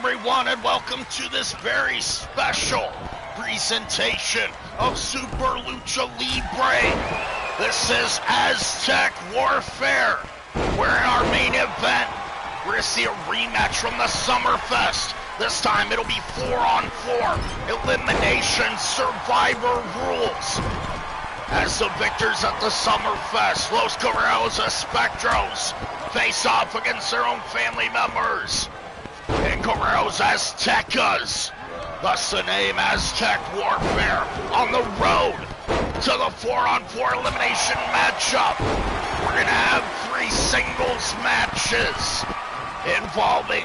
everyone, and welcome to this very special presentation of Super Lucha Libre. This is AZTEC Warfare. We're in our main event. We're going to see a rematch from the Summerfest. This time it'll be 4-on-4 elimination survivor rules. As the victors at the Summerfest, Los GURREROS ESPECTROS face off against their own family members. And GURREROS AZTECas, thus the name AZTEC Warfare, on the road to the 4-on-4 elimination matchup. We're going to have 3 singles matches involving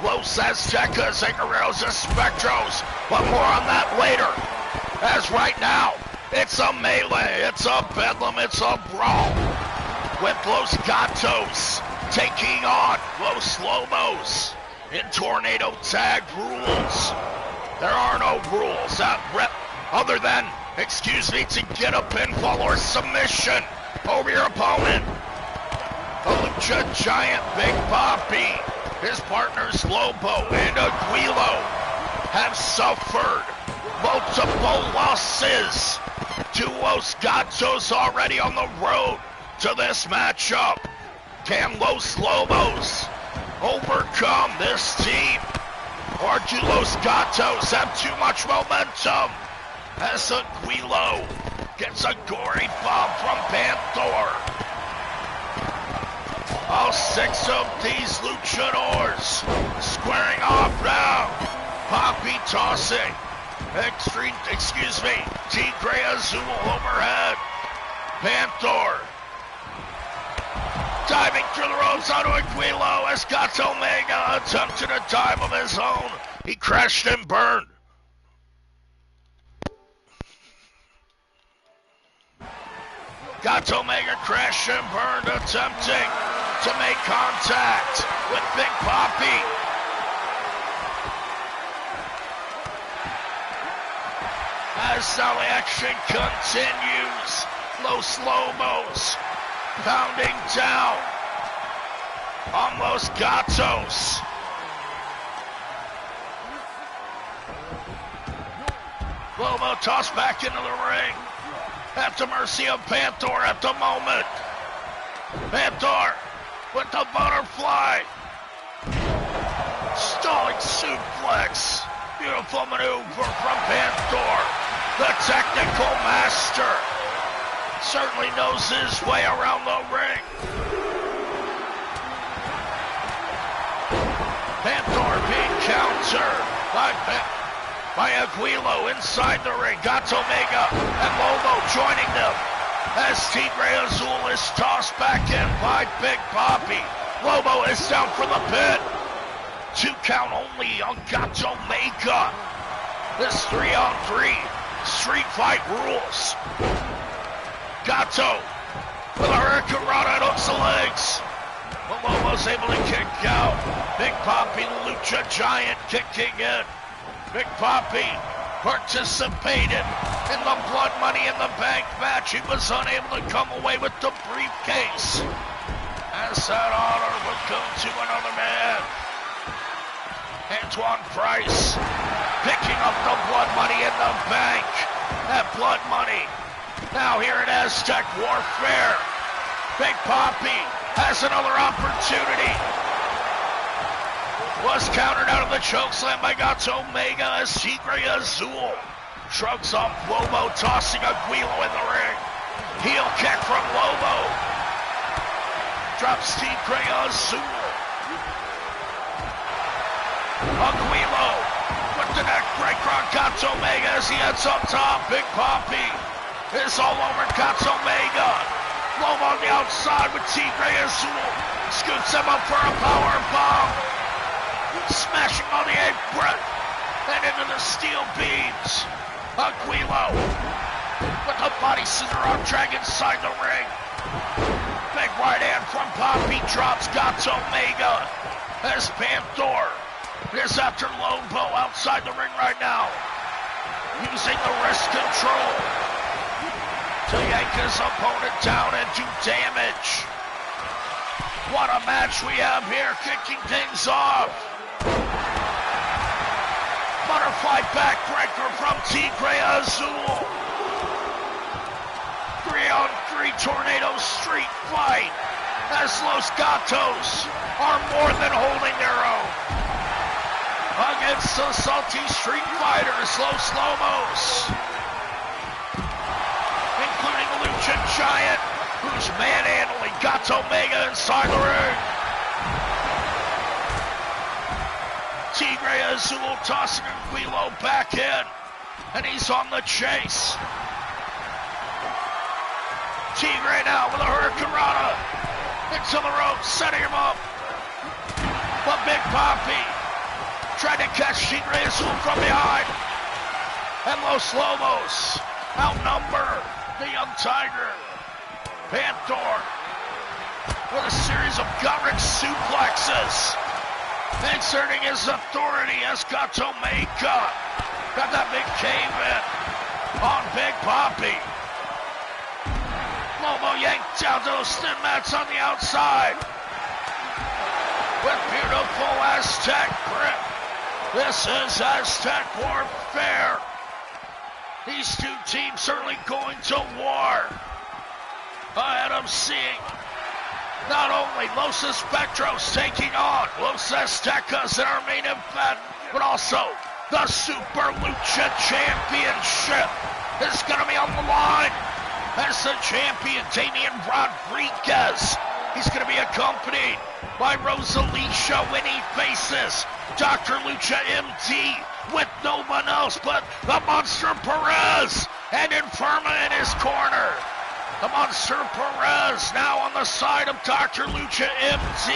Los AZTECas and GURREROS ESPECTROS, but more on that later. As right now, it's a melee, it's a bedlam, it's a brawl, with Los Gatos taking on Los Lobos in tornado tag rules. There are no rules other than, to get a pinfall or submission over your opponent. The Lucha Giant Big Papi, his partners Lobo and Aguilo have suffered multiple losses to Los Gatos already on the road to this matchup. Can Los Lobos overcome this team? Or do Los Gatos have too much momentum? As Aguilo gets a gory bomb from Panther. All 6 of these luchadors squaring off now. Papi tossing. Tigre Azul overhead. Panther diving through the ropes onto Aguilo as Gato Omega attempted a dive of his own. He crashed and burned. Gato Omega crashed and burned, attempting to make contact with Big Papi. As now the action continues, Los Lobos pounding down on Los Gatos. Lobo tossed back into the ring at the mercy of Panther at the moment. Panther with the butterfly. Stalling suplex. Beautiful maneuver from Panther. The technical master certainly knows his way around the ring. Panther being countered by Aguilo inside the ring. Gato Omega and Lobo joining them as Tigre Azul is tossed back in by Big Papi. Lobo is down for the pin. 2 count only on Gato Omega. This 3-on-3 street fight rules. Gato with a hurricanrana and hooks the legs. But Lobo's able to kick out. Big Papi, the Lucha Giant, kicking in. Big Papi participated in the Blood Money in the Bank match. He was unable to come away with the briefcase, as that honor would go to another man. Antoine Price picking up the Blood Money in the Bank. That Blood Money now here at AZTEC Warfare. Big Papi has another opportunity. Was countered out of the chokeslam by Gato Omega as Tigre Azul shrugs off Lobo, tossing Aguilo in the ring. Heel kick from Lobo. Drops Tigre Azul. Aguilo with the neck breaker on Gato Omega as he heads up top. Big Papi is all over Gato Omega. Lobo on the outside with Tigre Azul. Scoots him up for a power bomb. Smashing on the apron and into the steel beams. Aguilo with the body scissor arm drag inside the ring. Big right hand from Papi drops Gato Omega as Panther is after Lobo outside the ring right now, using the wrist control to yank his opponent down and do damage. What a match we have here, kicking things off. Butterfly backbreaker from Tigre Azul. 3-on-3 tornado street fight as Los Gatos are more than holding their own against the salty street fighters, Los Lobos, including the Lucha Giant, who's manhandling Gato Mega inside the ring. Tigre Azul tossing Anguilo back in, and he's on the chase. Tigre now with a Hurricanrana into the ropes, setting him up. But Big Papi tried to catch Tigre Azul from behind. And Los Lobos outnumber the Young Tiger. Panther with a series of gut-wrench suplexes, exerting his authority as Gato Mega got that big cave in on Big Papi. Lobo yanked down to those thin mats on the outside with beautiful Aztec grip. This is Aztec warfare. These two teams certainly going to war. Ahead of seeing not only Los ESPECTROS taking on Los Aztecas in our main event, but also the Super Lucha Championship is going to be on the line. As the champion, Damian Rodriguez, he's going to be accompanied by Rosalicia when he faces Dr. Lucha MD with no one else but the Monster Perez and Inferma in his corner. The Monster Perez now on the side of Dr. Lucha MD,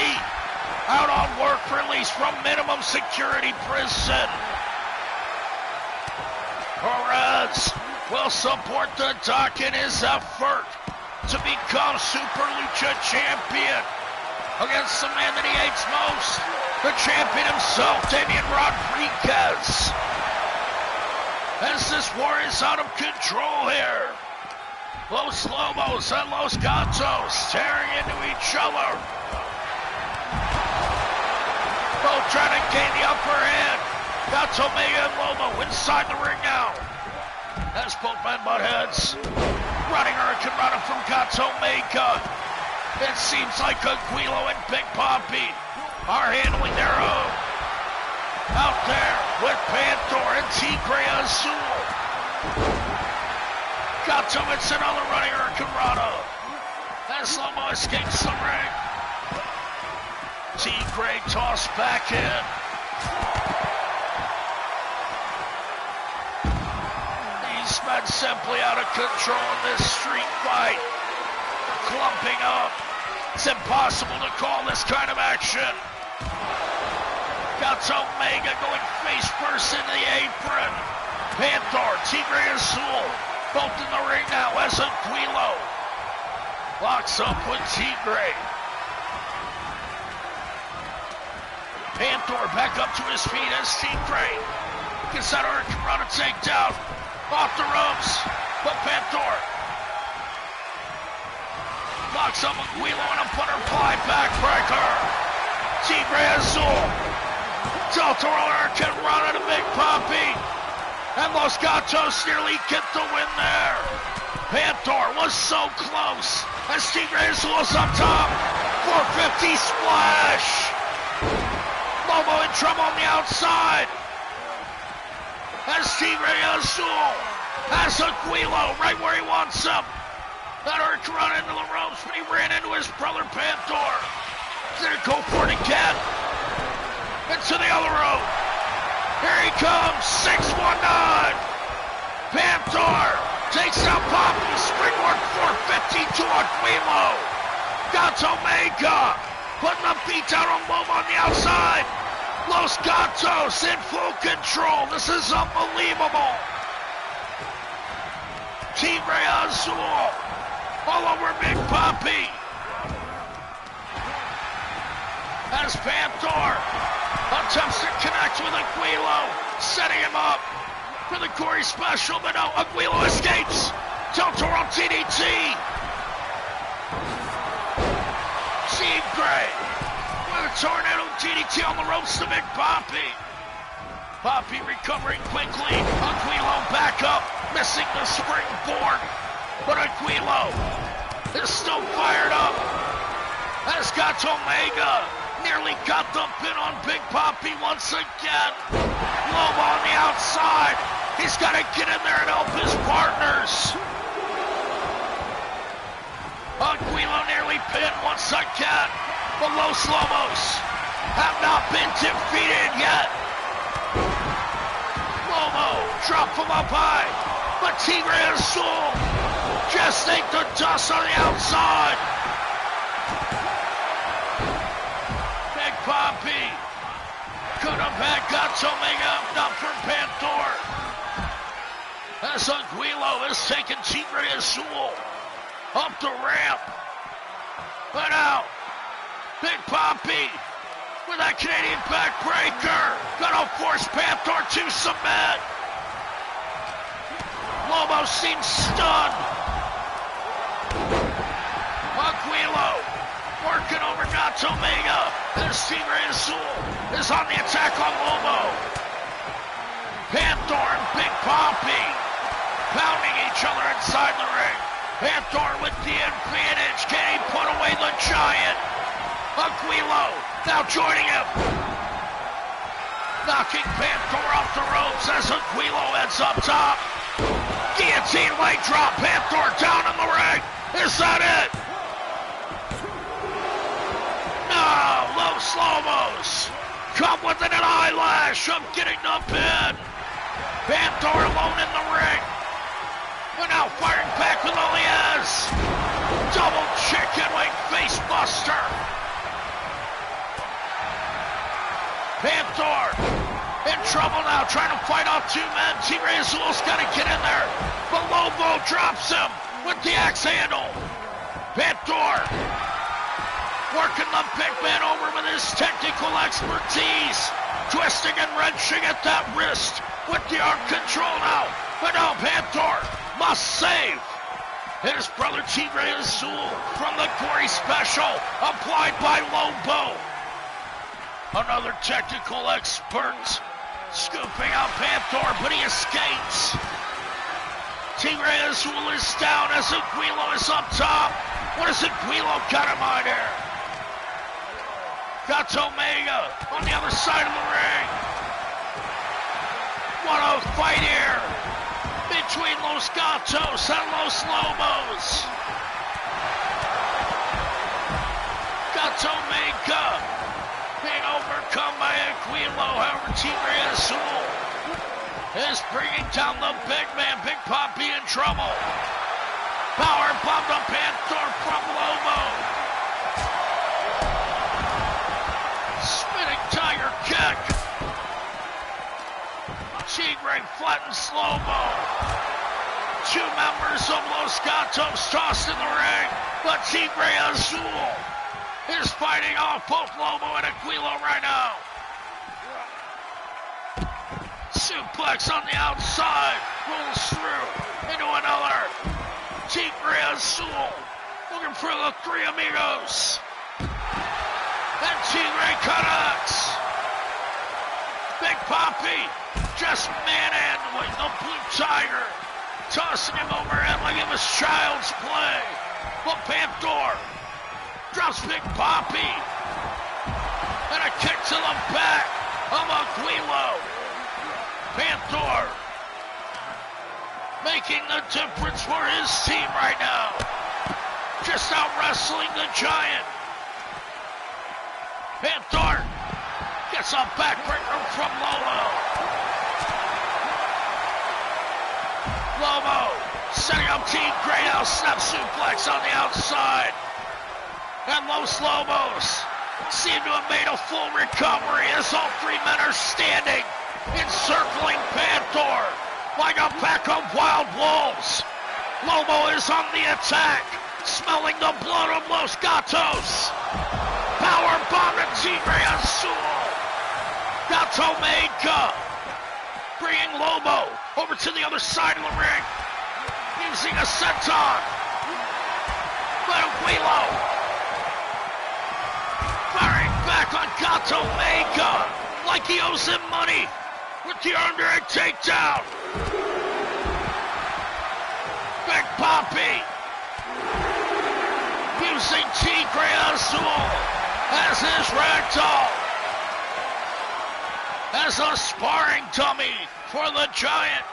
out on work release from minimum security prison. Perez will support the Doc in his effort to become Super Lucha champion against the man that he hates most, the champion himself, Damian Rodriguez. As this war is out of control here, Los Lobos and Los Gatos staring into each other, both trying to gain the upper hand. Gato Mega and Lobo inside the ring now, as both men butt heads. Running Hurricanrana from Gato Mega. It seems like Anguilo and Big Papi are handling their own. Out there with Panther and Tigre Azul. Gato hits another running Hurricanrana as Lobo escapes the ring. Tigre tossed back in. These men simply out of control in this street fight. Clumping up. It's impossible to call this kind of action. Gato Mega going face first into the apron. Panther, Tigre Azul, both in the ring now as Anguilo locks up with Tigre. Panther back up to his feet as Tigre gets that Hurricanrana takedown off the ropes, but Panther locks up Anguilo and a butterfly backbreaker. Tigre Azul, Delta Hurricanrana to Big Papi, and Los Gatos nearly get the win there. Panther was so close as Tigre Azul was up top. 450 splash. Lobo in trouble on the outside as Tigre Azul has Anguilo right where he wants him. That Hurricanrana into the ropes, but he ran into his brother Panther. He's gonna go for it again. Into the other rope. Here he comes, 619. Panther takes out Papi, springboard 450 to Anguilo. Gato Mega putting a beat down on Lobo on the outside. Los Gatos in full control. This is unbelievable. Tigre Azul all over Big Papi. As Panther attempts to connect with Anguilo, setting him up for the Corey special, but no, Anguilo escapes. Delta on TDT. Tigre with a tornado TDT on the ropes to Big Papi. Papi recovering quickly. Anguilo back up, missing the springboard. But Anguilo is still fired up. Has got Omega. Nearly got the pin on Big Papi once again. Lobo on the outside. He's got to get in there and help his partners. Anguilo nearly pinned once again. But Los Lobos have not been defeated yet. Lobo dropped from up high. But Tigre Azul just ate the dust on the outside. Big Papi could have had Gato Omega, not for Pantor. As Anguilo is taking Tigre Azul up the ramp. But now, Big Papi with that Canadian backbreaker. Gonna force Pantor to submit. Lobo seems stunned. Anguilo working over Gato Omega. As Tigre Azul is on the attack on Lobo. Pantor and Big Papi pounding each other inside the ring. Pantor with the advantage. Can he put away the giant? Anguilo now joining him. Knocking Pantor off the ropes as Anguilo heads up top. Guillotine leg drop. Pantor down in the ring. Is that it? No, Los Lobos come within an eyelash of getting the pin. Pantor alone in the ring. But now firing back with Elias. Double chicken wing face buster. Pantor in trouble now, trying to fight off two men. Tigre Azul's got to get in there. But Lobo drops him with the axe handle. Pantor working the big man over with his technical expertise. Twisting and wrenching at that wrist with the arm control now. But now Pantor must save his brother Tigre Azul from the gory special applied by Lobo. Another technical expert scooping out Pantor, but he escapes. Tigre Azul is down as Anguilo is up top. What has Anguilo got in mind here? Got Omega on the other side of the ring. What a fight here between Los Gatos and Los Lobos. Got Omega being overcome by Anguilo. However, Tigre Azul is bringing down the big man. Big Papi in trouble. Power bomb to Pantor from Lobo. Spinning tiger kick. Tigre flattens Lobo. Two members of Los Gatos tossed in the ring, but Tigre Azul is fighting off both Lobo and Anguilo right now. Suplex on the outside, rolls through into another. Tigre Azul looking for the three amigos. And Tigre connects. Big Papi just manhandling the Blue Tiger, tossing him overhead like it was child's play. But Pantor drops Big Papi, and a kick to the back of Anguilo. Pantor making the difference for his team right now. Just out wrestling the giant. Pantor gets a backbreaker from Lobo. Lobo setting up Team Greathouse, snap suplex on the outside. And Los Lobos seem to have made a full recovery as all three men are standing, encircling Pantor like a pack of wild wolves. Lobo is on the attack, smelling the blood of Los Gatos. Power bomb to Tigre Azul. Gato Omega bringing Lobo over to the other side of the ring, using a senton. But Anguilo firing back on Gato Omega like he owes him money with the underhand takedown. Big Papi using Tigre Azul as his ragdoll, as a sparring dummy for the Giant.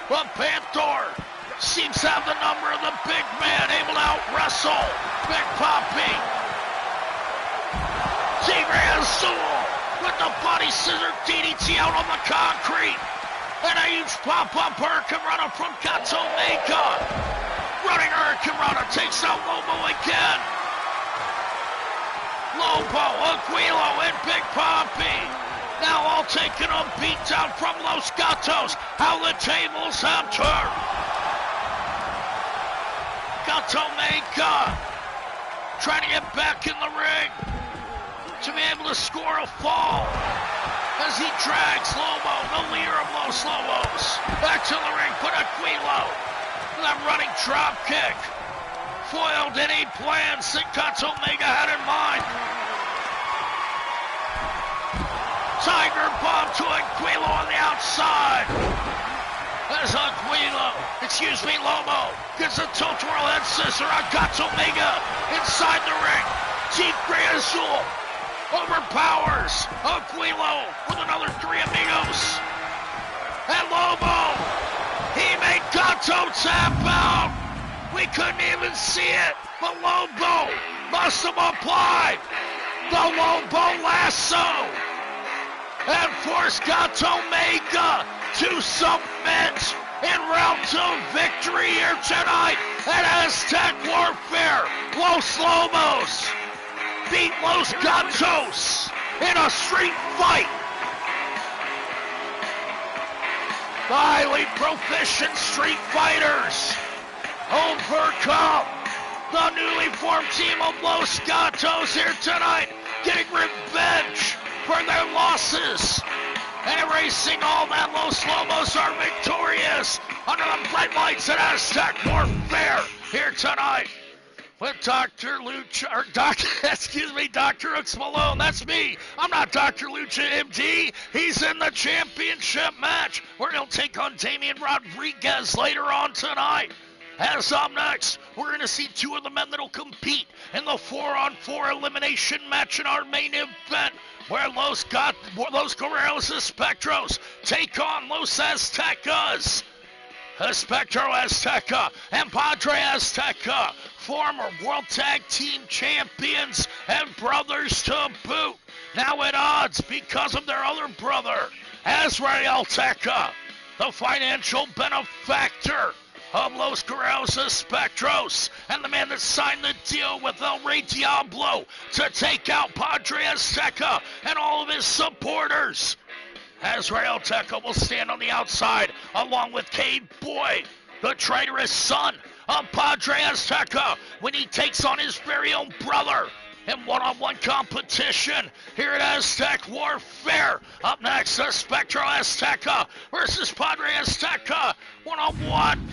But Panther seems to have the number of the big man, able to out-wrestle Big Papi. Tigre Azul with the body scissor DDT out on the concrete. And a huge pop-up Hurricane Runner from Gato Mega. Running Hurricane Runner takes out Lobo again. Lobo, Aguilo, and Big Papi. Now all taking a beatdown from Los Gatos. How the tables have turned. Gato Mega trying to get back in the ring to be able to score a fall as he drags Lobo, the leader of Los Lobos, back to the ring. Put Aguilo with that running drop kick. Foiled any plans that Gato Mega had in mind. Tiger bomb to Aguilo on the outside. As Lobo gets a tilt twirl head scissor on Gato Mega inside the ring. Tigre Azul overpowers Aguilo with another 3 amigos. And Lobo, he made Gato tap out. We couldn't even see it, but Lobo must have applied the Lobo lasso and forced Gato Mega to submit in round 2 victory here tonight at AZTEC Warfare. Los Lobos beat Los Gatos in a street fight. The highly proficient street fighters overcome the newly formed team of Los Gatos here tonight, getting revenge for their losses and erasing all that. Los Lobos are victorious under the bright lights at AZTEC Warfare here tonight with Dr. DrHooksMalone. That's me. I'm not Dr. Lucha MD. He's in the championship match where he'll take on Damian Rodriguez later on tonight. As up next, we're going to see 2 of the men that'll compete in the 4-on-4 elimination match in our main event, where Los Guerreros ESPECTROS take on Los Aztecas. Espectro Azteca and Padre Azteca, former World Tag Team Champions and brothers to boot, now at odds because of their other brother, Azrael Azteca, the financial benefactor of Los Guerreros ESPECTROS, and the man that signed the deal with El Rey Diablo to take out Padre Azteca and all of his supporters. Azrael Azteca will stand on the outside along with K-Boy, the traitorous son of Padre Azteca, when he takes on his very own brother in one-on-one competition here at AZTEC Warfare. Up next, Espectro Azteca versus Padre Azteca, one-on-one.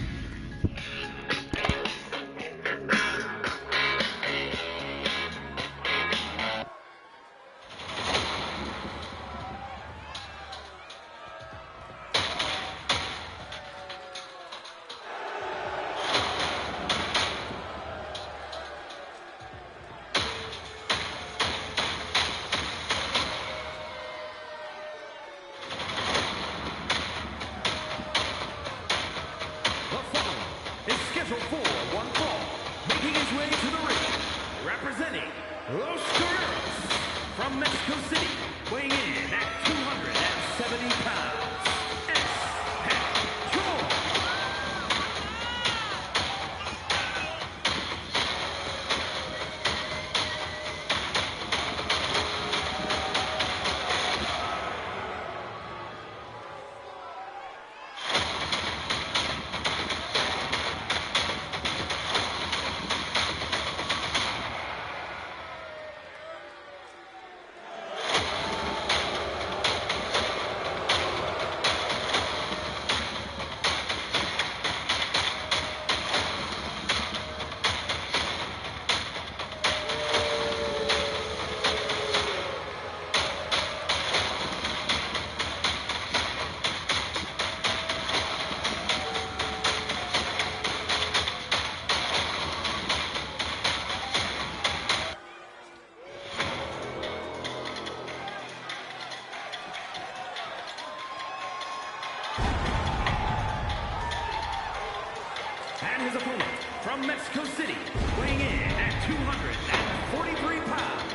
City, weighing in at 243 pounds,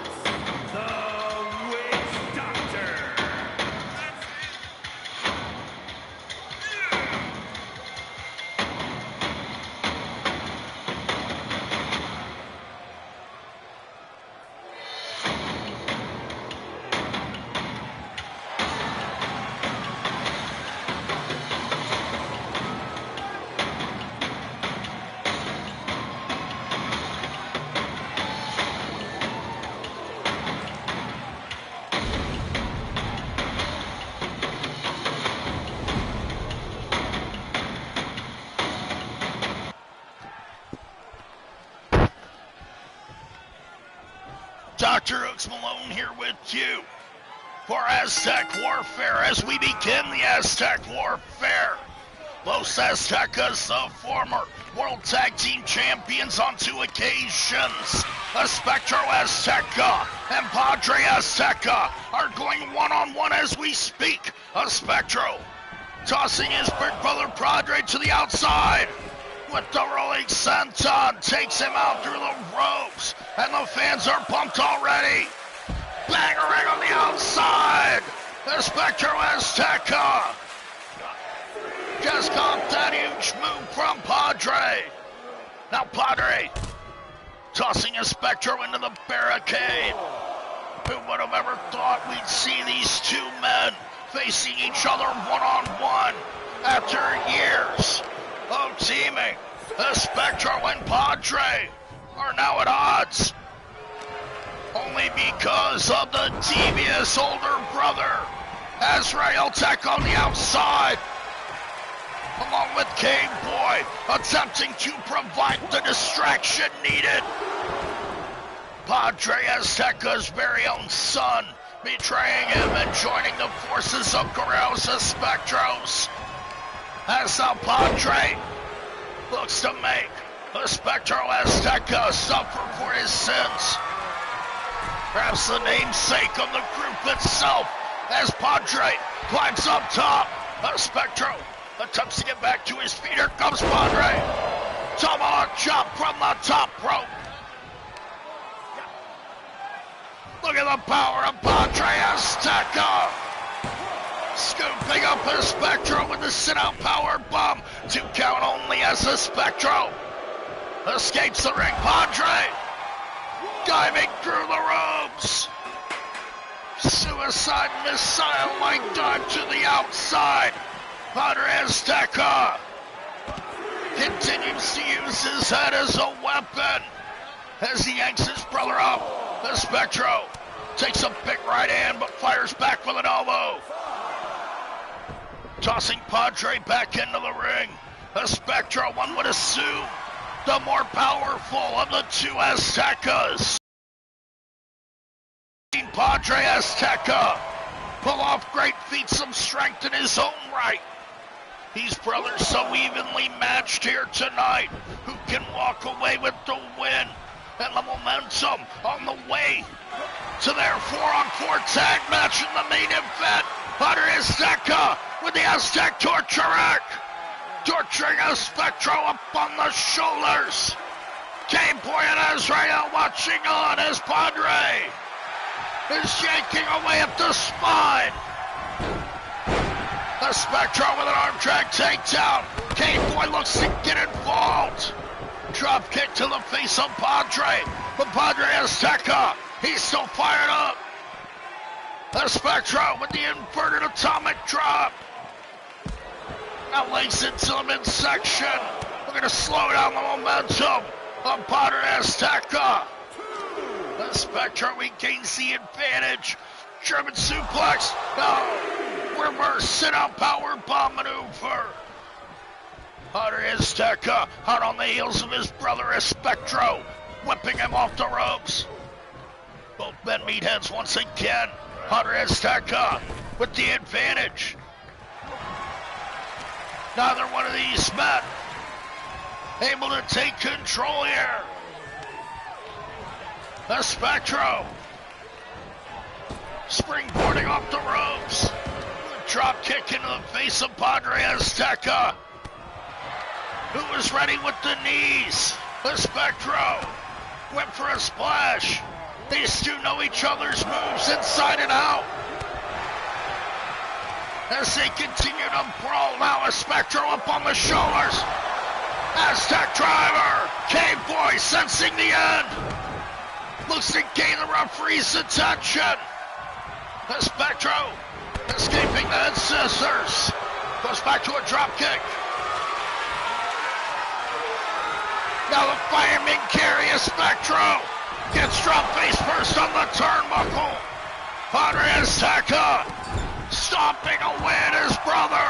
the Witch Doctor. DrHooksMalone here with you for Aztec Warfare as we begin the Aztec Warfare. Los Aztecas, the former World Tag Team Champions on 2 occasions, Espectro Azteca and Padre Azteca are going one-on-one as we speak. Espectro tossing his big brother Padre to the outside. With the rolling senton, takes him out through the ropes, and the fans are pumped already. Bangering on the outside, Espectro Azteca just got that huge move from Padre. Now Padre tossing Espectro into the barricade. Who would have ever thought we'd see these two men facing each other one-on-one after years of teaming? Espectro and Padre are now at odds, only because of the devious older brother, AZTEC on the outside, along with K-Boy, attempting to provide the distraction needed. Padre Azteca's very own son betraying him and joining the forces of Guerreros Espectros. As now Padre looks to make Espectro Azteca suffer for his sins. Perhaps the namesake of the group itself, as Padre climbs up top. Espectro attempts to get back to his feet. Here comes Padre. Tomahawk chop from the top rope. Look at the power of Padre Azteca. Scooping up Espectro with the sit-out power bomb. 2 count only as Espectro escapes the ring. Padre diving through the ropes. Suicide missile-like dive to the outside. Padre Azteca continues to use his head as a weapon as he yanks his brother up. Espectro takes a big right hand but fires back with an elbow. Tossing Padre back into the ring. Espectro, one would assume, the more powerful of the 2 Aztecas. Padre Azteca pull off great feats of strength in his own right. These brothers so evenly matched here tonight. Who can walk away with the win and the momentum on the way to their 4-on-4 tag match in the main event? Padre Azteca with the Aztec torture rack, torturing Espectro up on the shoulders. K-Boy and Azrael watching on as Padre is yanking away at the spine. Espectro with an arm drag takedown. K-Boy looks to get involved. Drop kick to the face of Padre, but Padre Azteca, he's still fired up. Espectro with the inverted atomic drop. Now lays into the midsection. We're going to slow down the momentum of Padre Azteca. Espectro regains the advantage. German suplex. No. Reverse sit-out power bomb maneuver. Padre Azteca out on the heels of his brother Espectro, whipping him off the ropes. Both men meet heads once again. Padre Azteca with the advantage. Neither one of these men able to take control here. Espectro springboarding off the ropes. Drop kick into the face of Padre Azteca, who is ready with the knees. The Spectro. Whip for a splash. These two know each other's moves inside and out. As they continue to brawl, now a Spectro up on the shoulders. Aztec driver. K-Boy sensing the end. Looks to gain the referee's attention. The Spectro escaping the head scissors. Goes back to a drop kick. Now the fireman carry a Spectro. Gets drop face first on the turnbuckle. Padre Azteca stomping away at his brother.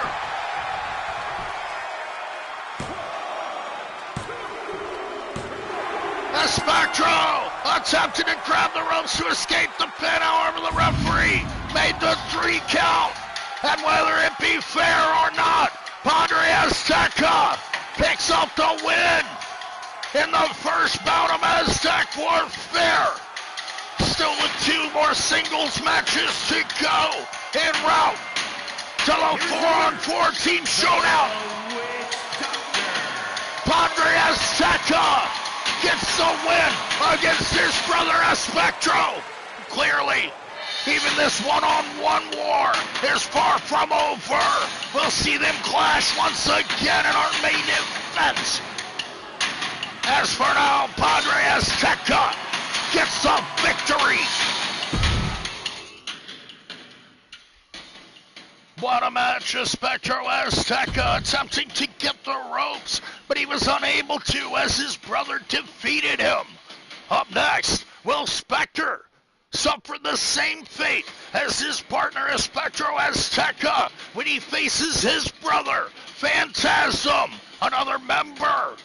The Spectro attempted to grab the ropes to escape the pin. However, the referee made the 3 count. And whether it be fair or not, Padre Azteca picks up the win in the first bout of Aztec Warfare. Still with 2 more singles matches to go en route to the 4-on-4 team showdown. Padre Azteca gets the win against his brother Espectro. Clearly, even this one-on-one war is far from over. We'll see them clash once again in our main event. As for now, Padre Azteca gets the victory. What a match. Espectro Azteca attempting to get the ropes, but he was unable to as his brother defeated him. Up next, will Spectre suffer the same fate as his partner Espectro Azteca when he faces his brother Phantasm, another member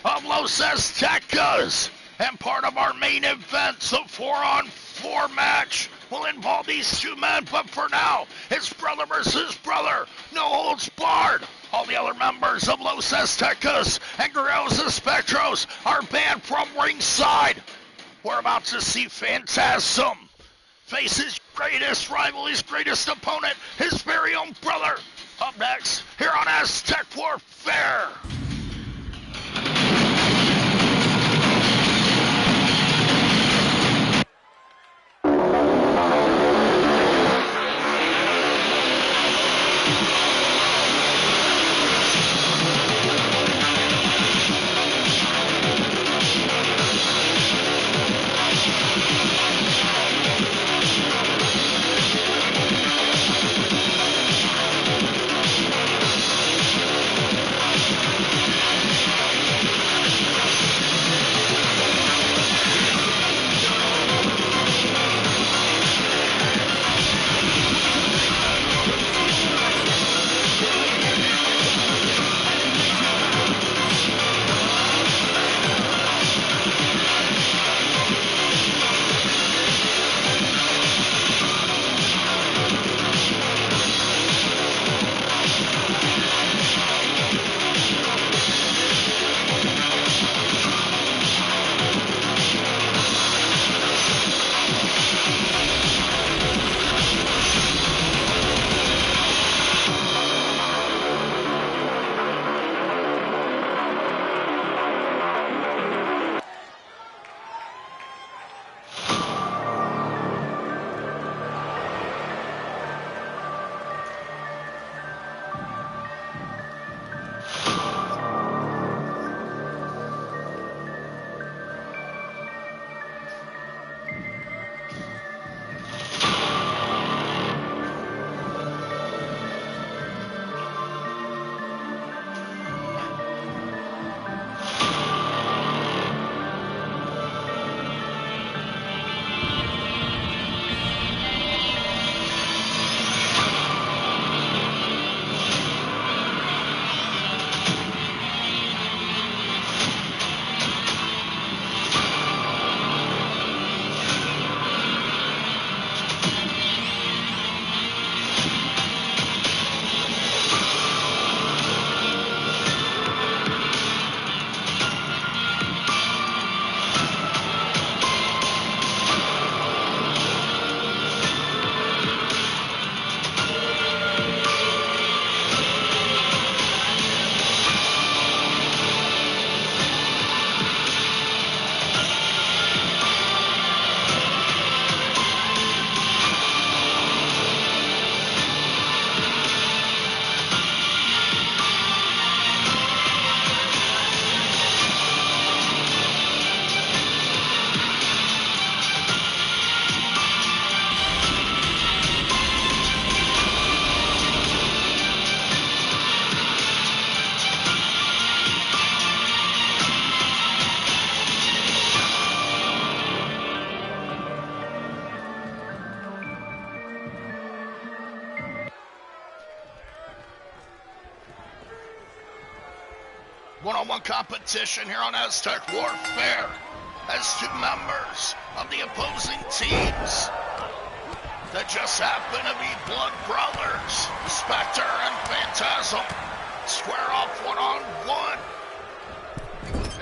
of Los Aztecas? And part of our main event, the 4-on-4 match, will involve these 2 men, but for now, it's brother versus brother, no holds barred. All the other members of Los Aztecas and Guerreros Espectros are banned from ringside. We're about to see Phantasm face his greatest rival, his greatest opponent, his very own brother. Up next, here on Aztec Warfare. one-on-one competition here on Aztec Warfare as two members of the opposing teams that just happen to be blood brothers, Spectre and Phantasm, square off one-on-one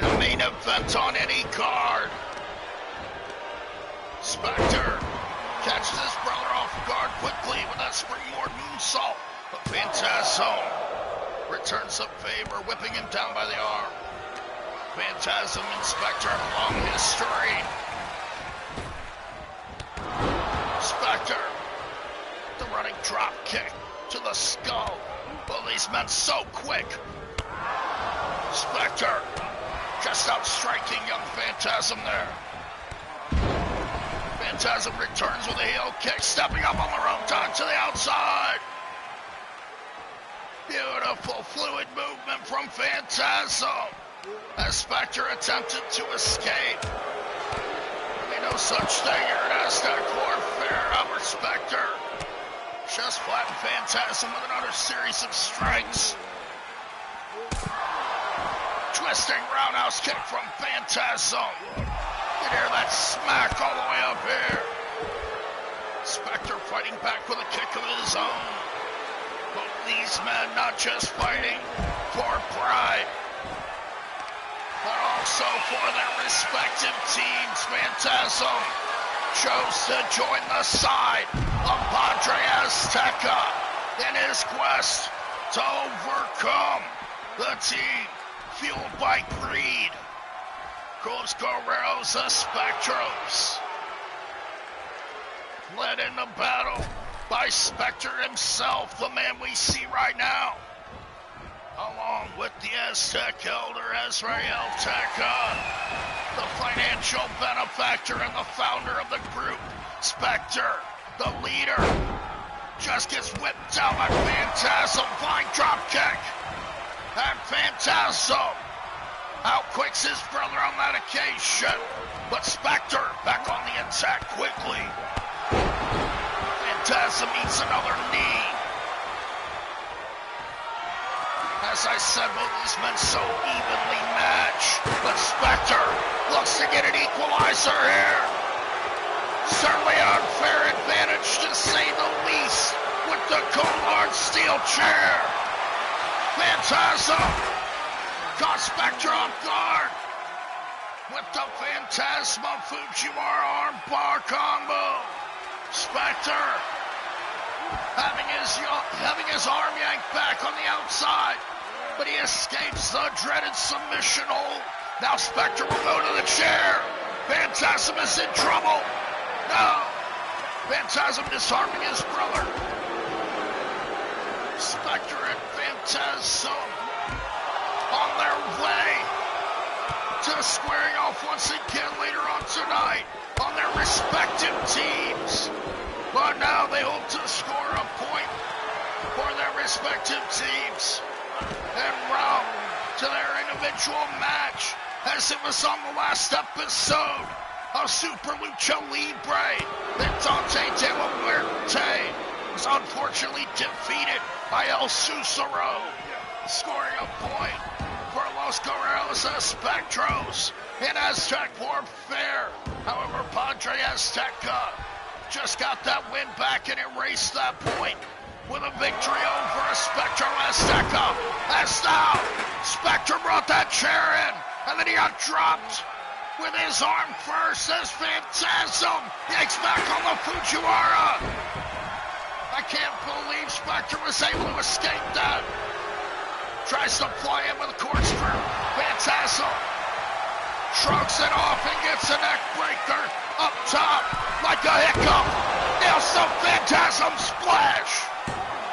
in a main event on any card. Spectre catches his brother off guard quickly with that springboard moonsault, but Phantasm returns the favor, whipping him down by the arm. Phantasm and Spectre have a long history. Spectre, the running drop kick to the skull. Well, these men so quick. Spectre just outstriking young Phantasm there. Phantasm returns with a heel kick, stepping up on the rope, down to the outside. Beautiful fluid movement from Phantasm as Spectre attempted to escape. No such thing here at Aztec Warfare. Our Spectre just flattened Phantasm with another series of strikes. Twisting roundhouse kick from Phantasm. You can hear that smack all the way up here. Spectre fighting back with a kick of his own. Both these men not just fighting for pride, but also for their respective teams. Phantasm chose to join the side of Padre Azteca in his quest to overcome the team fueled by greed. Los Guerreros, ESPECTROS, led in the battle by Spectre himself, the man we see right now, along with the Aztec elder Azrael Teca, the financial benefactor and the founder of the group. Spectre, the leader, just gets whipped down by Phantasm, flying drop kick, and Phantasm outquicks his brother on that occasion, but Spectre back on the attack quickly. Phantasm eats another knee. As I said, both these men so evenly matched, but Spectre looks to get an equalizer here. Certainly an unfair advantage to say the least with the Collard steel chair. Phantasm caught Spectre off guard with the Phantasma Fujiwara armbar combo. Spectre having his arm yanked back on the outside, but he escapes the dreaded submission hold. Now Spectre will go to the chair. Phantasm is in trouble. No. Phantasm disarming his brother. Spectre and Phantasm on their way to squaring off once again later on tonight on their respective teams. But now they hope to score a point for their respective teams en route to their individual match, as it was on the last episode of Super Lucha Libre that Dante De La Muerte was unfortunately defeated by El Susaro, scoring a point for Los Guerreros ESPECTROS in Aztec Warfare. However, Padre Azteca just got that win back and erased that point with a victory over Spectre Azteca. As now, Spectre brought that chair in, and then he got dropped with his arm first as Phantasm yanks back on the Fujiwara. I can't believe Spectre was able to escape that. Tries to fly in with a corkscrew. Phantasm shrugs it off and gets a neck breaker up top like a hiccup. Nails the Phantasm splash.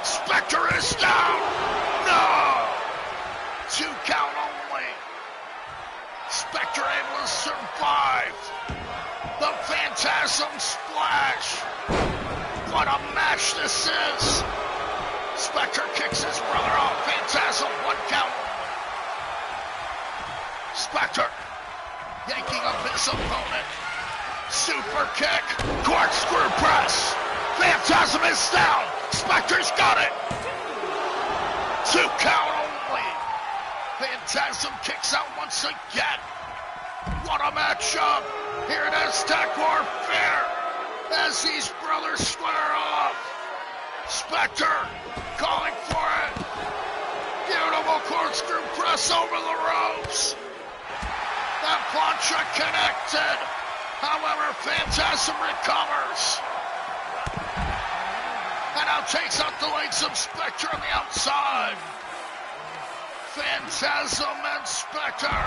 Spectre is down. No. 2 count only. Spectre able to survive the Phantasm splash. What a match this is. Spectre kicks his brother off. Phantasm, 1 count. Spectre yanking up his opponent. Super kick. Corkscrew press. Phantasm is down. Spectre's got it. 2 count only. Phantasm kicks out once again. What a matchup here at AZTEC Warfare as these brothers square off. Spectre calling for it. Beautiful corkscrew press over the ropes. That plancha connected. However, Phantasm recovers. And now takes out the legs of Spectre on the outside. Phantasm and Spectre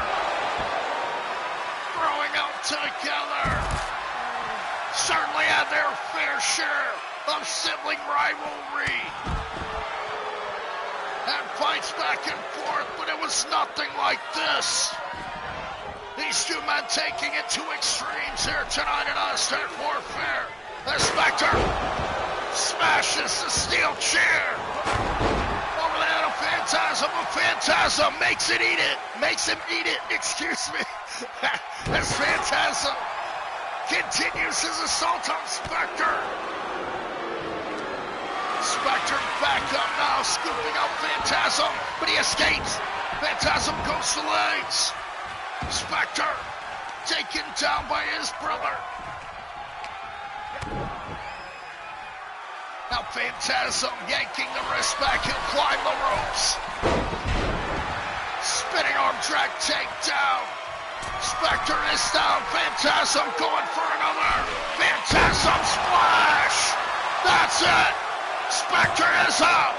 throwing out together. Certainly had their fair share of sibling rivalry. And fights back and forth, but it was nothing like this. These two men taking it to extremes here tonight at AZTEC Warfare. The Spectre smashes the steel chair over the head of Phantasm, but Phantasm makes him eat it, excuse me. As Phantasm continues his assault on Spectre. Spectre back up now, scooping out Phantasm, but he escapes. Phantasm goes to legs. Spectre taken down by his brother. Now Phantasm yanking the wrist back, he'll climb the ropes. Spinning arm drag takedown. Spectre is down, Phantasm going for another. Phantasm splash! That's it! Spectre is out!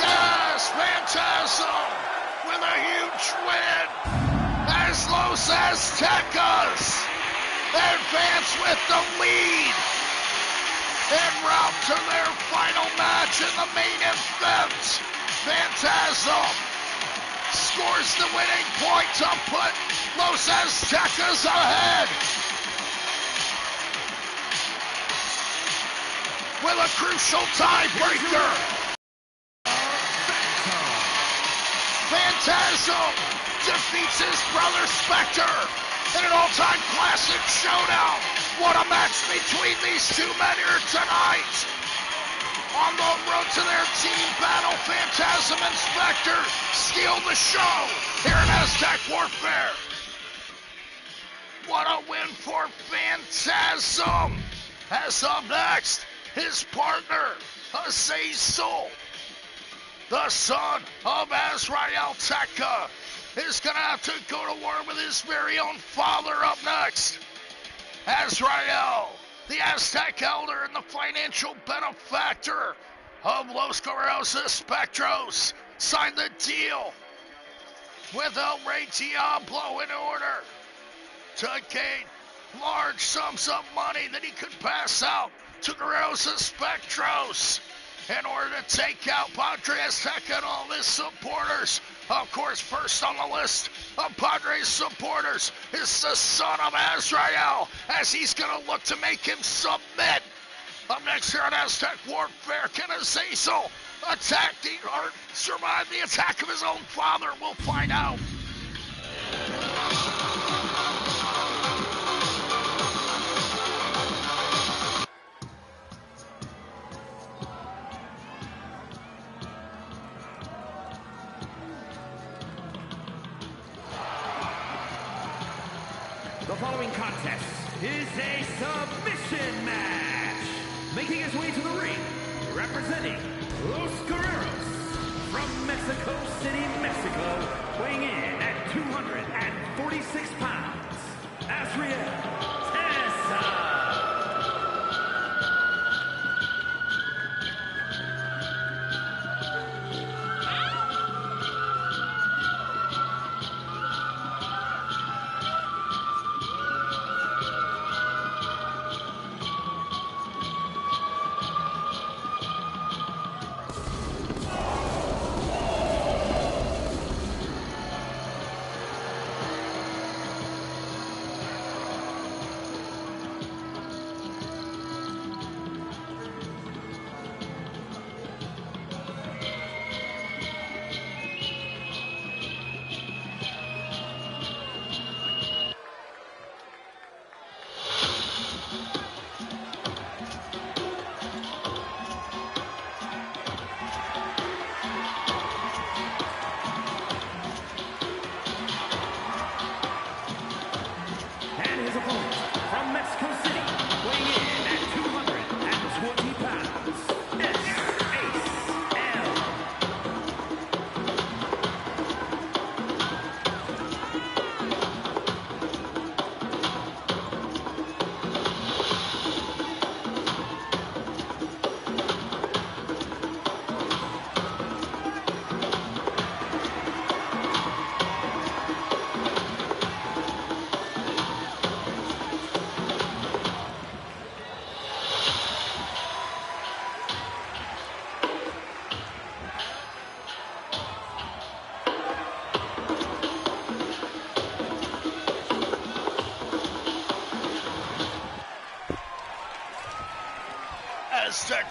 Yes, Phantasm with a huge win as Los Aztecas advance with the lead en route to their final match in the main event. Phantasm scores the winning point to put Los Aztecas ahead with a crucial tiebreaker. Phantasm defeats his brother Spectre in an all-time classic showdown. What a match between these two men here tonight. On the road to their team battle, Phantasm and Spectre steal the show here in AZTEC Warfare. What a win for Phantasm. As up next, his partner, Azazel, the son of Azrael Tekka, is going to have to go to war with his very own father up next. Azrael, the Aztec elder and the financial benefactor of Los Guerreros Espectros, signed the deal with El Rey Diablo in order to gain large sums of money that he could pass out to Guerreros Espectros in order to take out Padre Azteca and all his supporters. Of course, first on the list of Padre's supporters is the son of Azrael, as he's going to look to make him submit. Up next here on AZTEC Warfare, can Azazel survive the attack of his own father? We'll find out. The following contest is a submission match. Making his way to the ring, representing Los Guerreros from Mexico City, Mexico, weighing in at 246 pounds, Azrael Tessa.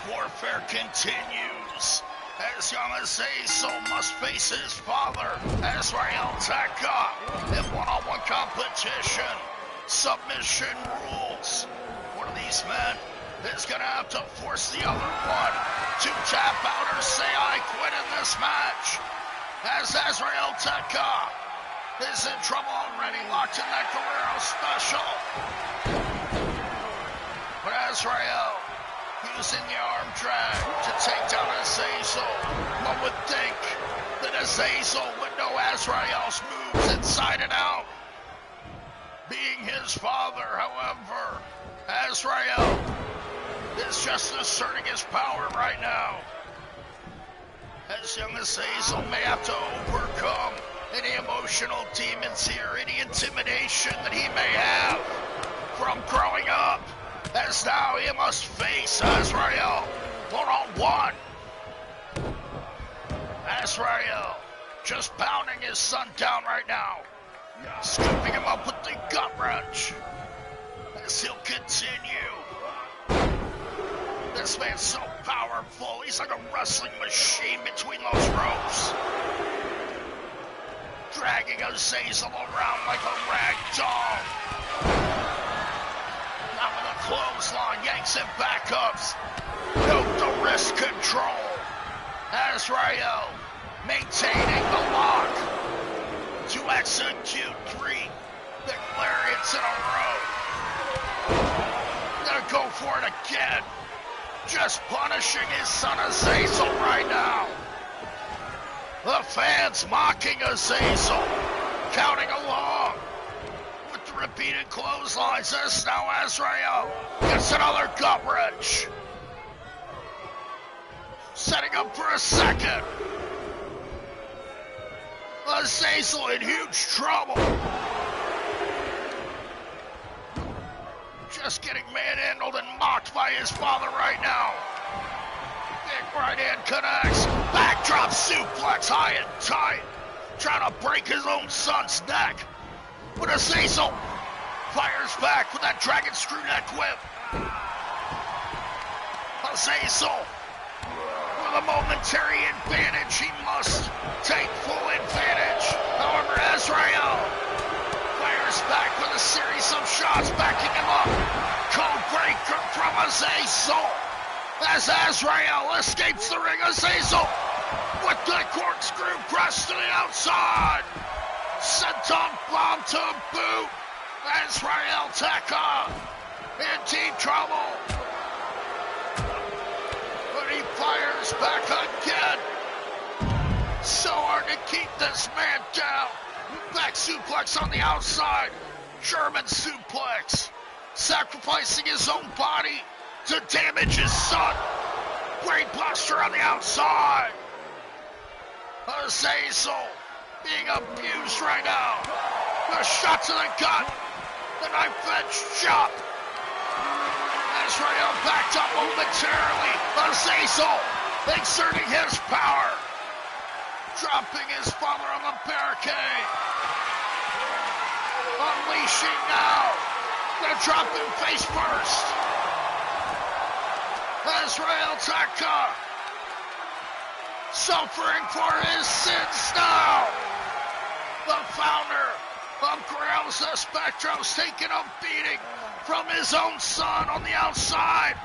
warfare continues. As young as Azel must face his father, AZTEC, in one-on-one competition. Submission rules. One of these men is gonna have to force the other one to tap out or say I quit in this match. As AZTEC is in trouble already, locked in that Guerrero special. But Azrael using the arm drag to take down Azazel. One would think that Azazel would know Azrael's moves inside and out. Being his father, however, Azrael is just asserting his power right now. As young as Azazel may have to overcome any emotional demons here, any intimidation that he may have from growing up. As now he must face Azrael one-on-one. Azrael just pounding his son down right now. Scooping him up with the gut wrench. As he'll continue. This man's so powerful. He's like a wrestling machine between those ropes. Dragging Azazel around like a rag doll. Now with a clothesline, yanks him back ups. Note the wrist control. Azrael maintaining the lock to execute 3 big lariats in a row. Gonna go for it again. Just punishing his son Azazel right now. The fans mocking Azazel, counting along with the repeated clotheslines. As now Azrael gets another gut wrench. Setting up for a second. Azazel in huge trouble. Just getting manhandled and mocked by his father right now. Big right hand connects. Backdrop suplex high and tight. Trying to break his own son's neck. But Azazel fires back with that dragon screw neck whip. Azazel with a momentary advantage. He must take full advantage. However, Azrael fires back with a series of shots, backing him up. Code breaker from Azazel. As Azrael escapes the ring, Azazel with the corkscrew press to the outside. Senton bomb to boot. Azrael Taka in deep trouble. But he fires back again. So hard to keep this man down. Back suplex on the outside. German suplex. Sacrificing his own body to damage his son. Great posture on the outside. Azazel being abused right now. A shot to the gut. The knife edge chop. Azrael backed up momentarily. Azazel exerting his power. Dropping his father on the barricade. Unleashing now. Gonna drop him face first. Azrael Taka suffering for his sins now. The founder of GURREROS ESPECTROS taking a beating from his own son on the outside.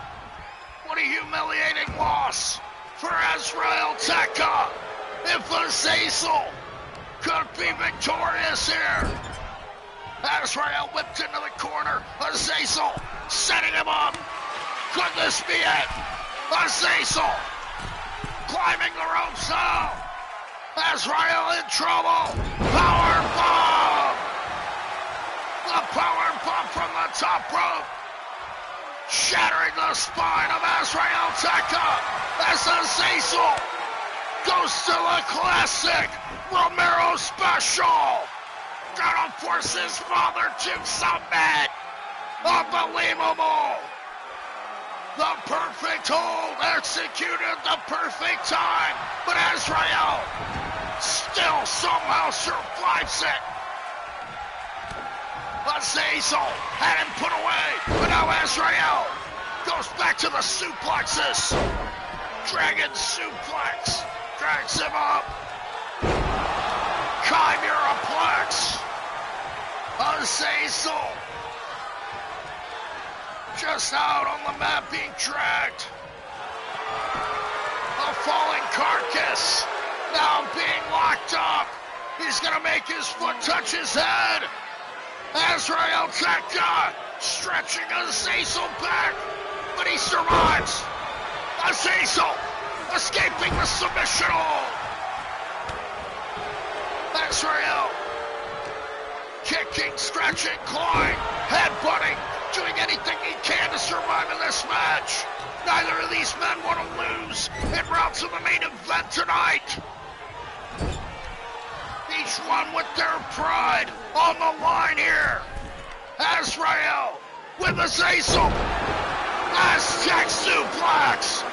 What a humiliating loss for Azrael Taka. If Azazel could be victorious here. Azrael whipped into the corner. Azazel setting him up. Could this be it? Azazel climbing the ropes now. Azrael in trouble. Power bomb. The power bomb from the top rope. Shattering the spine of Azrael Taka. As Azazel goes to the classic Romero special. Gonna force his father to submit. Unbelievable. The perfect hold, executed the perfect time, but Azrael still somehow survives it. Azazel had him put away, but now Azrael Goes back to the suplexes. Dragon suplex. Drags him up. Chimera-plex. Azazel. Just out on the mat being dragged. A falling carcass. Now being locked up. He's gonna make his foot touch his head. Azrael Tekka stretching Azazel back, but he survives. Azazel escaping the submission hold. Azrael kicking, stretching, clawing, headbutting, doing anything he can to survive in this match. Neither of these men want to lose en route to the main event tonight. Each one with their pride on the line here. Azrael with Azazel. Aztec suplex.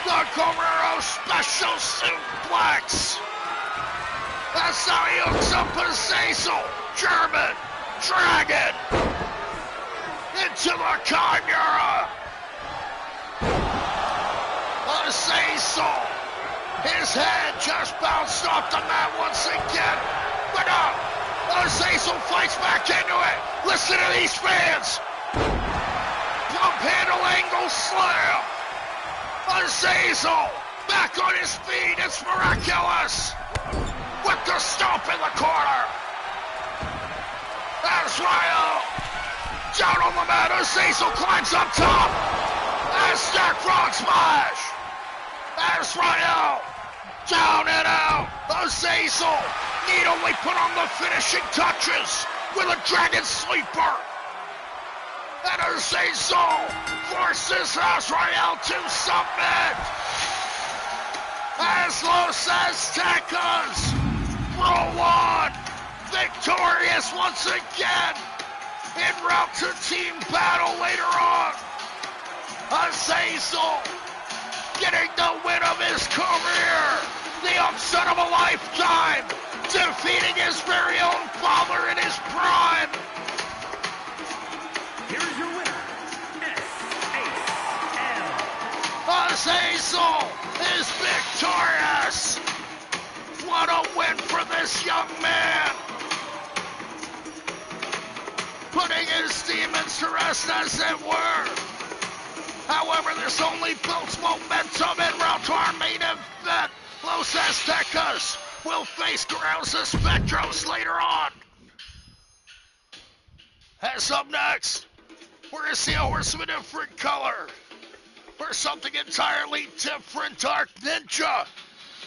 The Guerrero special suplex. That's how he hooks up Azazel. German Dragon into the Chimera. Azazel. His head just bounced off the mat once again. But no, Azazel fights back into it. Listen to these fans. Pump handle angle slam. Azazel back on his feet. It's miraculous. With the stomp in the corner. Azrael down on the mat. Azazel climbs up top. Aztec frog smash. Azrael down and out. Azazel need only put on the finishing touches with a dragon sleeper. And Azazel forces Azrael to submit. As Los Aztecas roll on, victorious once again, en route to team battle later on. Azazel getting the win of his career, the upset of a lifetime, defeating his very own father in his prime. Here's your winner, SAL. Azazel is victorious. What a win for this young man. Putting his demons to rest, as it were. However, this only builds momentum en route to our main event. Los Aztecas will face GURREROS ESPECTROS later on. As up next, we're going to see a horse of a different color. For something entirely different, Dark Ninja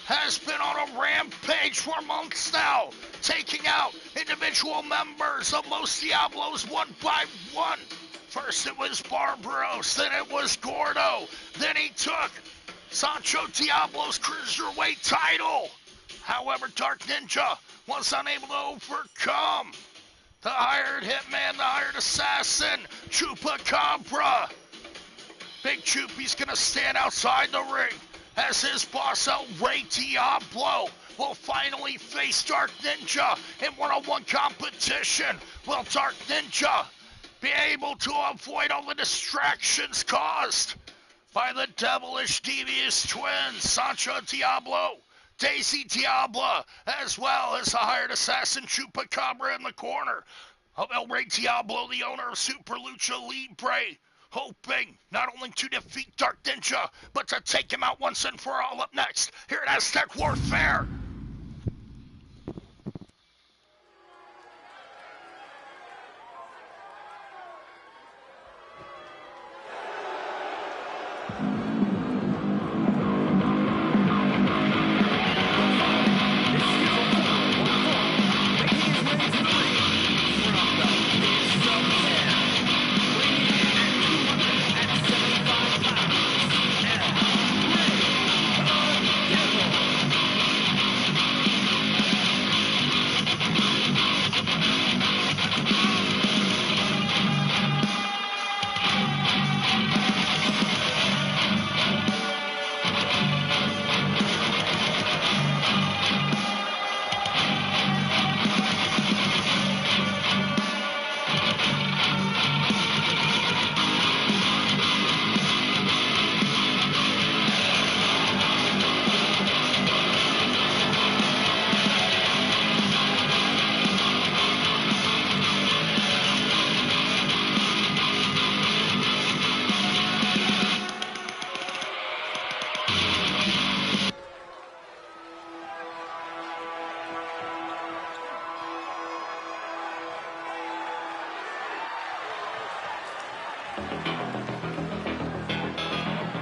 has been on a rampage for months now, taking out individual members of Los Diablos one by one. First it was Barbaros, then it was Gordo, then he took Sancho Diablo's Cruiserweight title. However, Dark Ninja was unable to overcome the hired hitman, the hired assassin, Chupacabra. Big Chupi's gonna stand outside the ring as his boss, El Rey Diablo, will finally face Dark Ninja in one-on-one competition. Will Dark Ninja be able to avoid all the distractions caused by the devilish, devious twins, Sancho Diablo, Daisy Diablo, as well as the hired assassin Chupacabra in the corner of El Rey Diablo, the owner of SuperLucha Libre, hoping not only to defeat Dark Ninja, but to take him out once and for all. Up next, here at Aztec Warfare.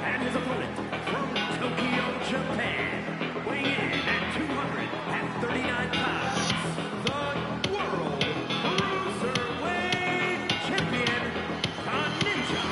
And his opponent from Tokyo, Japan, weighing in at 239 pounds, the World Cruiserweight Champion, Ninja.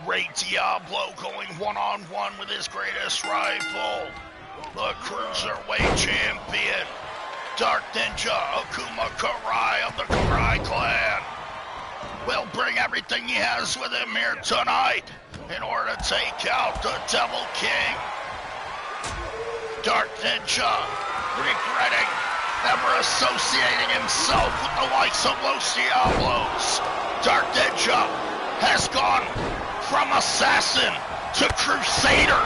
Ray Diablo going one-on-one with his greatest rival, the Cruiserweight Champion, Dark Ninja Akuma Karai of the Karai Clan. Will bring everything he has with him here tonight in order to take out the Devil King. Dark Ninja regretting ever associating himself with the likes of Los Diablos. Dark Ninja has gone from assassin to crusader,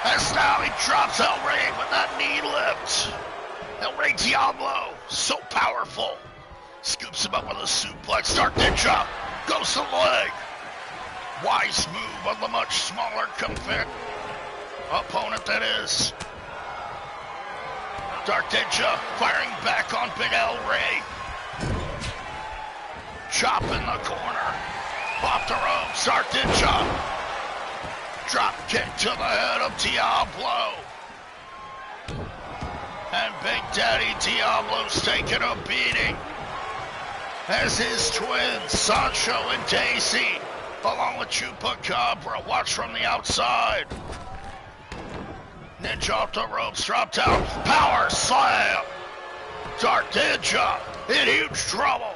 as now he drops El Rey with that knee lift. El Rey Diablo, so powerful, scoops him up with a suplex. Dark Ninja goes to the leg. Wise move on the much smaller opponent that is. Dark Ninja firing back on Big El Rey. Chop in the corner. Off the ropes, Dark Ninja. Drop kick to the head of Diablo. And Big Daddy Diablo's taking a beating as his twins, Sancho and Daisy, along with Chupacabra, watch from the outside. Ninja off the ropes, drop down, power slam. Dark Ninja in huge trouble.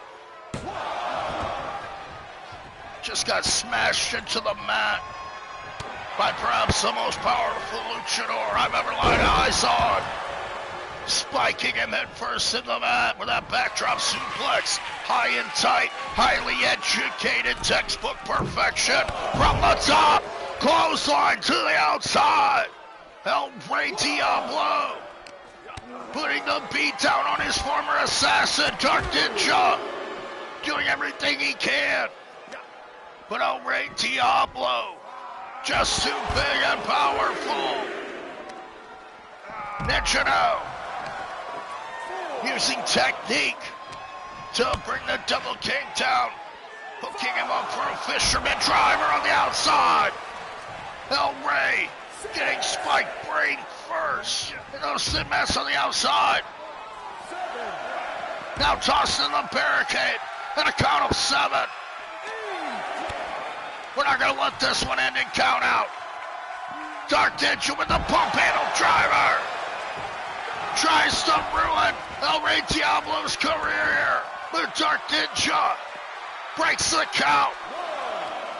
Just got smashed into the mat by perhaps the most powerful luchador I've ever laid eyes on. Spiking him head first in the mat with that backdrop suplex. High and tight, highly educated, textbook perfection. From the top, clothesline to the outside. El Rey Diablo putting the beat down on his former assassin, Dark Ninja, doing everything he can. But El Rey Diablo, just too big and powerful. Ninja now, using technique to bring the Devil King down, hooking him up for a fisherman driver on the outside. El Rey getting spiked brain first, and those thin mats on the outside. Now tossed in the barricade, and a count of 7. We're not going to let this one end in count out. Dark Ninja with the pump handle driver. Tries to ruin El Rey Diablo's career. But Dark Ninja breaks the count.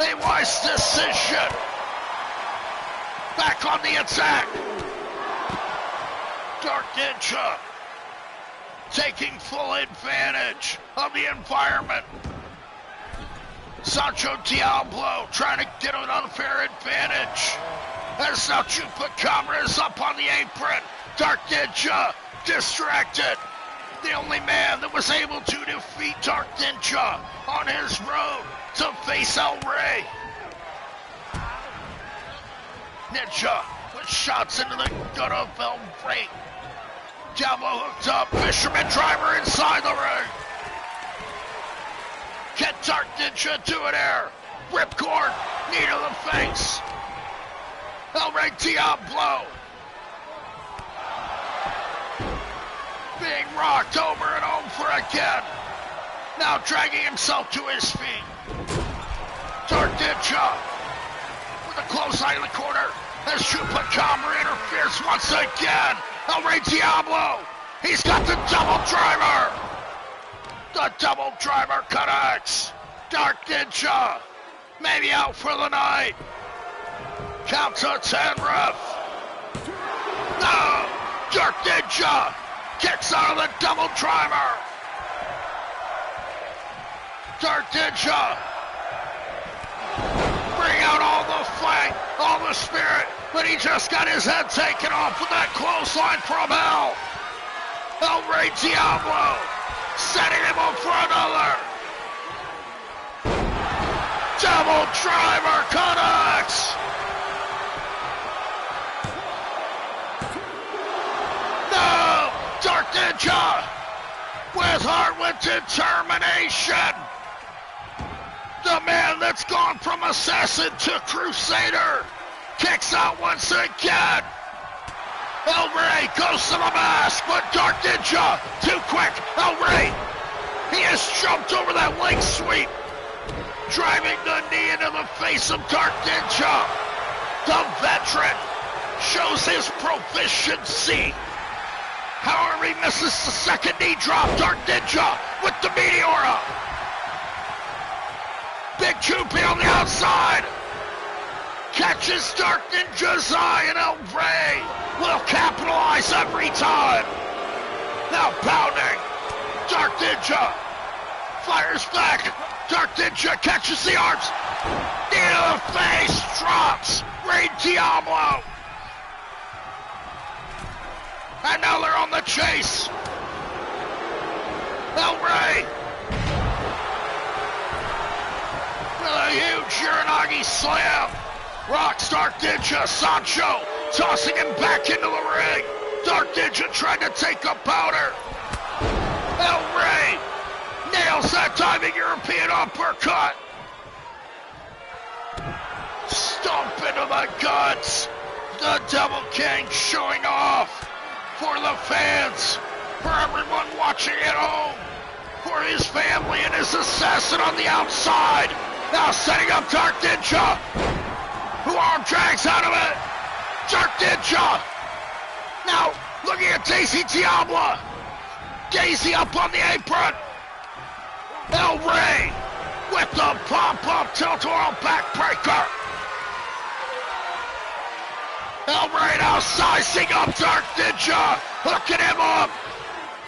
A wise decision. Back on the attack. Dark Ninja taking full advantage of the environment. Sancho Diablo trying to get an unfair advantage. As now Chupacabra is up on the apron. Dark Ninja distracted. The only man that was able to defeat Dark Ninja on his road to face El Rey. Ninja with shots into the gut of El Rey. Diablo hooked up, fisherman driver inside the ring. Get Dark Ninja to an air. Ripcord, knee to the face. El Rey Diablo being rocked over and over again. Now dragging himself to his feet. Dark Ninja the clothesline in the corner as Chupacabra interferes once again. El Rey Diablo, he's got the double driver. The double driver connects. Dark Ninja, maybe out for the night. Count to 10, ref. No, Dark Ninja kicks out of the double driver. Dark Ninja, bring out all the fight, all the spirit, but he just got his head taken off with that clothesline from hell. El Rey Diablo setting him up for another. Double driver connects. No, Dark Ninja with heart, with determination. The man that's gone from assassin to crusader kicks out once again. El Rey goes to the mask, but Dark Ninja too quick. El Rey, he has jumped over that leg sweep, driving the knee into the face of Dark Ninja. The veteran shows his proficiency. However, he misses the second knee drop. Dark Ninja with the Meteora. Big Chupi on the outside. Catches Dark Ninja's eye, and El Rey will capitalize every time. Now pounding. Dark Ninja fires back. Dark Ninja catches the arms. Knee to the face. Drops Rey Diablo. And now they're on the chase. El Rey with a huge Uranagi slam. Rocks Dark Ninja. Sancho tossing him back into the ring. Dark Ninja trying to take a powder. El Rey nails that diving European uppercut. Stomp into the guts. The Devil King showing off for the fans, for everyone watching at home, for his family and his assassin on the outside. Now setting up Dark Ninja, who arm drags out of it. Dark Ninja now looking at Daisy Diablo. Daisy up on the apron. El Rey with the pop-up tilt-a-whirl backbreaker. El Rey now sizing up Dark Ninja, hooking him up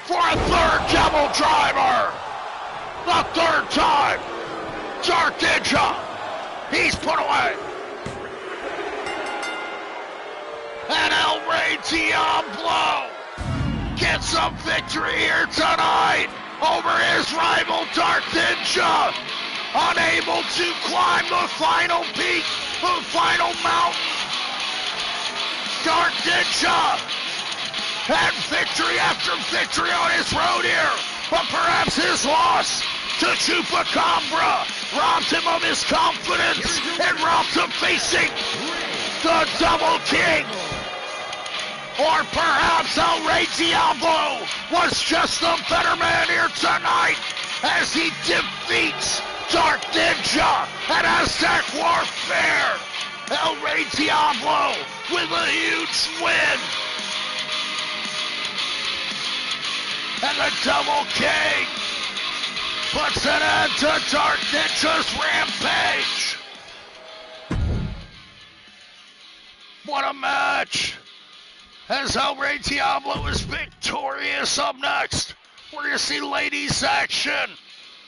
for a third double driver. The third time. Dark Ninja, he's put away. And El Rey Diablo gets a victory here tonight over his rival Dark Ninja. Unable to climb the final peak, the final mountain. Dark Ninja had victory after victory on his road here, but perhaps his loss to Chupacabra robbed him of his confidence and robbed him facing the Double King. Or perhaps El Rey Diablo was just the better man here tonight as he defeats Dark Ninja at AZTEC Warfare. El Rey Diablo with a huge win. And the Double King puts an end to Dark Ninja's rampage. What a match. As El Rey Diablo is victorious. Up next, we're going to see ladies action,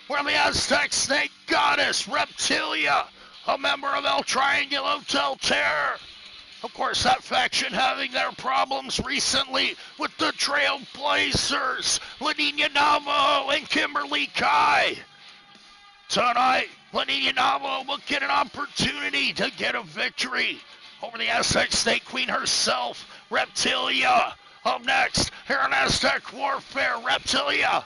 where the Aztec Snake Goddess Reptilia, a member of El Triangulo del Terror. Of course, that faction having their problems recently with the Trailblazers, Laninia Navo and Kimberly Kai. Tonight, Laninia Navo will get an opportunity to get a victory over the Aztec Snake Queen herself, Reptilia. Up next, here on Aztec Warfare, Reptilia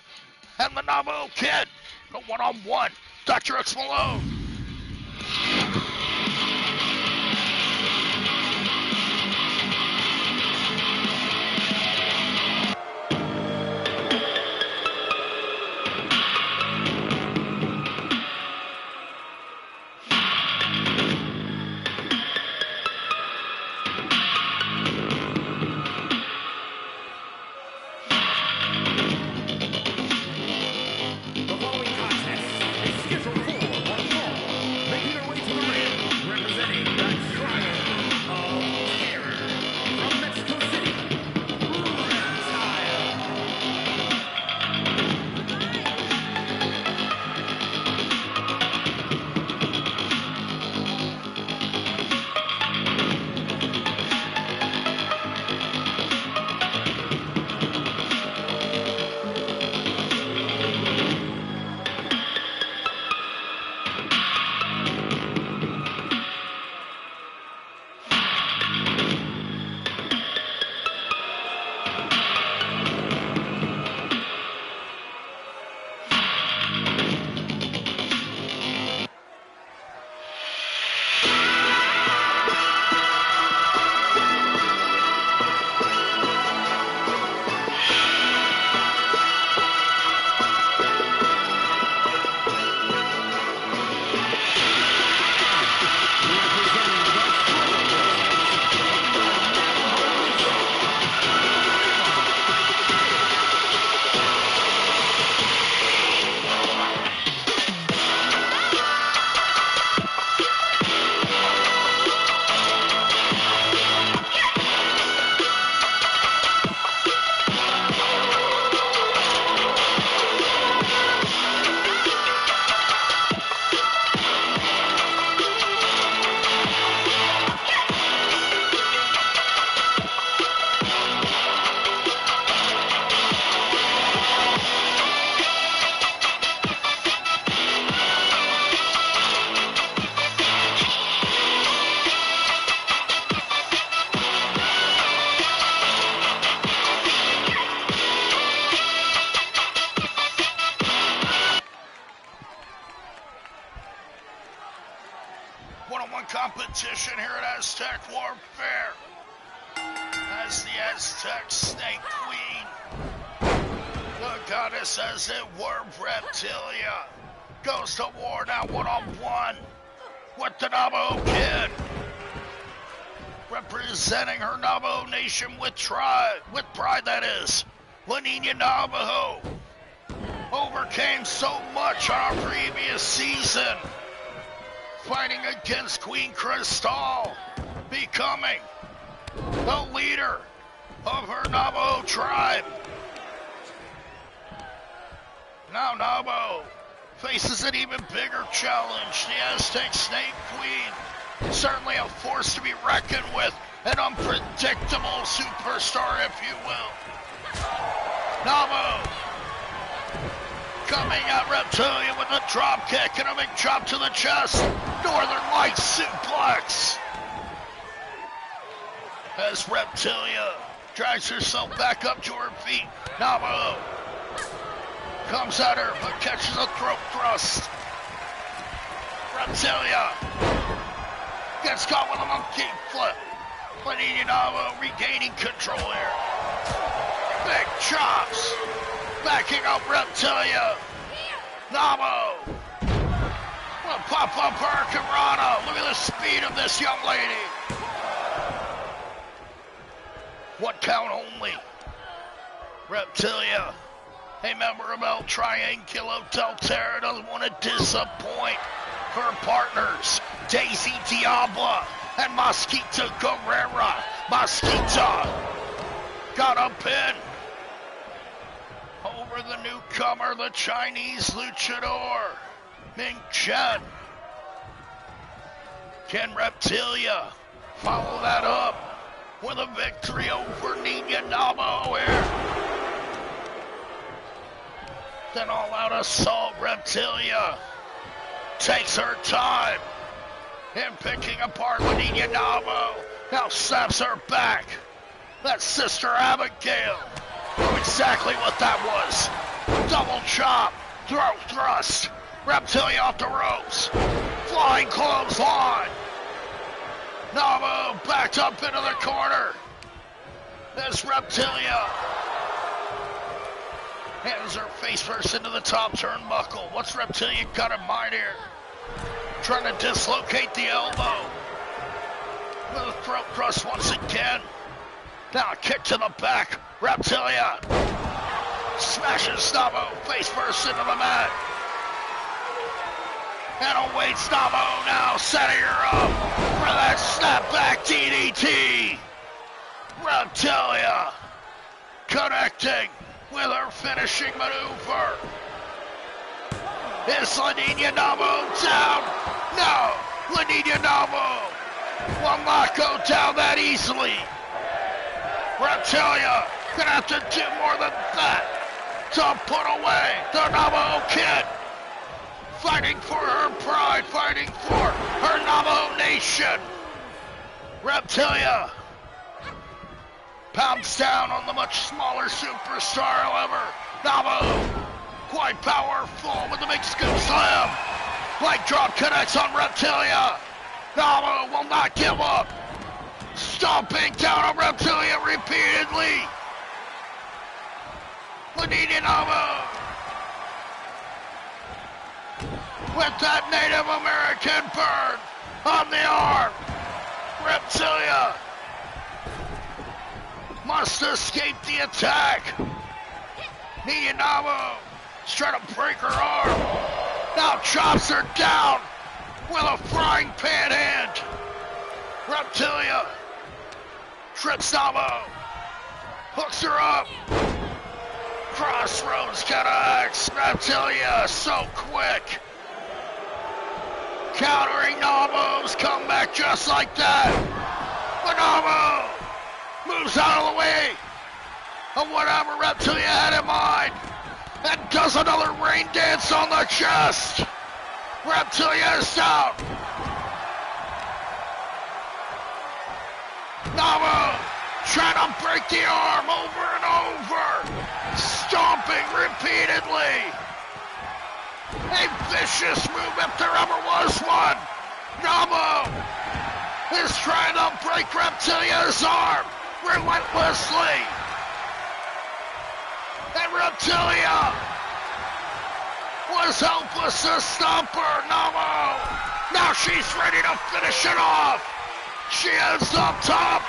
and the Navo Kid go one-on-one. DrHooksMalone. one-on-one competition here at Aztec Warfare. As the Aztec Snake Queen, the goddess as it were, Reptilia, goes to war now one-on-one with the Navajo Kid. Representing her Navajo Nation with pride, that is. La Nina Navajo overcame so much on our previous season, fighting against Queen Crystal, becoming the leader of her Navajo tribe. Now Navajo faces an even bigger challenge, the Aztec Snake Queen. Certainly a force to be reckoned with, an unpredictable superstar, if you will. Navajo coming at Reptilia with a drop kick and a big chop to the chest. Northern Lights suplex. As Reptilia drags herself back up to her feet, Navajo comes at her but catches a throat thrust. Reptilia gets caught with a monkey flip. La Nina Navajo regaining control here. Big chops. Backing up Reptilia. Navajo will pop up Hurricanrana. Look at the speed of this young lady. One count only. Reptilia, a member of El Triangulo del Terra, doesn't want to disappoint her partners, Daisy Diabla and Mosquita Guerrera. Mosquita got a pin over the newcomer, the Chinese luchador, Ming Chen. Can Reptilia follow that up with a victory over Nina Navajo here? Then all-out assault, Reptilia takes her time in picking apart Nina Navajo. Now snaps her back. That's Sister Abigail. Knew exactly what that was. Double chop, throat thrust. Reptilia off the ropes. Flying clothesline. Navajo backed up into the corner. There's Reptilia. Hands her face first into the top turnbuckle. What's Reptilia got in mind here? Trying to dislocate the elbow. With a throat thrust once again. Now a kick to the back. Reptilia smashes Navajo face first into the mat. And awaits Navajo now, setting her up for that snapback DDT. Reptilia connecting with her finishing maneuver. Is La Nina Navajo down? No, La Nina Navajo will not go down that easily. Reptilia gonna have to do more than that to put away the Navajo Kid. Fighting for her pride, fighting for her Navajo Nation. Reptilia pounds down on the much smaller superstar, however. Navajo quite powerful with the big scoop slam. Leg drop connects on Reptilia. Navajo will not give up. Stomping down on Reptilia repeatedly. La Nina Navajo with that Native American burn on the arm. Reptilia must escape the attack. Nina Navajo is trying to break her arm. Now chops her down with a frying pan hand. Reptilia trips Navajo, hooks her up. Crossroads connects. Reptilia so quick. Countering Navajo's comeback just like that. But Navajo moves out of the way of whatever Reptilia had in mind and does another rain dance on the chest. Reptilia is down. Navajo trying to break the arm over and over, stomping repeatedly. A vicious move if there ever was one. Navajo is trying to break Reptilia's arm relentlessly. And Reptilia was helpless to stop her. Namo. Now she's ready to finish it off. She is up top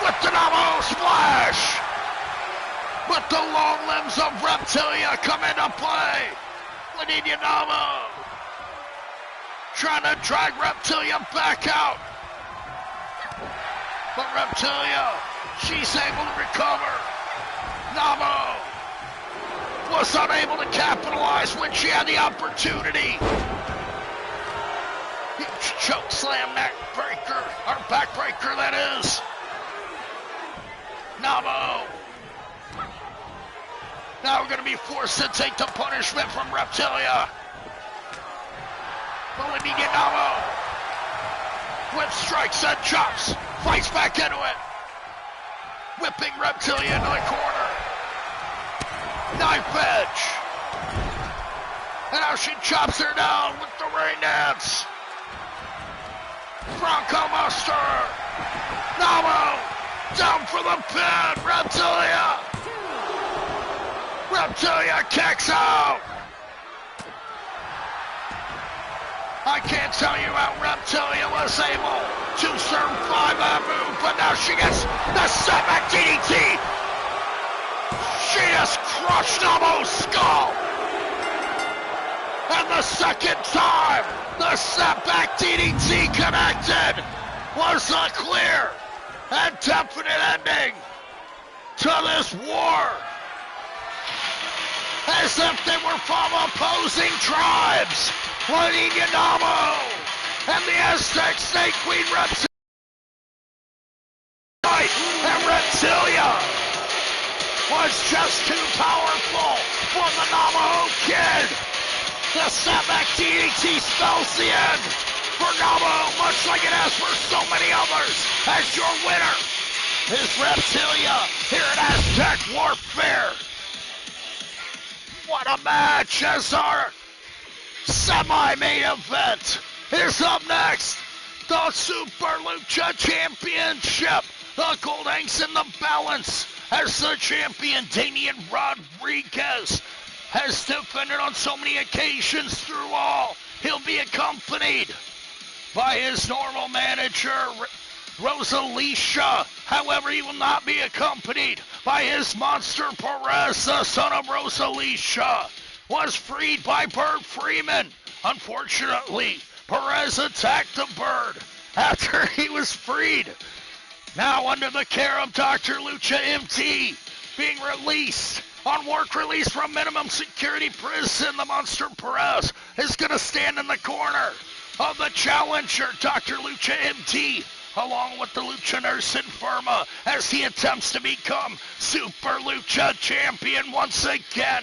with the Namo splash. But the long limbs of Reptilia come into play. Linnea Namo trying to drag Reptilia back out. But Reptilia, she's able to recover. Namo was unable to capitalize when she had the opportunity. Huge choke slam neck breaker, or backbreaker that is. Namo. Now we're going to be forced to take the punishment from Reptilia. Linnea Namo with strikes and chops, fights back into it. Whipping Reptilia into the corner. Knife edge. And now she chops her down with the rain dance. Bronco Buster. Namo down for the pin. Reptilia. Reptilia kicks out. I can't tell you how Reptilia was able to survive that move, but now she gets the setback DDT. She just crushed Namo's skull. And the second time the setback DDT connected was a clear and definite ending to this war. As if they were from opposing tribes. Linnea Namo and the AZTEC Snake Queen Reptilia. And Reptilia was just too powerful for the Namo kid. The setback DDT spells the end for Namo, much like it has for so many others. As your winner is Reptilia here at AZTEC Warfare. What a match! As our semi-main event is up next. The Super Lucha Championship. The gold hangs in the balance as the champion Damian Rodriguez has defended on so many occasions through all. He'll be accompanied by his normal manager, Rosalicia. However, he will not be accompanied by his monster Perez, the son of Rosalicia. Was freed by Bird Freeman. Unfortunately, Perez attacked the Bird after he was freed. Now under the care of Dr. Lucha MT, being released on work release from minimum security prison, the monster Perez is going to stand in the corner of the challenger, Dr. Lucha MT, along with the Lucha Nurse Infirma, as he attempts to become Super Lucha champion once again.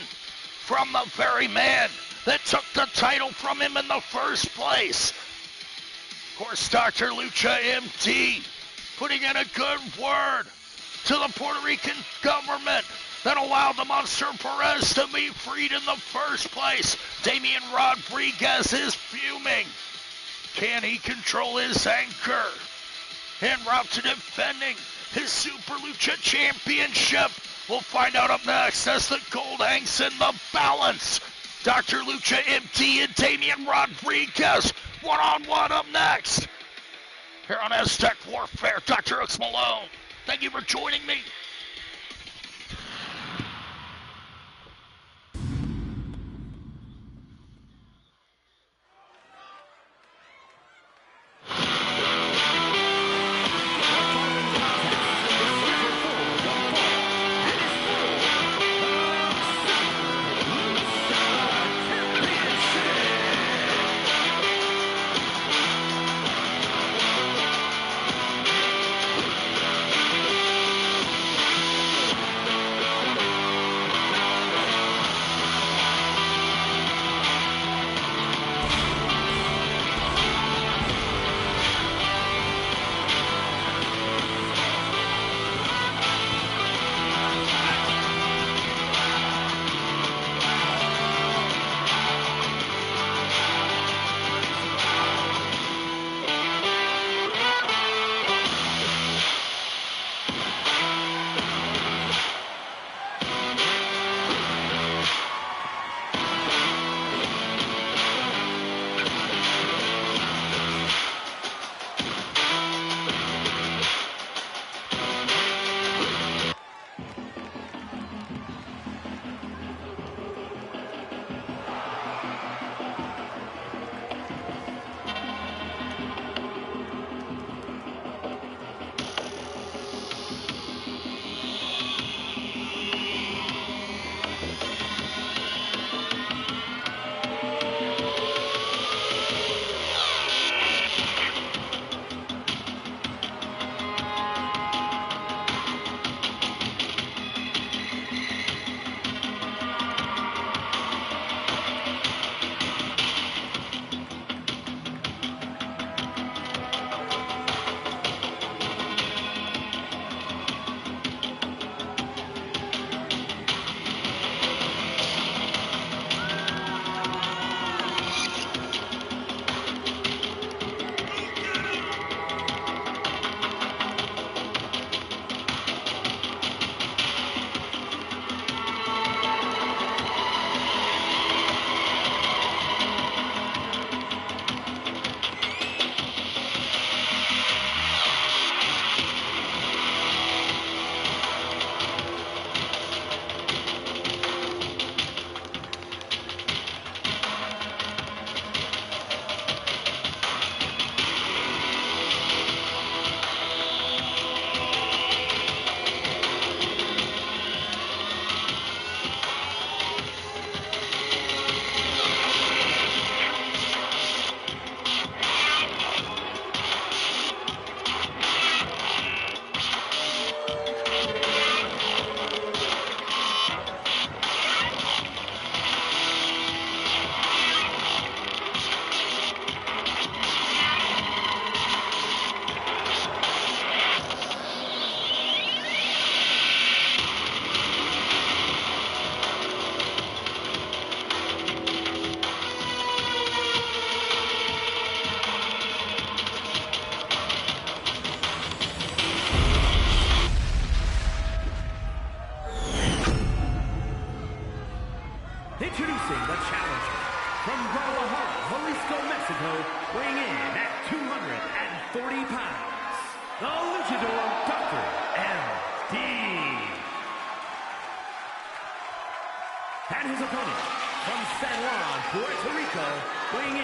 From the very man that took the title from him in the first place. Of course, Dr. Lucha MT putting in a good word to the Puerto Rican government that allowed the Monster Perez to be freed in the first place. Damian Rodriguez is fuming. Can he control his anger en route to defending his Super Lucha Championship? We'll find out up next as the gold hangs in the balance. Dr. Lucha MT and Damian Rodriguez, one-on-one up next. Here on AZTEC Warfare, DrHooksMalone. Thank you for joining me.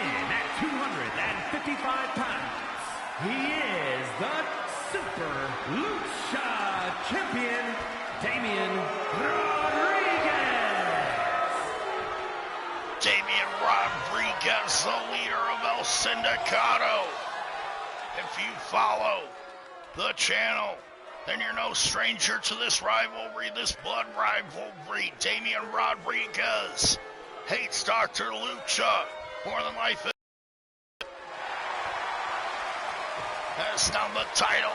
in at 255 pounds, he is the Super Lucha Champion, Damian Rodriguez. Damian Rodriguez, the leader of El Sindicato. If you follow the channel, then you're no stranger to this rivalry, this blood rivalry. Damian Rodriguez hates Dr. Lucha more than life is. As now the title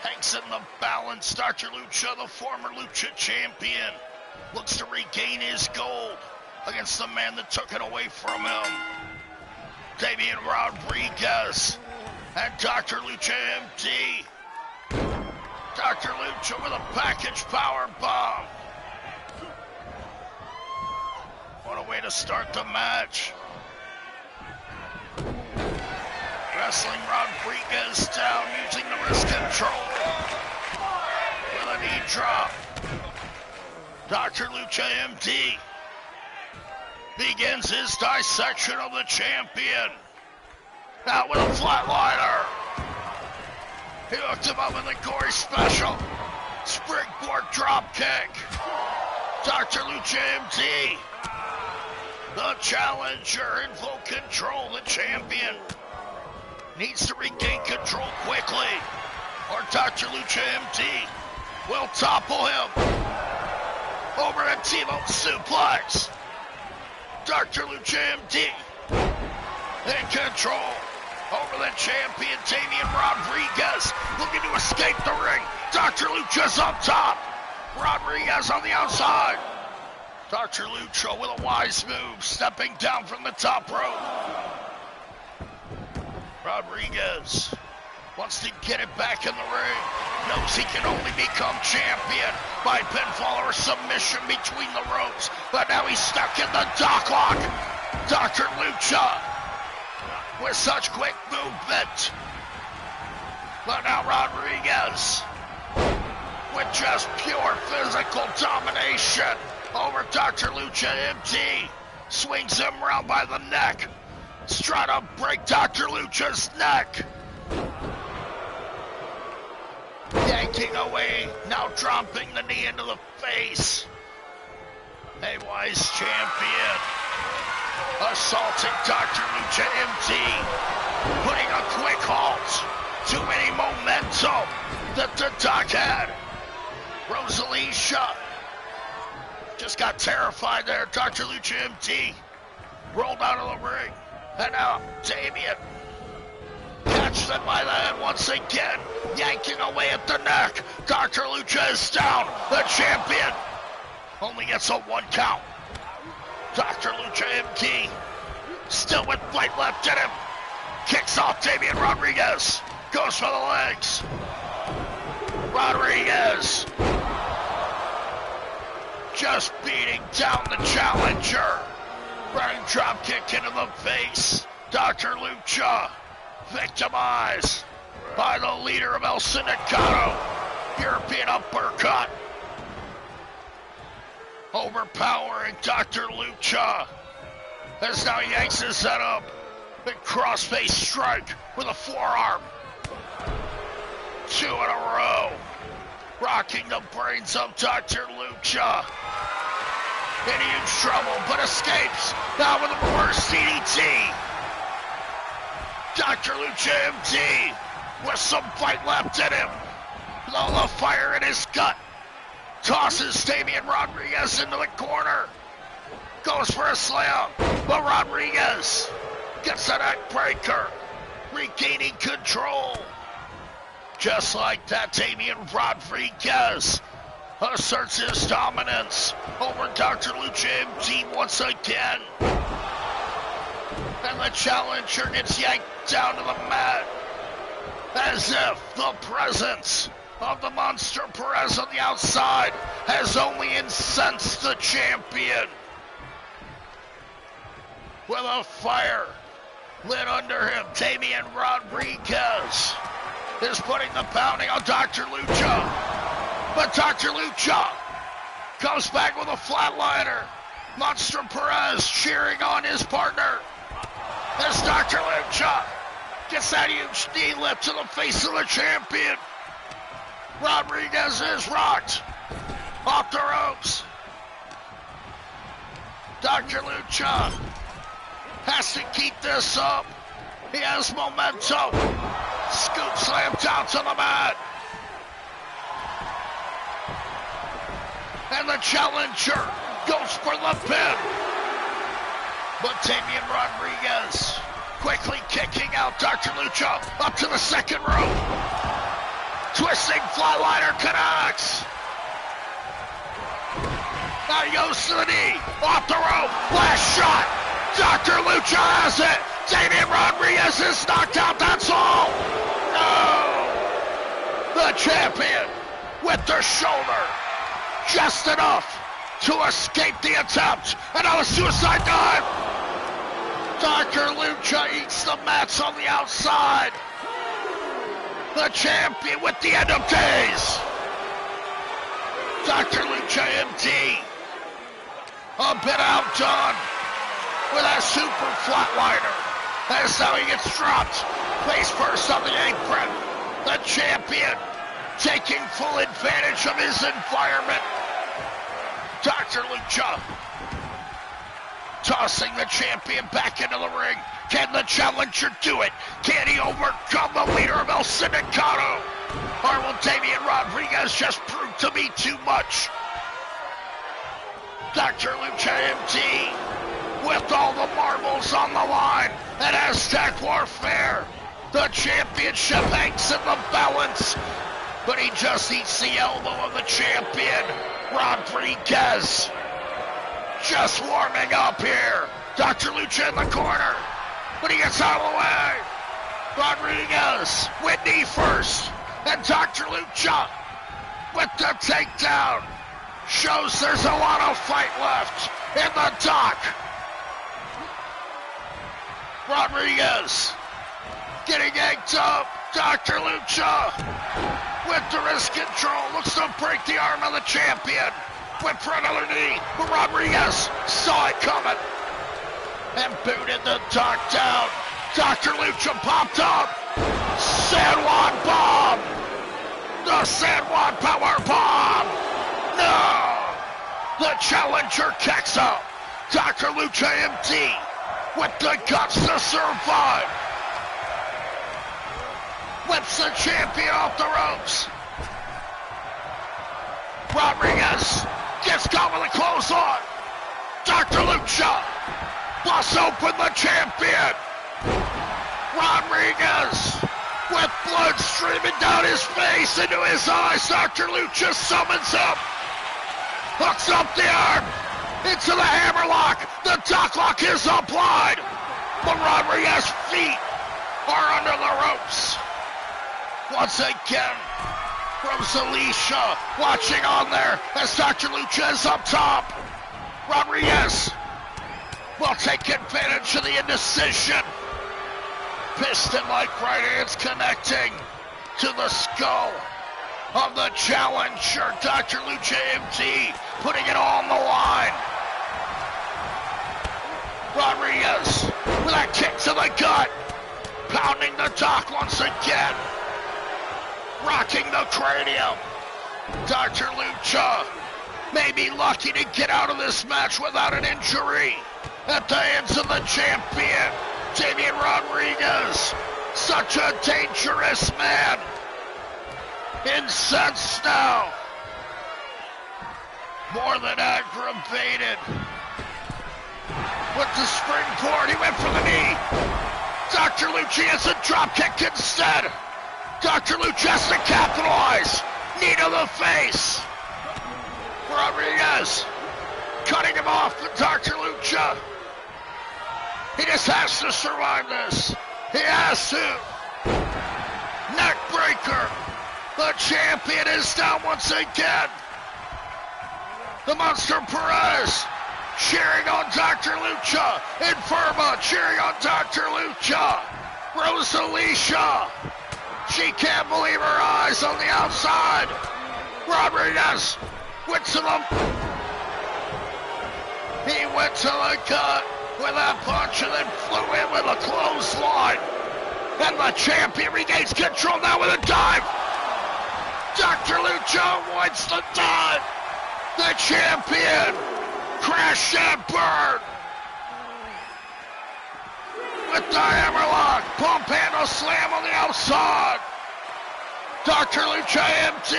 hangs in the balance. Dr. Lucha, the former Lucha champion, looks to regain his gold against the man that took it away from him. Damian Rodriguez and Dr. Lucha MD. Dr. Lucha with a package power bomb. What a way to start the match. Wrestling Rodriguez down using the wrist control with a knee drop. Dr. Lucha MD begins his dissection of the champion. Now with a flatliner. He hooked him up with a gory special. Springboard drop kick. Dr. Lucha MD, the challenger, in full control, the champion, needs to regain control quickly, or Dr. Lucha MD will topple him over a T-bone suplex. Dr. Lucha MD in control over the champion, Damian Rodriguez, looking to escape the ring. Dr. Lucha's up top. Rodriguez on the outside. Dr. Lucha with a wise move, stepping down from the top rope. Rodriguez wants to get it back in the ring. Knows he can only become champion by pinfall or submission between the ropes. But now he's stuck in the dock lock. Dr. Lucha with such quick movement. But now Rodriguez with just pure physical domination over Dr. Lucha MD. Swings him around by the neck. He's trying to break Dr. Lucha's neck. Yanking away, now dropping the knee into the face. A wise champion assaulting Dr. Lucha MD, putting a quick halt to any momentum that the Doc had. Rosalicia just got terrified there. Dr. Lucha MD rolled out of the ring, and now Damian catches him by the head once again, yanking away at the neck. Dr. Lucha is down. The champion only gets a 1 count. Dr. Lucha MD still with fight left in him. Kicks off Damian Rodriguez. Goes for the legs. Rodriguez just beating down the challenger. Running drop kick into the face. Dr. Lucha victimized by the leader of El Sindicato. European uppercut. Overpowering Dr. Lucha as now he yanks his head up. Big crossface strike with a forearm. 2 in a row. Rocking the brains of Dr. Lucha. In huge trouble, but escapes. Now with a reverse DDT. Dr. Lucha MD with some fight left in him. The fire in his gut. Tosses Damian Rodriguez into the corner. Goes for a slam, but Rodriguez gets a neck breaker. Regaining control. Just like that, Damian Rodriguez asserts his dominance over Dr. Lucha MD once again. And the challenger gets yanked down to the mat as if the presence of the Monster Perez on the outside has only incensed the champion. With a fire lit under him, Damian Rodriguez is putting the pounding on Dr. Lucha. But Dr. Lucha comes back with a flatliner. Monster Perez cheering on his partner. as Dr. Lucha gets that huge knee lift to the face of the champion. Rodriguez is rocked off the ropes. Dr. Lucha has to keep this up. He has momentum. Scoop slam down to the mat. And the challenger goes for the pin. But Damian Rodriguez quickly kicking out Dr. Lucha up to the second rope. Twisting flatliner connects. Now he goes to the knee, off the rope, last shot. Dr. Lucha has it. Damian Rodriguez is knocked out, that's all. No! The champion with the shoulder. Just enough to escape the attempt. Another suicide dive. Dr. Lucha eats the mats on the outside. The champion with the end of days. Dr. Lucha MD. A bit outdone with a super flatliner. That's how he gets dropped. Face first on the apron. The champion taking full advantage of his environment. Dr. Lucha tossing the champion back into the ring. Can the challenger do it? Can he overcome the leader of El Sindicato? Or will Damian Rodriguez just prove to be too much? Dr. Lucha MD with all the marbles on the line at AZTEC Warfare. The championship hangs in the balance, but he just eats the elbow of the champion, Rodriguez. Just warming up here. Dr. Lucha in the corner, but he gets out of the way. Rodriguez with knee first, and Dr. Lucha with the takedown. Shows there's a lot of fight left in the dock. Rodriguez getting yanked up. Dr. Lucha with the wrist control. Looks to break the arm of the champion. Went for another knee, but Rodriguez saw it coming and booted the dock down. Dr. Lucha popped up. San Juan bomb. The San Juan power bomb. No! The challenger kicks out. Dr. Lucha MD with the guts to survive. Whips the champion off the ropes. Rodriguez gets caught with a clothesline. Dr. Lucha busts open the champion. Rodriguez with blood streaming down his face into his eyes. Dr. Lucha summons him. Hooks up the arm into the hammerlock. The dock lock is applied. But Rodriguez's feet are under the ropes. Once again, Rosalysha watching on there as Dr. Lucha is up top. Rodriguez will take advantage of the indecision. Piston-like right hands connecting to the skull of the challenger. Dr. Lucha MD putting it all on the line. Rodriguez with a kick to the gut, pounding the dock once again, rocking the cranium. Dr. Lucha may be lucky to get out of this match without an injury at the hands of the champion, Damian Rodriguez. Such a dangerous man. Incensed now. More than aggravated. With the springboard, he went for the knee. Dr. Lucha has a dropkick instead. Dr. Lucha has to capitalize. Knee to the face. Rodriguez cutting him off with Dr. Lucha. He just has to survive this. He has to. Neck breaker. The champion is down once again. The Monster Perez cheering on Dr. Lucha. Inferma cheering on Dr. Lucha. Rosalysha. She can't believe her eyes on the outside. Rodriguez went to the... He went to the gut. with a punch and then flew in with a clothesline. And the champion regains control now with a dive. Dr. Lucha wins the dive. The champion, crash and burn. With the hammerlock, pump handle slam on the outside. Dr. Lucha MT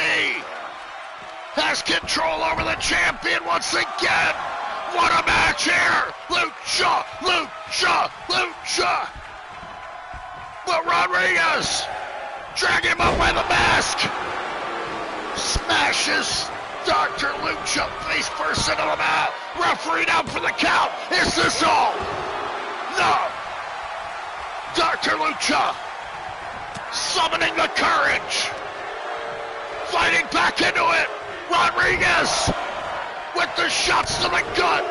has control over the champion once again. What a match here! Lucha, Lucha, Lucha. But Rodriguez, drag him up by the mask. Smashes Dr. Lucha face first into the mat. Referee down for the count. Is this all? No. Dr. Lucha summoning the courage. Fighting back into it. Rodriguez with the shots to the gut.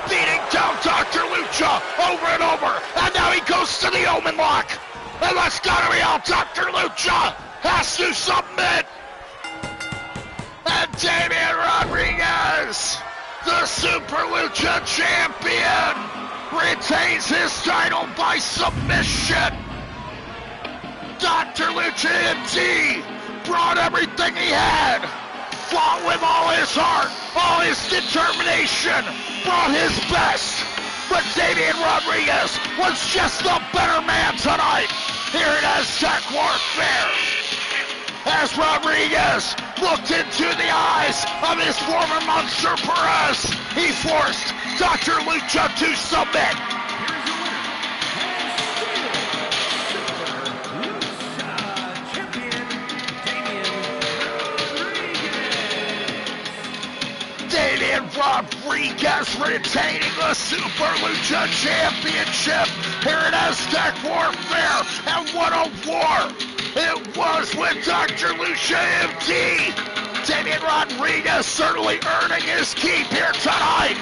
Beating down Dr. Lucha over and over. And now he goes to the Omen lock. And that's gotta be all. Dr. Lucha has to submit. And Damian Rodriguez, the Super Lucha champion, retains his title by submission. Dr. Lucha MT brought everything he had, fought with all his heart, all his determination, brought his best. But Damian Rodriguez was just the better man tonight here at AZTEC Warfare. As Rodriguez looked into the eyes of his former monster Perez, he forced Dr. Lucha to submit. Damian Rodriguez retaining the Super Lucha Championship here at AZTEC Warfare. And what a war it was with Dr. Lucha MT. Damian Rodriguez certainly earning his keep here tonight.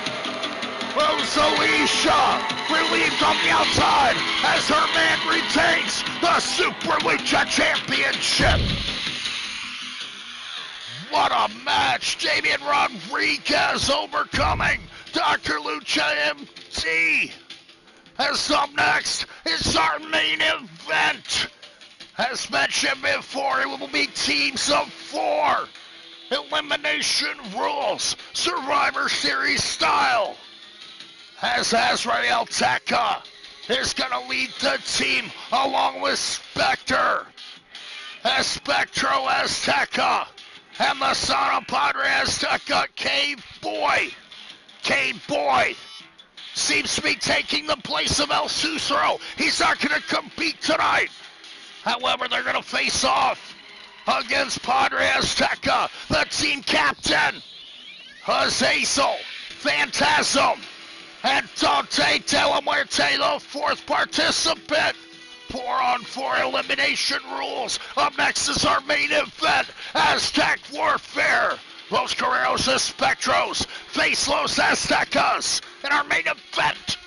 Rosalysha relieved on the outside as her man retains the Super Lucha Championship. What a match! Damian Rodriguez overcoming Dr. Lucha MT. As up next is our main event. As mentioned before, it will be teams of 4. Elimination rules, Survivor Series style. As Azrael Taka is going to lead the team along with Spectre. Espectro Azteca and the son of Padre Azteca, K-Boy. K-Boy seems to be taking the place of El Susro. He's not going to compete tonight. However, they're going to face off against Padre Azteca, the team captain, Azazel, Phantasm, and Daunte de la Muerte, the 4th participant. 4-on-4 elimination rules. Up next is our main event, AZTEC Warfare. Los Guerreros ESPECTROS face Los Aztecas in our main event.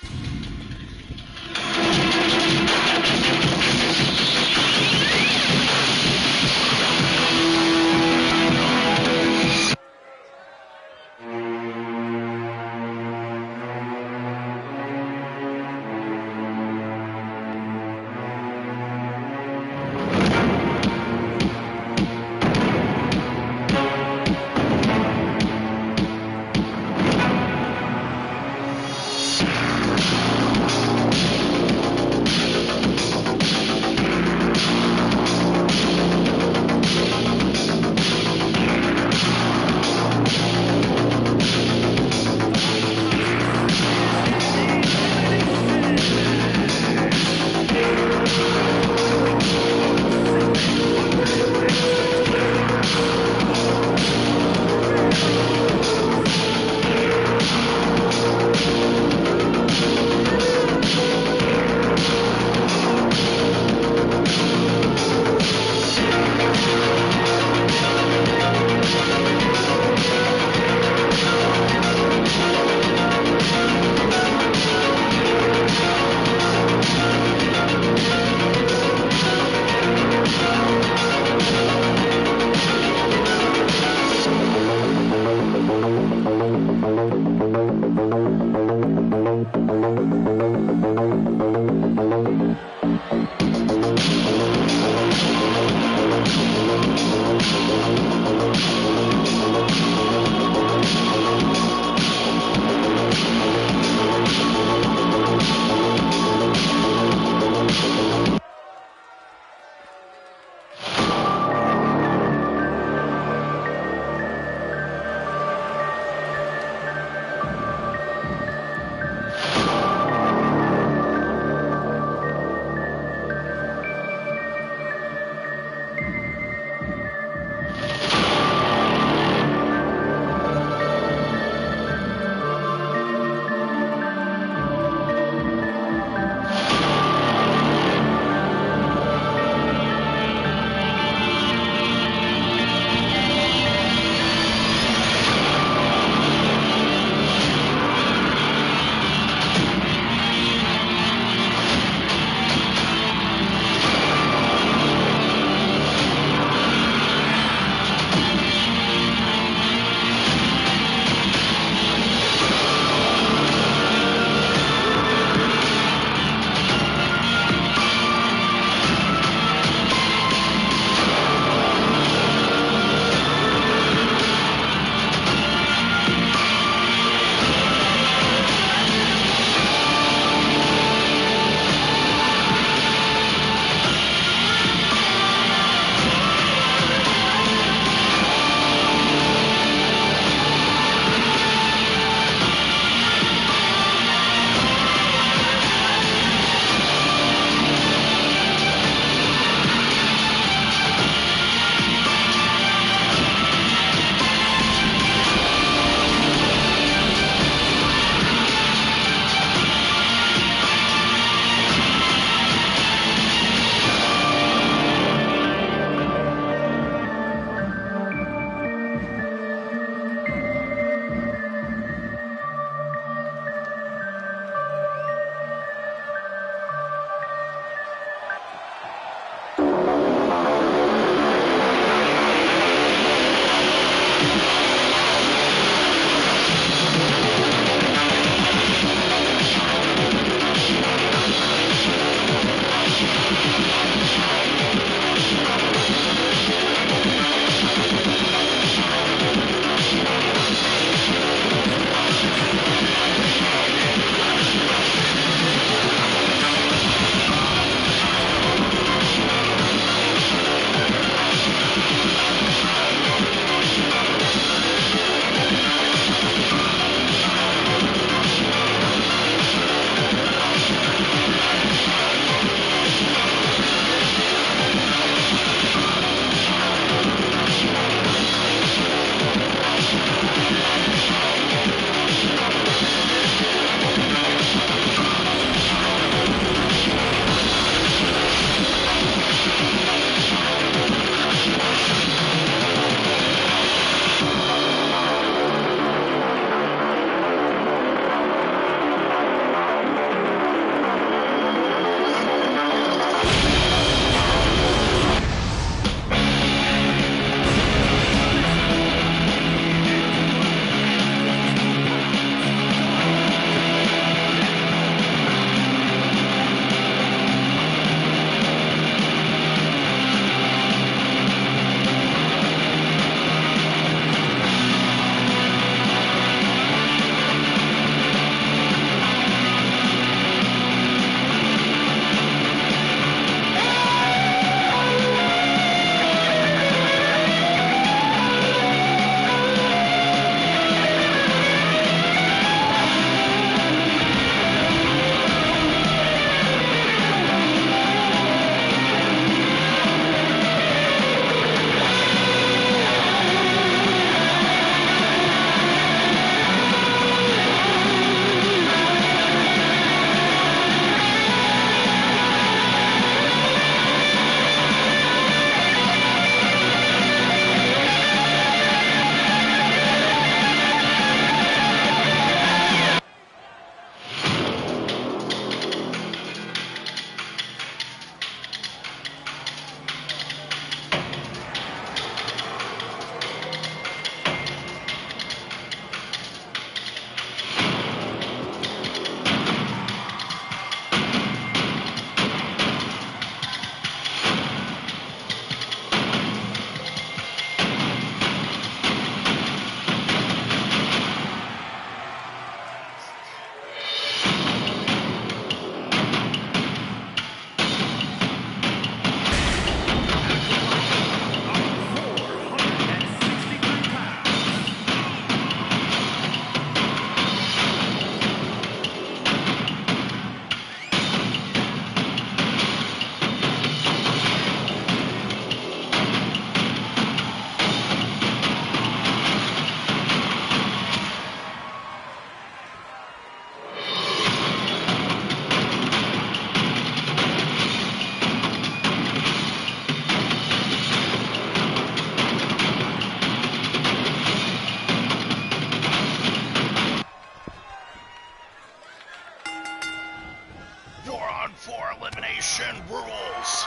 4-on-4 elimination rules.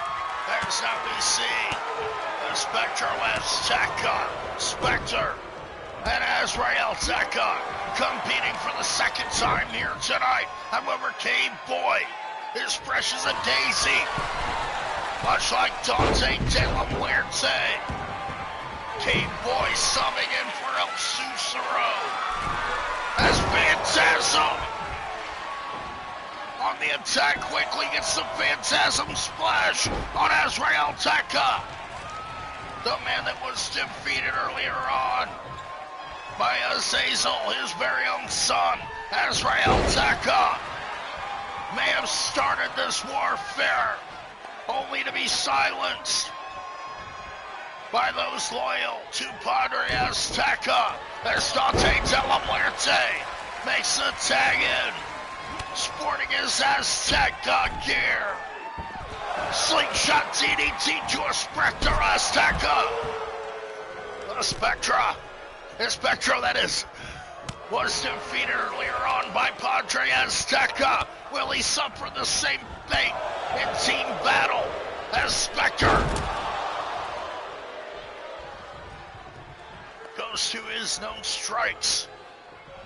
As now we see the Spectro AZTEC, Spectre, and AZTEC competing for the second time here tonight. However, K-Boy is fresh as a daisy, much like Daunte de la Muerte. K-Boy subbing in for El Susuro as Phantasm on the attack quickly gets the Phantasm splash on AZTEC, the man that was defeated earlier on by Azazel, his very own son. AZTEC may have started this warfare only to be silenced by those loyal to Padre Azteca, as Daunte de la Muerte makes the tag in, sporting his AZTEC gear. Slingshot DDT to a Spectre Azteca. Spectro, that is, was defeated earlier on by Padre Azteca. Will he suffer the same fate in team battle as Spectre? Goes to his known strikes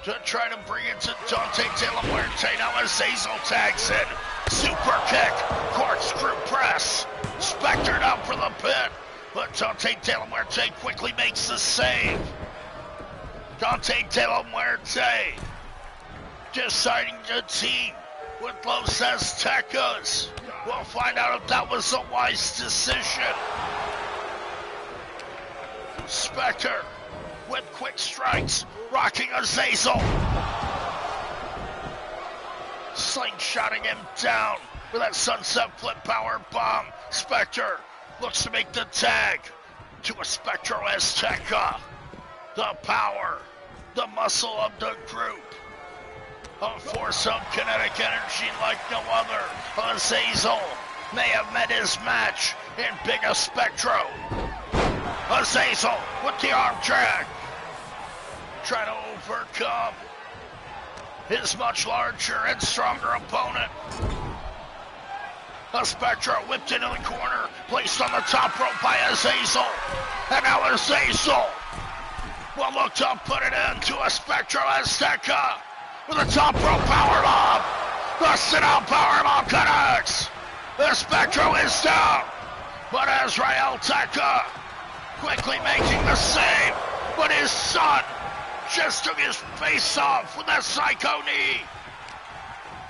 to try to bring it to Daunte de la Muerte. Now Azazel tags in. Super kick, corkscrew press. Spectre down for the pin, but Daunte de la Muerte quickly makes the save. Daunte de la Muerte deciding to team with Los Aztecas. We'll find out if that was a wise decision. Spectre with quick strikes, rocking Azazel. Slingshotting him down with that sunset flip power bomb. Spectre looks to make the tag to a Spectro Azteca. The power, the muscle of the group. A force of kinetic energy like no other. Azazel may have met his match in Big Spectro. Azazel with the arm drag, trying to overcome his much larger and stronger opponent. A Spectro whipped into the corner, placed on the top rope by Azazel. And now Azazel will look to put it into a Spectro Azteca with a top rope powerbomb. The sit-out powerbomb connects. The Spectro is down, but AZTEC quickly making the save. But his son just took his face off with that psycho knee.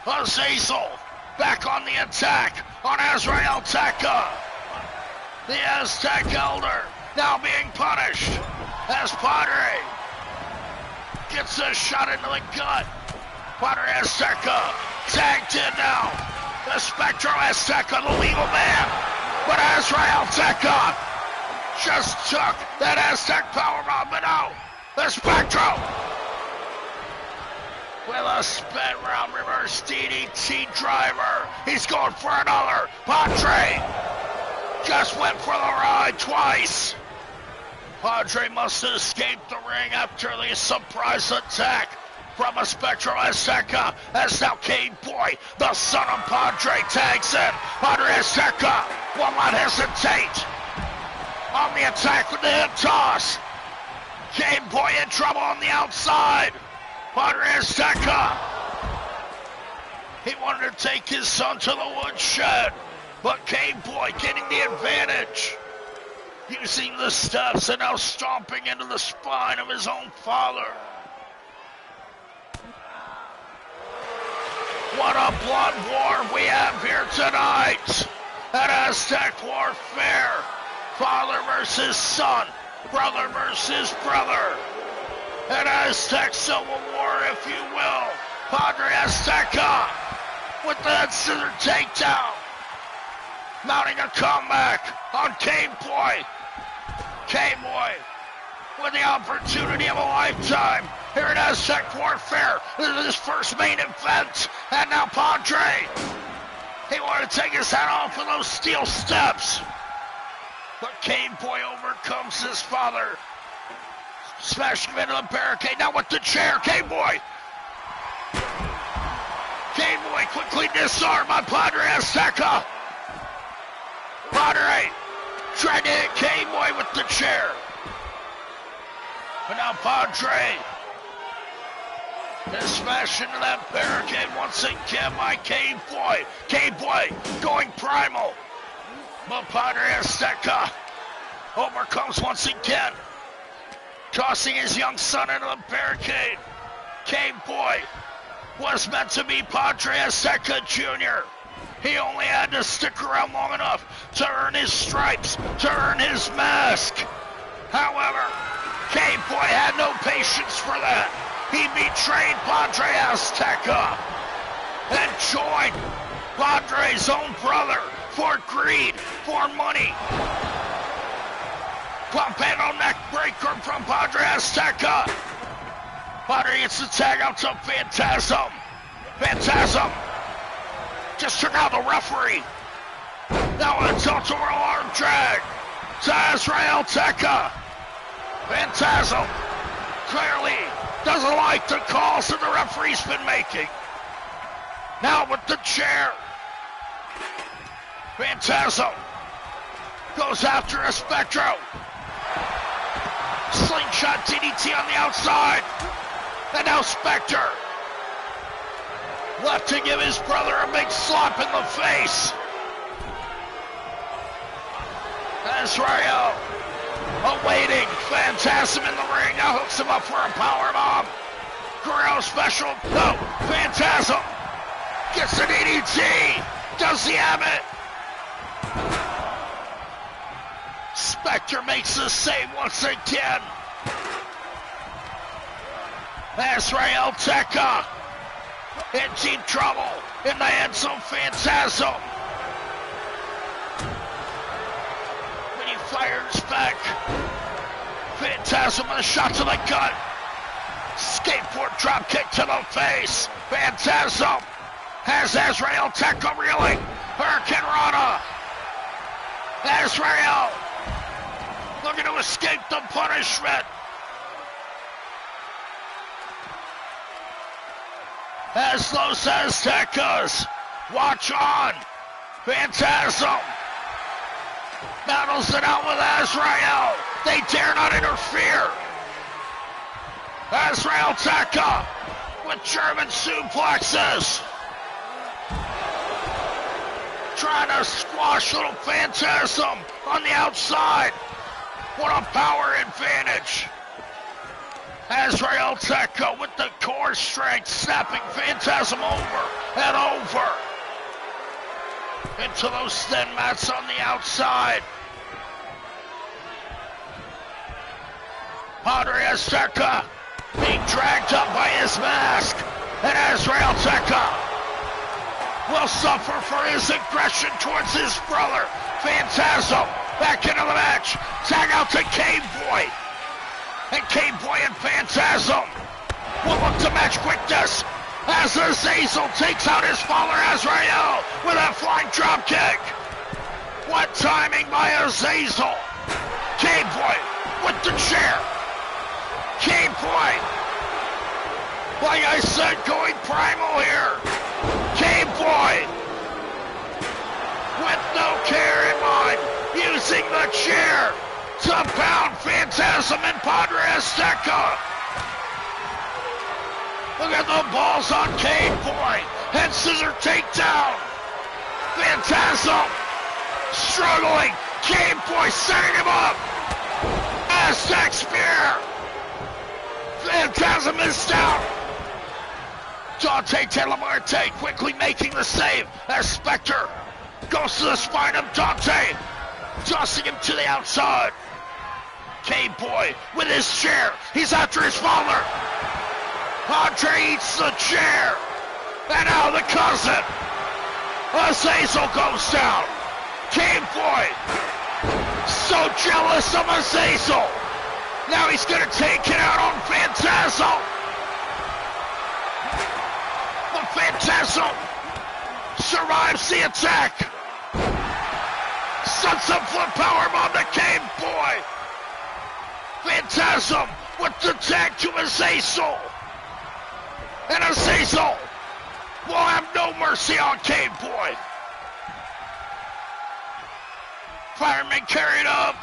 Azazel back on the attack on AZTEC. The Aztec Elder now being punished as Padre gets a shot into the gut. Padre Azteca tagged in now. The Spectro Azteca, the legal man. But AZTEC just took that Aztec powerbomb, but now the Spectro with a spin round reverse DDT driver. He's going for another. Padre just went for the ride twice. Padre must have escaped the ring after the surprise attack from a Spectro Azteca, as now K-Boy, the son of Padre, tags in. Padre Azteca will not hesitate on the attack with the hip toss. K-Boy in trouble on the outside. Padre Azteca, he wanted to take his son to the woodshed, but K-Boy getting the advantage, using the steps and now stomping into the spine of his own father. What a blood war we have here tonight at Aztec Warfare. Father versus son, brother versus brother. An Aztec Civil War, if you will. Padre Azteca with the scissor takedown, mounting a comeback on K-Boy. K-Boy with the opportunity of a lifetime here at Aztec Warfare. This is his first main event, and now Padre, he wanted to take his hat off with those steel steps, but K-Boy overcomes his father, smashing him into the barricade. Now with the chair, K-Boy K-Boy quickly disarmed by Padre Azteca. Padre tried to hit K-Boy with the chair. But now Padre is smashed into that barricade once again by K-Boy. K-Boy going primal. But Padre Azteca overcomes once again, tossing his young son into the barricade. K-Boy was meant to be Padre Azteca Jr. He only had to stick around long enough to earn his stripes, to earn his mask. However, K-Boy had no patience for that. He betrayed Padre Azteca and joined Padre's own brother for greed, for money. Pump handle neck breaker from Padre Azteca. Padre gets the tag out to Phantasm. Phantasm just took out the referee. Now a Delta World arm drag to AZTEC. Phantasm clearly doesn't like the calls that the referee's been making. Now with the chair. Phantasm goes after a Spectro. Slingshot DDT on the outside. And now Spectre left to give his brother a big slap in the face. Azrael awaiting Phantasm in the ring. Now hooks him up for a powerbomb. Guerrero special. No, Phantasm gets an DDT. Does he have it? Spectre makes the save once again. AZTEC in deep trouble in the hands of Phantasm. When he fires back, Phantasm with a shot to the gut. Skateboard drop kick to the face. Phantasm has AZTEC reeling. Hurricane Rana. Azrael looking to escape the punishment. As Los Aztecas watch on. Phantasm battles it out with Azrael. They dare not interfere. AZTEC with German suplexes. Trying to squash little Phantasm on the outside. What a power advantage. AZTEC with the core strength, snapping Phantasm over and over. Into those thin mats on the outside. Padre Azteca being dragged up by his mask. And AZTEC will suffer for his aggression towards his brother. Phantasm back into the match. Tag out to K-Boy. And K-Boy and Phantasm will look to match quickness as Azazel takes out his father Azrael with a flying dropkick. What timing by Azazel. K-Boy with the chair. K-Boy, like I said, going primal here. K-Boy with no care in mind, using the chair to pound Phantasm and Padre Azteca. Look at the balls on K-Boy. Head scissor takedown. Phantasm struggling. K-Boy setting him up. Aztec spear. Phantasm is down. Dante Telemarte quickly making the save as Spectre goes to the spine of Dante, tossing him to the outside. K-Boy with his chair. He's after his father. Andre eats the chair. And now the cousin. Azazel goes down. K-Boy so jealous of Azazel. Now he's going to take it out on Phantasm. But Phantasm survives the attack. Sunset flip powerbomb to K-Boy. Phantasm with the tag to Azazel. And Azazel will have no mercy on Cave Boy. Fireman carried up.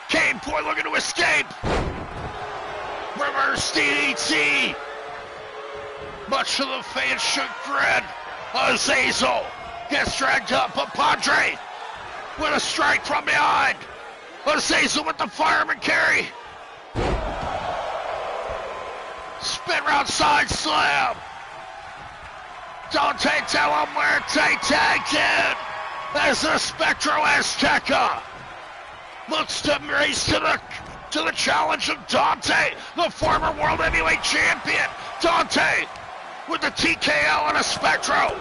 Cave Boy looking to escape. Reverse DDT. Much to the fans' chagrin, Azazel gets dragged up, but Padre with a strike from behind. Azazel with the fireman carry. Spin round side slam. Dante Della Muerte tagged in as the Spectro Azteca looks to race to the challenge of Dante, the former World Heavyweight Champion. Dante with the TKO and a Spectro.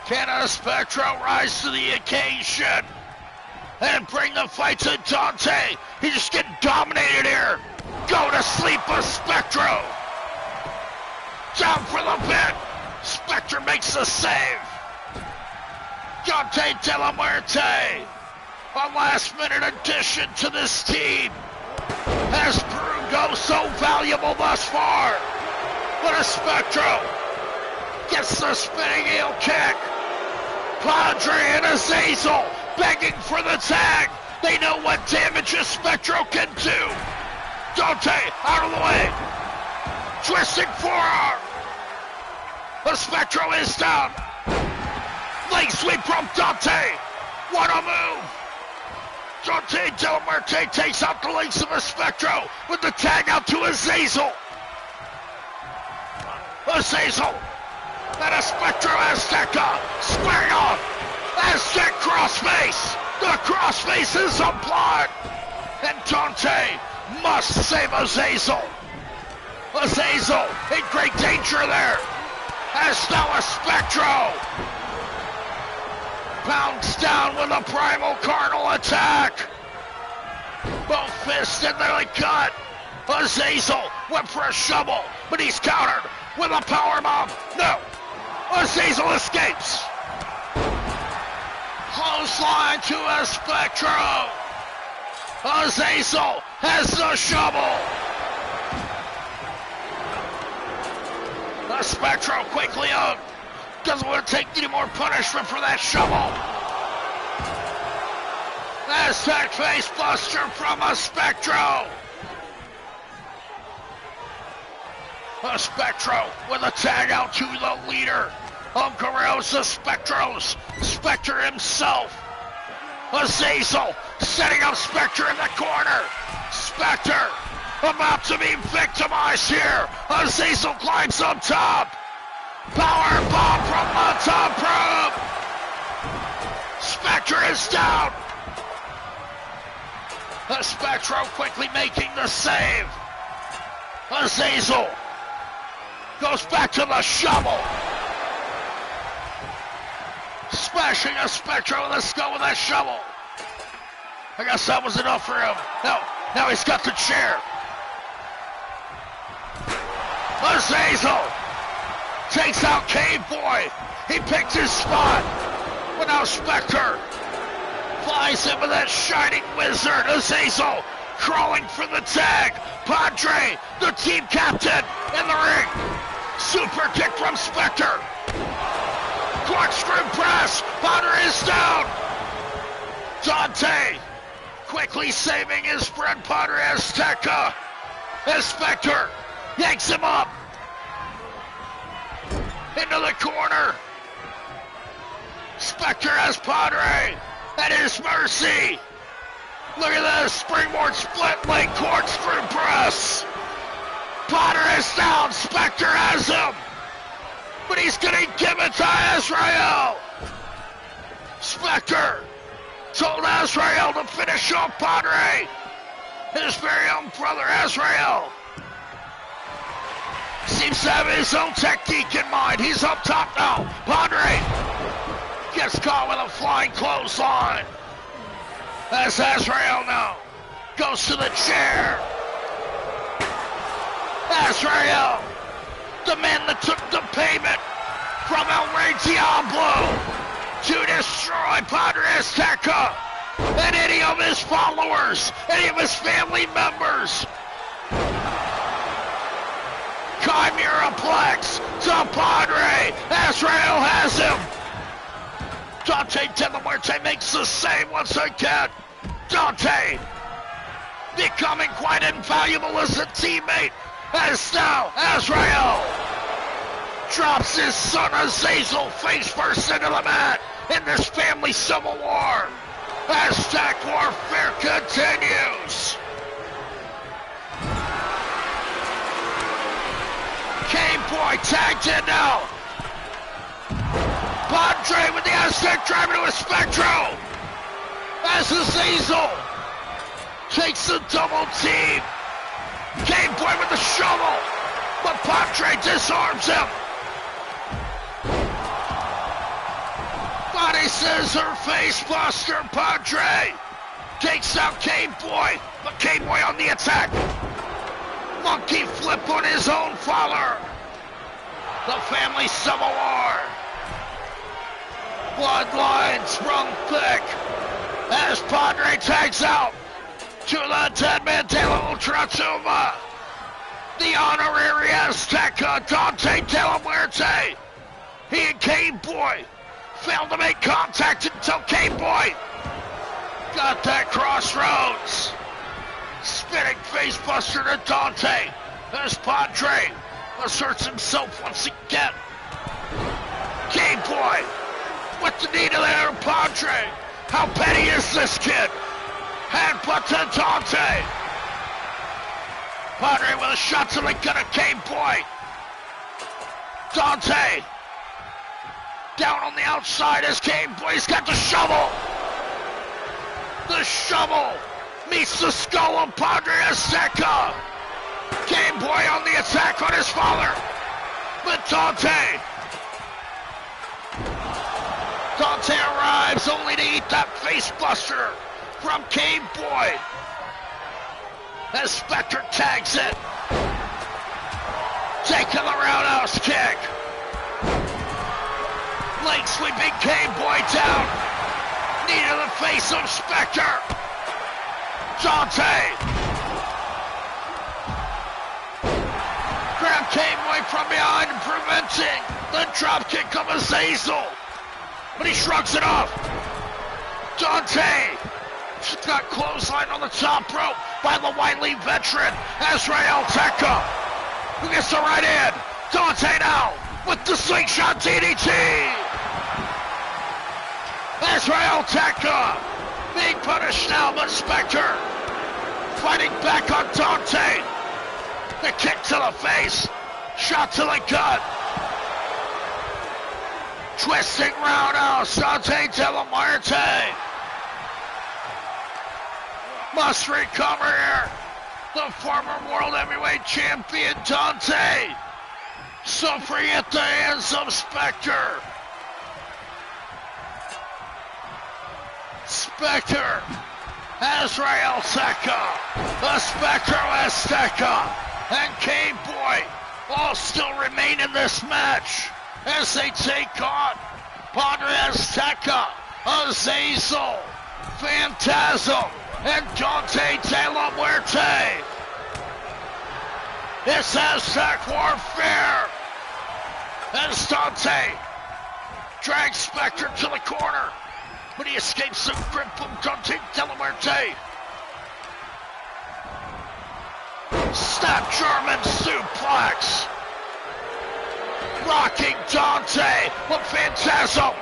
Can a Spectro rise to the occasion and bring the fight to Dante? He just getting dominated here. Go to sleep, a Spectro. Down for the pin. Spectre makes the save. Dante Della Muerte, a last-minute addition to this team, has proved so valuable thus far. But a Spectro gets the spinning heel kick. Padre and Azazel begging for the tag. They know what damage a Spectro can do. Dante out of the way. Twisting forearm. The Spectro is down. Leg sweep from Dante. What a move. Dante Della Muerte takes out the legs of a Spectro with the tag out to Azazel. Azazel and a Spectro Azteca squaring off. Aztec crossface. The crossface is applied. And Dante must save Azazel. Azazel in great danger there. As now a Spectro pounds down with a primal carnal attack. Both fists in the gut. Azazel went for a shovel, but he's countered with a powerbomb. No. Azazel escapes. Clothesline to a Spectro. Azazel has the shovel. The Spectro quickly out. Doesn't want to take any more punishment for that shovel. Aztec face buster from a Spectro. A Spectro with a tag out to the leader of Guerreros, the Spectros, Spectre himself. Azazel setting up Spectre in the corner. Spectre about to be victimized here. Azazel climbs up top. Power bomb from the top rope. Spectre is down. The Spectro quickly making the save. Azazel goes back to the shovel. Smashing a Spectro in the skull with that shovel. I guess that was enough for him. Now he's got the chair. Azazel takes out Cave Boy. He picked his spot. But now Spectre flies in with that shining wizard. Azazel crawling for the tag. Padre, the team captain, in the ring. Super kick from Spectre. Corkscrew press. Padre is down. Dante quickly saving his friend Padre Azteca. As Spectre yanks him up into the corner. Spectre has Padre at his mercy. Look at this springboard split leg corkscrew press. Padre is down. Spectre has him, but he's gonna give it to Azrael. Spectre told Azrael to finish off Padre, his very own brother Azrael. Seems to have his own technique in mind. He's up top now. Padre gets caught with a flying clothesline. As Azrael now goes to the chair. Azrael, the man that took the payment from El Rey Diablo to destroy Padre Azteca and any of his followers, any of his family members. Caught superplex to Padre. Azrael has him. Dante De La Muerte makes the save once again. Dante becoming quite invaluable as a teammate. As now Azrael drops his son Azazel face first into the mat in this family civil war. Aztec warfare continues. Game Boy tagged in now. Padre with the Aztec driving to a Spectro. As Azazel takes the double team. Game Boy with the shovel, but Padre disarms him. Body scissor face buster. Padre takes out Game Boy, but Game Boy on the attack. Monkey flip on his own father. The family civil war. Bloodline sprung thick as Padre tags out to the 10-man De La Ultratuma. The honorary Azteca, Dante De La Muerte. He and Game Boy failed to make contact until Game Boy got that crossroads. Spinning face buster to Dante as Padre asserts himself once again. Game Boy with the knee to there, Padre. How petty is this kid? Headbutt to Dante. Padre with a shot to the gut of Game Boy. Dante down on the outside as Game Boy's got the shovel. The shovel meets the skull of Padre Azteca. Game Boy on the attack on his father. But Dante arrives only to eat that face buster from Game Boy. As Spectre tags it. Taking the roundhouse kick. Leg sweeping Game Boy down. Knee to the face of Spectre. Dante. Grab Game Boy from behind, preventing the dropkick of Azazel. But he shrugs it off. Dante got clothesline on the top rope by the wily veteran Azrael Teka, who gets the right in. Dante now with the slingshot DDT. Azrael Teka being punished now, but Spectre fighting back on Dante. The kick to the face, shot to the gut. Twisting roundhouse, Dante De La Muerte. Must recover here. The former world heavyweight champion Dante, suffering at the hands of Spectre. Spectre, Azrael Teka, the Spectre Azteca, and Game Boy all still remain in this match as they take on Padre Azteca, Azazel, Phantasm, and Dante De La Muerte. It's Aztec warfare as Dante drags Spectre to the corner, but he escapes the grip from Dante De La Muerte. Snap German suplex. Rocking Dante with Phantasm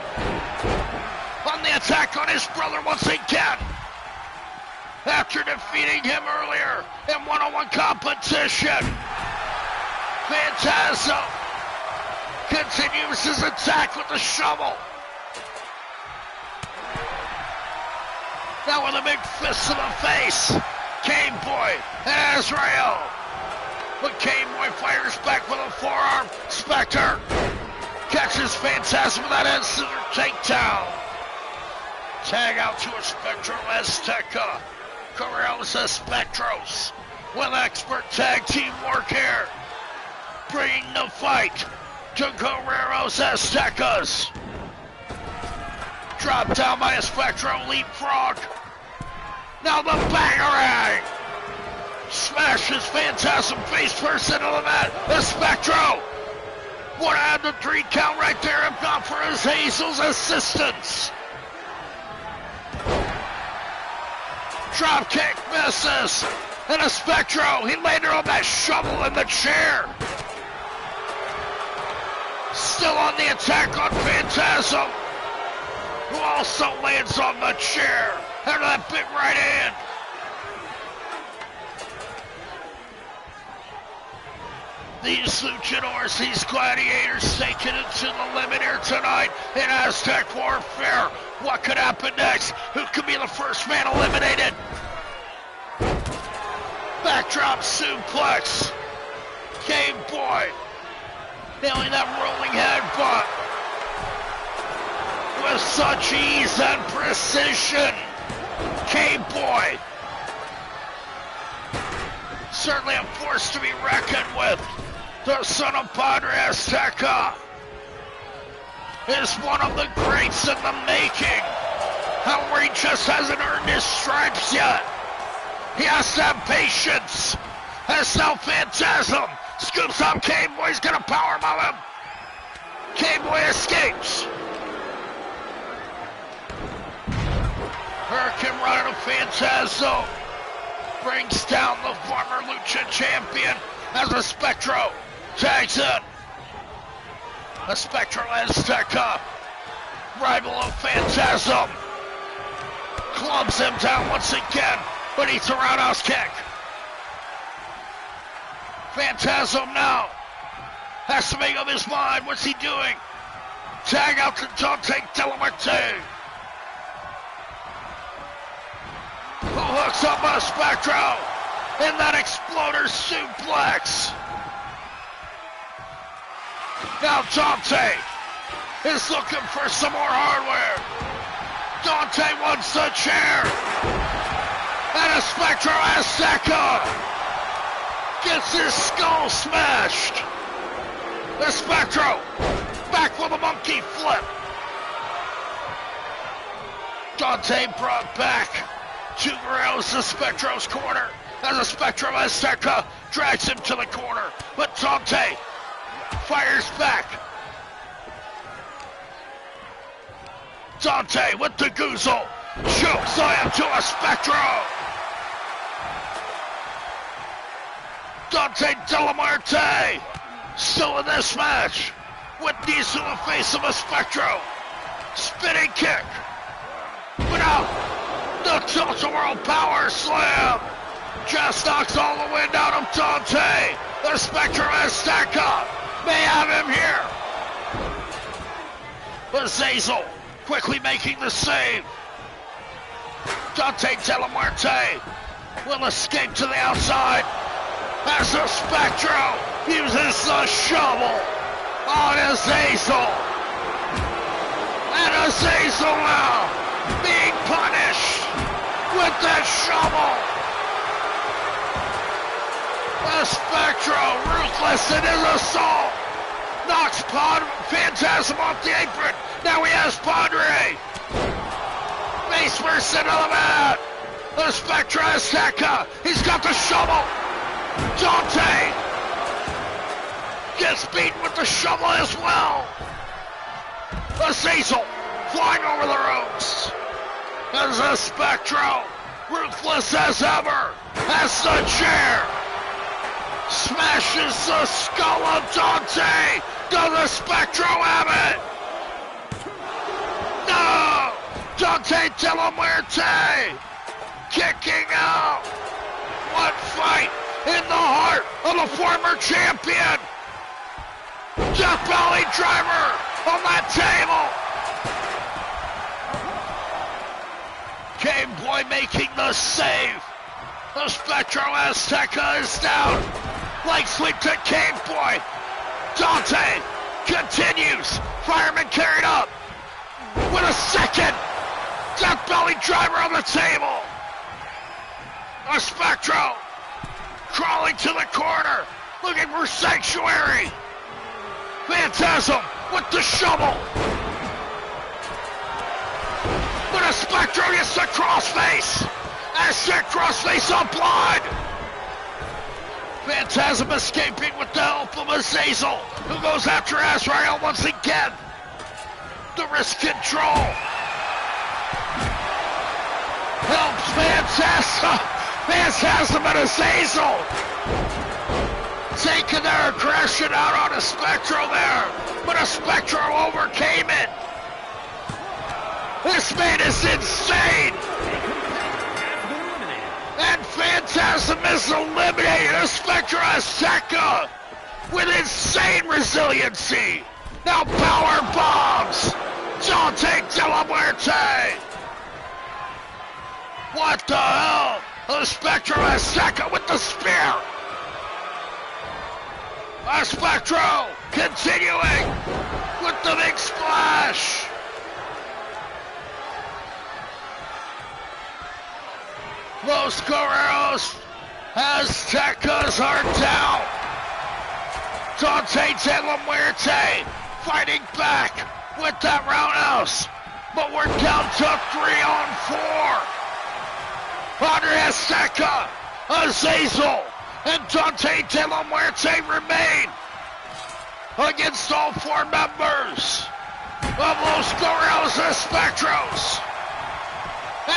on the attack on his brother once again. After defeating him earlier in one-on-one competition, Phantasm continues his attack with the shovel. Now with a big fist to the face, Game Boy and Azrael. But Game Boy fires back with a forearm. Spectre catches Phantasm with that end scissor takedown. Tag out to a Spectro Azteca. Guerreros ESPECTROS with expert tag team work here. Bringing the fight to Guerreros Aztecas. Dropped down by a Spectro leapfrog. Now the bangerang. Smashes Phantasm face first into the mat. The Spectro Would have had the 3 count right there if not for Azazel's assistance. Drop kick misses. And ESPECTRO, he landed on that shovel in the chair. Still on the attack on PHANTASM, who also lands on the chair after that big right hand. These luchadors, these gladiators taking it to the limit here tonight in Aztec Warfare. What could happen next? Who could be the first man eliminated? Backdrop suplex. Game Boy nailing that rolling headbutt with such ease and precision. Game Boy, certainly a force to be reckoned with. The son of Padre Azteca is one of the greats in the making. However, he just hasn't earned his stripes yet. He has to have patience. As now PHANTASM scoops up Game Boy. He's gonna powerbomb him. Game Boy escapes. Hurricane Run of PHANTASM brings down the former Lucha champion as ESPECTRO tags in. ESPECTRO Azteca, rival of PHANTASM, clubs him down once again, but eats a roundhouse kick. PHANTASM now has to make up his mind. What's he doing? Tag out to Daunte Delamarte, who hooks up ESPECTRO in that exploder suplex. Now Daunte is looking for some more hardware. Daunte wants the chair. And ESPECTRO Azteca gets his skull smashed. ESPECTRO back with a monkey flip. Daunte brought back to Guerrero's ESPECTRO's corner as ESPECTRO Azteca drags him to the corner. But Daunte fires back. Daunte with the goozle. Choke slam to ESPECTRO. Daunte Delamarte still in this match with knees to the face of ESPECTRO. Spinning kick. Without the tilt-a-whirl power slam. Just knocks all the wind out of Daunte. ESPECTRO Azteca may have him here. Azazel quickly making the save. Daunte Delamarte will escape to the outside as ESPECTRO uses the shovel on Azazel. And Azazel now being punished with that shovel. ESPECTRO ruthless in his assault. Knocks PHANTASM off the apron. Now he has Padre. Face first into the mat. ESPECTRO Azteca. He's got the shovel. Daunte gets beaten with the shovel as well. Azazel flying over the ropes. As ESPECTRO, ruthless as ever, has the chair. Smashes the skull of Daunte. Does ESPECTRO have it? No! Daunte Delamarte kicking out. What fight in the heart of the former champion. Death Valley driver on that table. Game Boy making the save. ESPECTRO Azteca is down. Leg sweep to Game Boy. Daunte continues. Fireman carried up with a second Death Belly driver on the table. ESPECTRO crawling to the corner, looking for sanctuary. PHANTASM with the shovel. But ESPECTRO gets the crossface. Aztec crossface on blood. Phantasm escaping with the help of Azazel, who goes after Azrael once again. The wrist control. Helps Phantasm. Phantasm and Azazel. Taking their aggression out on a Spectro there. But a Spectro overcame it. This man is insane. And Phantasm is eliminated. A Spectro AZTEC with insane resiliency. Now power bombs. Daunte de la Muerte. What the hell? A Spectro AZTEC with the spear. A Spectro continuing with the big splash. Los Guerreros AZTECs are down. Daunte de la Muerte fighting back with that roundhouse. But we're down to 3-on-4. Andre AZTEC, Azazel, and Daunte de la Muerte remain against all 4 members of Los Guerreros ESPECTROS.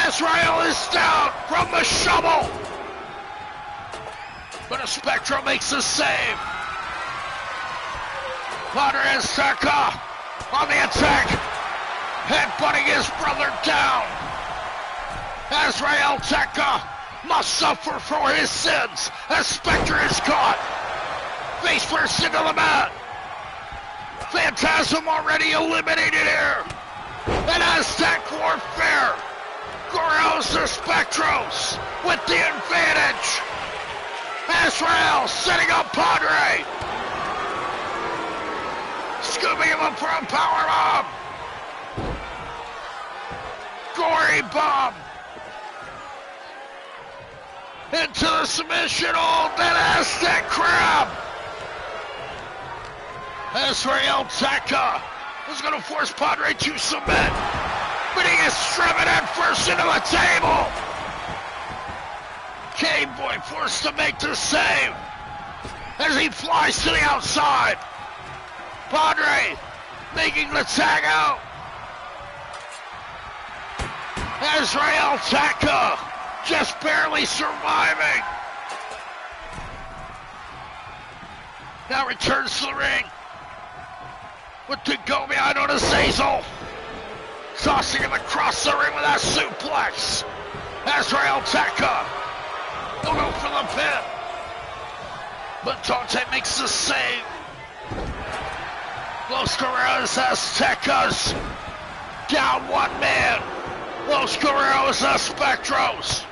Azrael is down from the shovel, but a Spectro makes a save. Andre AZTEC on the attack, headbutting his brother down. Azrael AZTEC must suffer for his sins as Spectre is caught. Face first into the mat. Phantasm already eliminated here. And AZTEC warfare. Guerreros ESPECTROS with the advantage. Azrael setting up Padre. Scooping him up for a power bomb. Gory bomb. Into the submission hold, that AZTEC crab. Azrael AZTEC is going to force Padre to submit, but he is driven at first into the table. Game Boy forced to make the save as he flies to the outside. Padre making the tag out. Azrael AZTEC just barely surviving. Now returns to the ring with the go behind on Azazel. Tossing him across the ring with that suplex. Azrael AZTEC will go for the pin. But Daunte makes the save. Los Guerreros AZTECs down 1 man. Los Guerreros ESPECTROS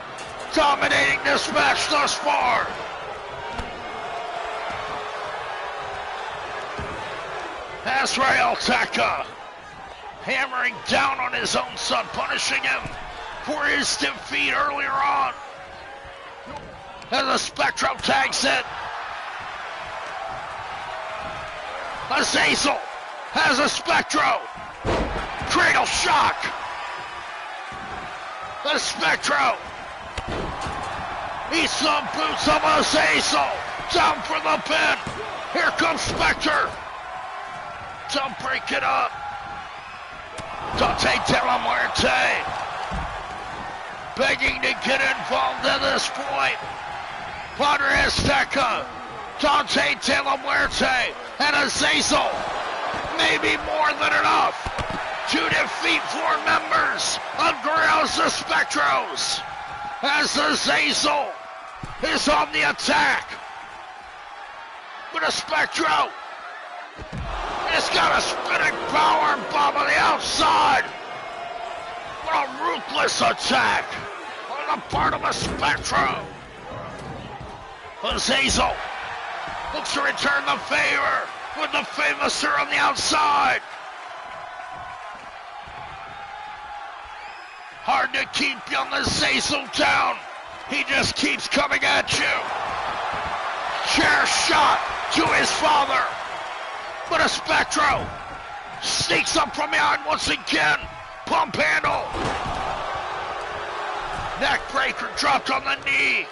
dominating this match thus far. Azrael AZTEC hammering down on his own son, punishing him for his defeat earlier on. As the Spectro tags it. Azazel has a Spectro. Cradle shock. The Spectro eats some boots of Azazel. Down for the pin. Here comes Spectre. Don't break it up. Daunte de la Muerte begging to get involved at this point. Padre AZTEC, Daunte de la Muerte, and Azazel may be more than enough to defeat 4 members of Guerreros ESPECTROS as Azazel is on the attack. But a Spectro has got a spinning power bomb on the outside. What a ruthless attack on the part of a Spectro. Azazel looks to return the favor with the Famouser on the outside. Hard to keep young Azazel down. He just keeps coming at you. Chair shot to his father. But a Spectro sneaks up from behind once again. Pump handle. Neck breaker dropped on the knee.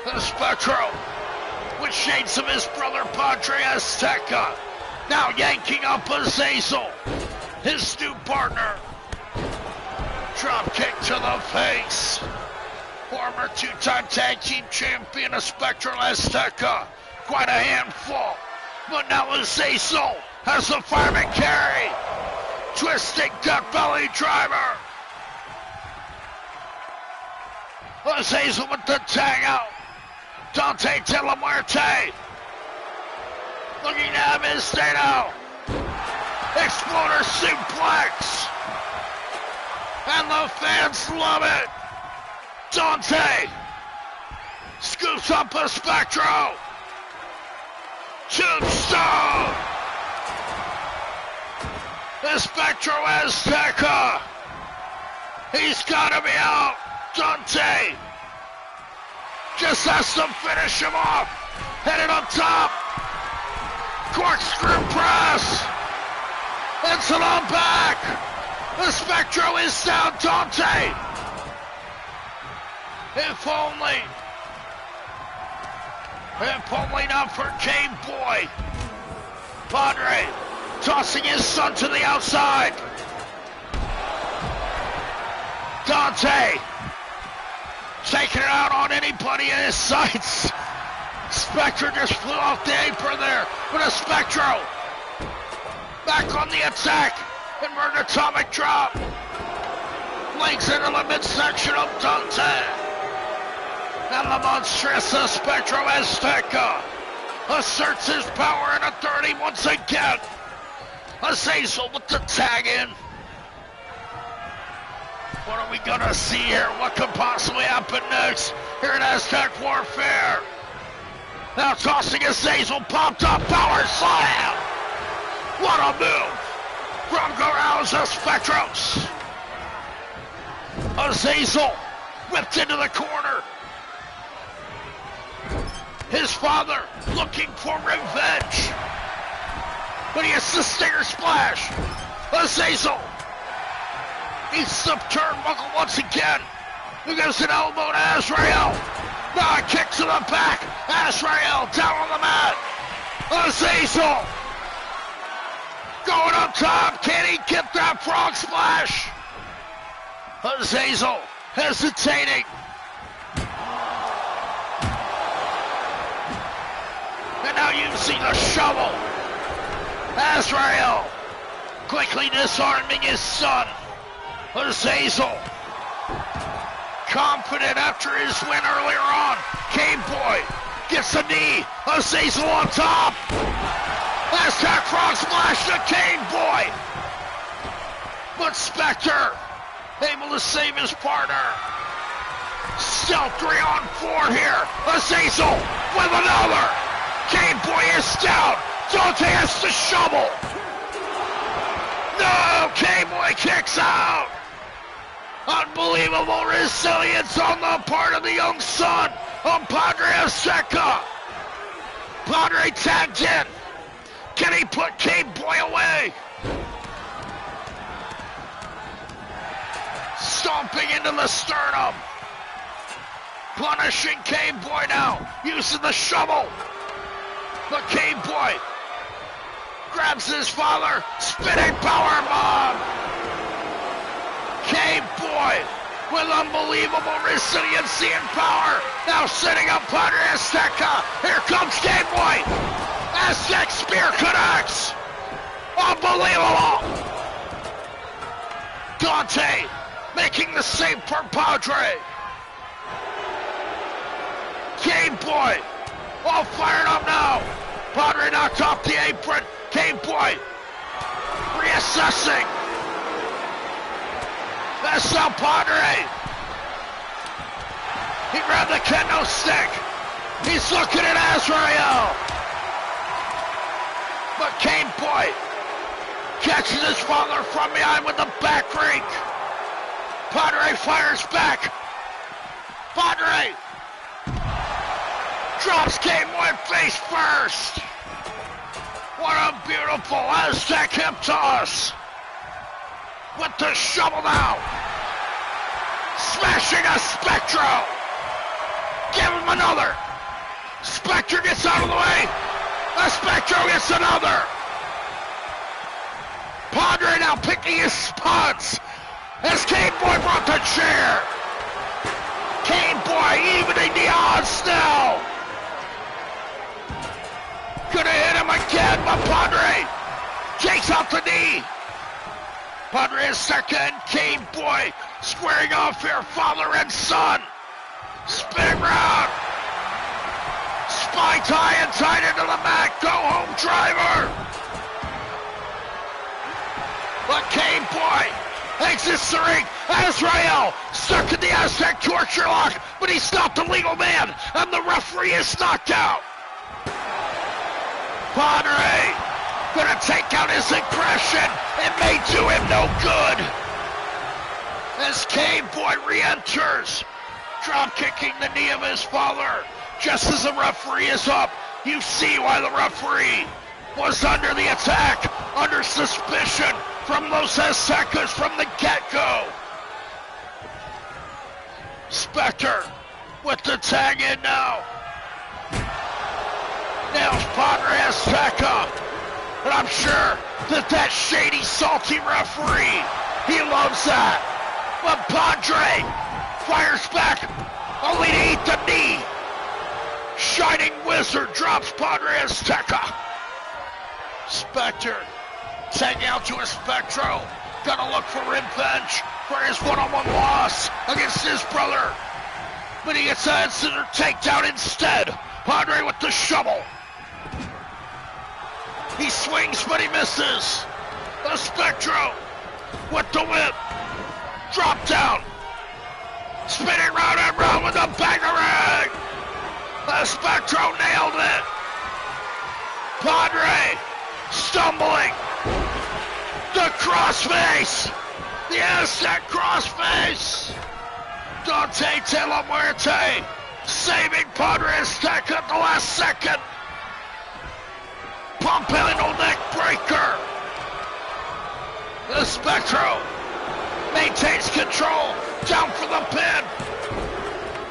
The Spectro with shades of his brother Padre Azteca. Now yanking up Azazel, his new partner. Drop kick to the face. Former two-time tag team champion of Spectral Azteca. Quite a handful. But now Azazel has the fireman carry. Twisting gut belly driver. Azazel with the tag out. Dante de la Muerte. Looking to have his stay now. Exploder suplex. And the fans love it. Dante scoops up a Spectro. Tombstone. Espectro Azteca. He's got to be out. Dante just has to finish him off. Headed up top. Corkscrew press. It's on back. The Spectro is down. Dante. If only not for Game Boy. Padre tossing his son to the outside. Dante taking it out on anybody in his sights. Spectro just flew off the apron there with a Spectro. Back on the attack. Inverted atomic drop. Links into the midsection of Dante. And the monstrous Spectro Azteca asserts his power in a 30 once again. Azazel with the tag in. What are we gonna see here? What could possibly happen next here at Aztec Warfare? Now tossing Azazel, popped up, power slam! What a move from Guerreros Espectros. Azazel whipped into the corner. His father looking for revenge. But he has the Stinger Splash. Azazel. He's the turnbuckle once again. He goes an elbow to Azrael. Now a kick to the back. Azrael down on the mat. Azazel. Going up top. Can he get that frog splash? Azazel hesitating. And now using the shovel. Azrael quickly disarming his son. Azazel confident after his win earlier on. Game Boy gets a knee. Azazel on top. Aztec frog splash to Game Boy. But Spectre able to save his partner. Still 3-on-4 here. Azazel with another. Game Boy is down. Dante has to shovel. No, Game Boy kicks out. Unbelievable resilience on the part of the young son of Padre Azteca. Padre tagged in. Can he put Game Boy away? Stomping into the sternum. Punishing Game Boy now. Using the shovel. But Game Boy grabs his father. Spinning power bomb. Game Boy with unbelievable resiliency and power. Now setting up Padre Azteca. Here comes Game Boy. Aztec spear connects. Unbelievable. Dante making the save for Padre. Game Boy all fired up now. Padre knocked off the apron. Game Boy reassessing. That's now Padre. He grabbed the kendo stick. He's looking at Azrael. But Game Boy catches his father from behind with the back rake. Padre fires back. Padre drops Game Boy face first. What a beautiful Aztec hip toss. With the shovel now. Smashing a Spectro. Give him another. Spectre gets out of the way. Espectro gets another. Padre now picking his spots as Cane Boy brought the chair. Cane Boy evening the odds now. Gonna hit him again, but Padre takes out the knee. Padre is second. Cane Boy squaring off here, father and son. Spinning round. Spy tie and tied into the mat. Go home driver. But Cane Boy exits the ring. Azrael stuck in the Aztec torture lock, but he's not the legal man, and the referee is knocked out. Padre gonna take out his aggression. It may do him no good. As Cane Boy re-enters, drop kicking the knee of his father. Just as the referee is up, you see why the referee was under the attack, under suspicion from Los Aztecas from the get-go. Spectre with the tag in now. Nails Padre Azteca. And I'm sure that shady, salty referee, he loves that. But Padre fires back, only to eat the knee. Shining Wizard drops Padre Azteca. Spectre tagging out to Espectro. Gonna look for revenge for his one-on-one loss against his brother. But he gets a scissor takedown instead. Padre with the shovel. He swings, but he misses. Espectro with the whip. Drop down. Spinning round and round with a bangerang. Espectro nailed it. Padre stumbling. The crossface. The Aztec crossface. Dante de la Muerte saving Padre Azteca at the last second. Pompano neck breaker. Espectro maintains control. Down for the pin.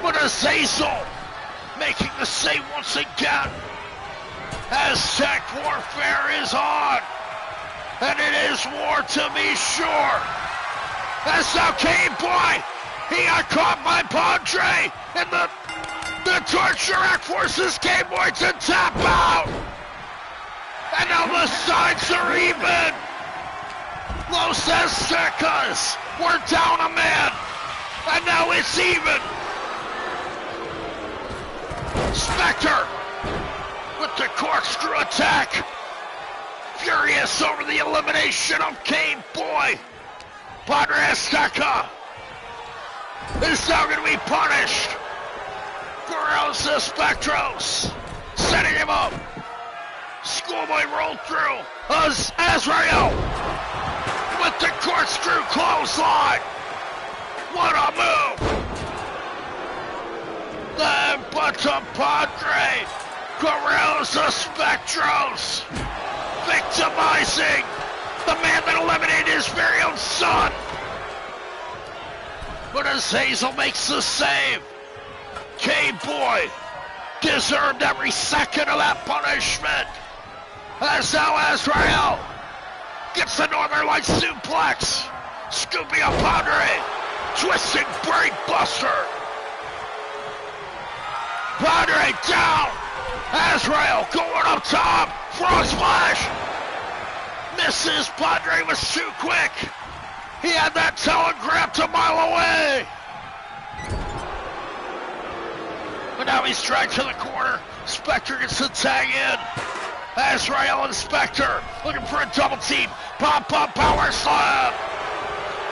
But Azazel making the save once again. Aztec warfare is on. And it is war to be sure. As now Cane Boy, he got caught by Padre. And the torture act forces Cane Boy to tap out. And now the sides are even. Los Aztecas were down a man. And now it's even. Spectre with the corkscrew attack. Furious over the elimination of Cane Boy. Padre Azteca is now going to be punished. Guerreros Espectros setting him up. Schoolboy rolled through. Azrael with the corkscrew clothesline. What a move. Then but to Padre. Guerreros Espectros victimizing the man that eliminated his very own son. But Azazel makes the save. Cane Boy deserved every second of that punishment. As now Azrael gets the Northern Light suplex. Scooping up Padre. Twisting brain buster. Padre down. Azrael going up top. Frog splash. Misses. Padre was too quick. He had that telegramphed a mile away. But now he's dragged to the corner. Spectre gets the tag in. Azrael and Spectre looking for a double team. Pop-up power slam.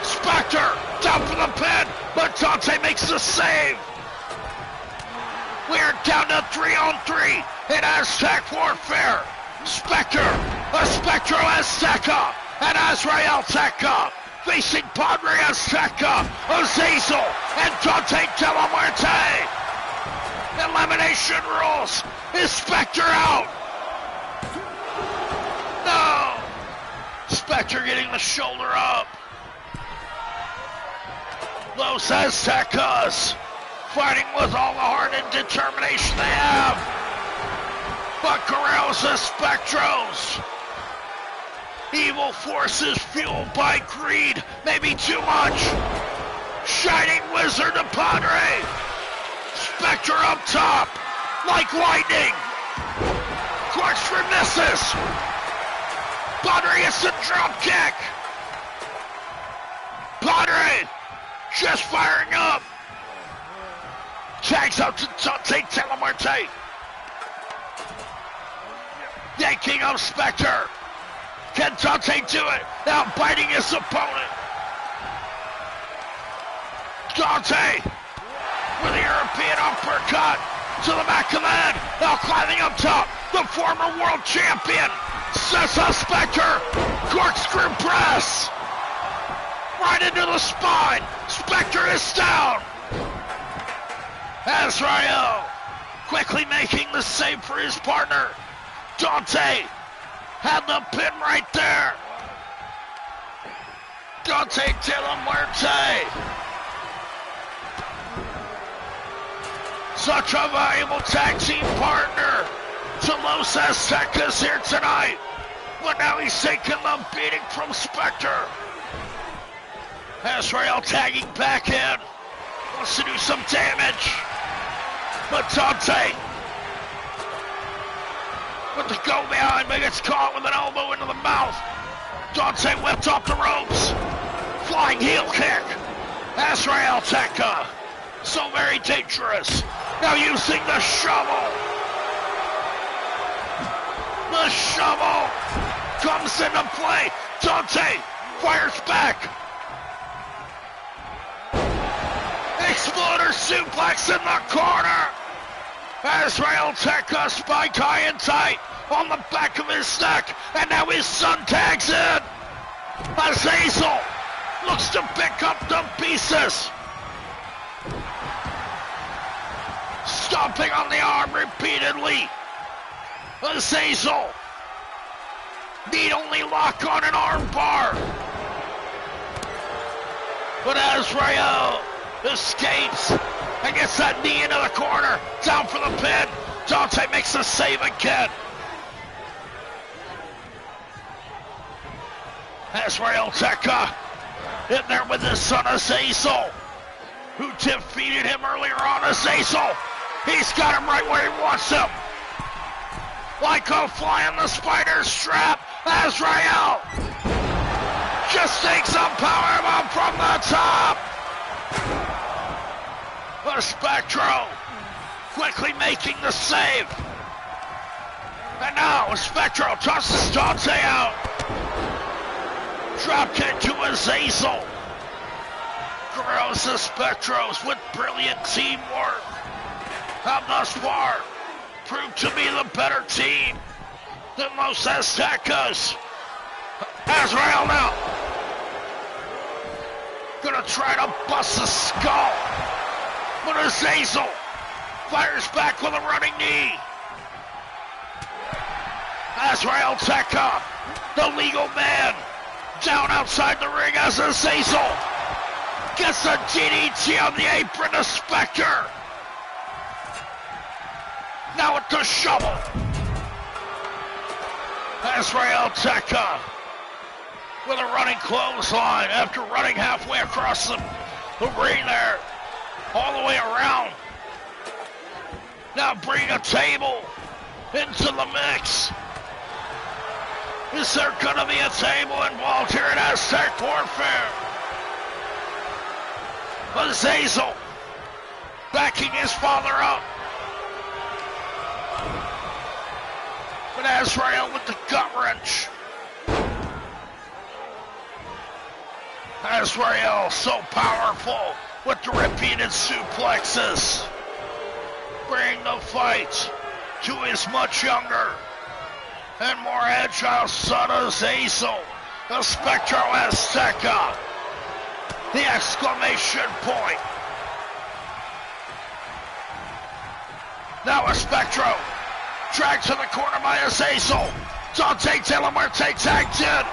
Spectre down for the pin, but Dante makes the save. We're down to 3-on-3 in Aztec warfare. Spectre, Espectro Azteca, and Azrael Azteca facing Padre Azteca, Azazel, and Dante de la Muerte. Elimination rules. Is Spectre out? No. Spectre getting the shoulder up. Los Aztecas fighting with all the heart and determination they have. But Guerreros ESPECTROS. Evil forces fueled by greed, maybe too much. Shining Wizard to Padre. Spectre up top, like lightning. Corkscrew misses. Padre hits the drop kick. Padre just firing up. Tags out to Daunte Telemarte. Yanking up Spectre. Can Daunte do it? Now biting his opponent. Daunte with a European uppercut to the back of the head. Now climbing up top. The former world champion sets up Spectre. Corkscrew press. Right into the spine. Spectre is down. Azrael quickly making the save for his partner. Daunte had the pin right there. Daunte Telemarte. Such a valuable tag team partner to Los Aztecas here tonight. But now he's taking the beating from Spectre. Azrael tagging back in. Wants to do some damage. But Daunte with the go behind, but gets caught with an elbow into the mouth. Daunte whipped off the ropes. Flying heel kick. Azrael Teka. So very dangerous. Now using the shovel. The shovel comes into play. Daunte fires back. Exploder suplex in the corner. Azrael Teka spiked high and tight on the back of his neck, and now his son tags in. Azazel looks to pick up the pieces. Stomping on the arm repeatedly. Azazel need only lock on an arm bar. But Azrael escapes and gets that knee into the corner. Down for the pin. Daunte makes the save again. Azrael Teka in there with his son Azazel, who defeated him earlier on. Azazel, he's got him right where he wants him. Like a fly on the spider strap. Azrael just takes a powerbomb from the top. Spectro quickly making the save. And now Spectro tosses Daunte out. Drop kick to Azazel. Guerreros ESPECTROS with brilliant teamwork have thus far proved to be the better team than Los Aztecas. Azrael now gonna try to bust the skull. But Azazel fires back with a running knee. Azrael Teka, the legal man, down outside the ring as Azazel gets a DDT on the apron to Spectre. Now with the shovel. Azrael Teka with a running clothesline after running halfway across the ring there. All the way around. Now bring a table into the mix. Is there gonna be a table involved here in Aztec Warfare? Azazel backing his father up. But Azrael with the gut wrench. Azrael so powerful with the repeated suplexes. Bring the fight to his much younger and more agile son Azazel, the Spectro Azteca. The exclamation point. Now a Spectro dragged to the corner by Azazel. Daunte Telemarte tagged in.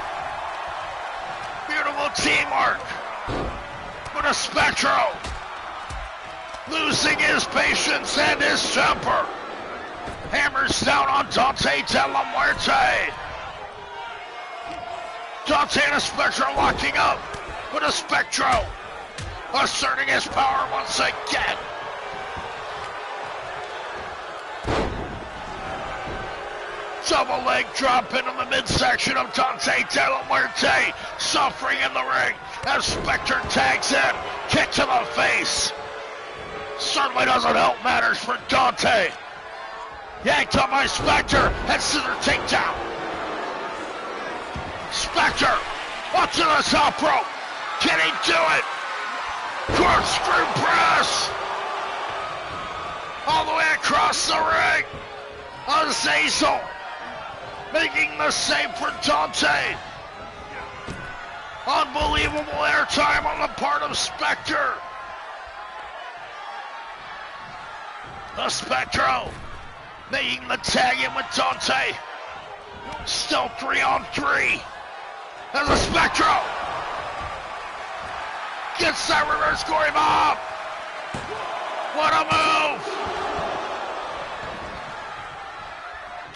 Beautiful teamwork. But a Spectro losing his patience and his temper. Hammers down on Dante de la Muerte. Dante and Espectro locking up with Espectro asserting his power once again. Double leg drop into the midsection of Dante de la Muerte, suffering in the ring as Spectre tags in, kick to the face. Certainly doesn't help matters for Dante. Yanked up by Spectre and scissor takedown. Spectre up to the top rope. Can he do it? Corkscrew press. All the way across the ring. Azazel making the save for Dante. Unbelievable airtime on the part of Spectre. Espectro making the tag in with Dante. Still 3-on-3. As Espectro gets that reverse Gory Bomb. What a move.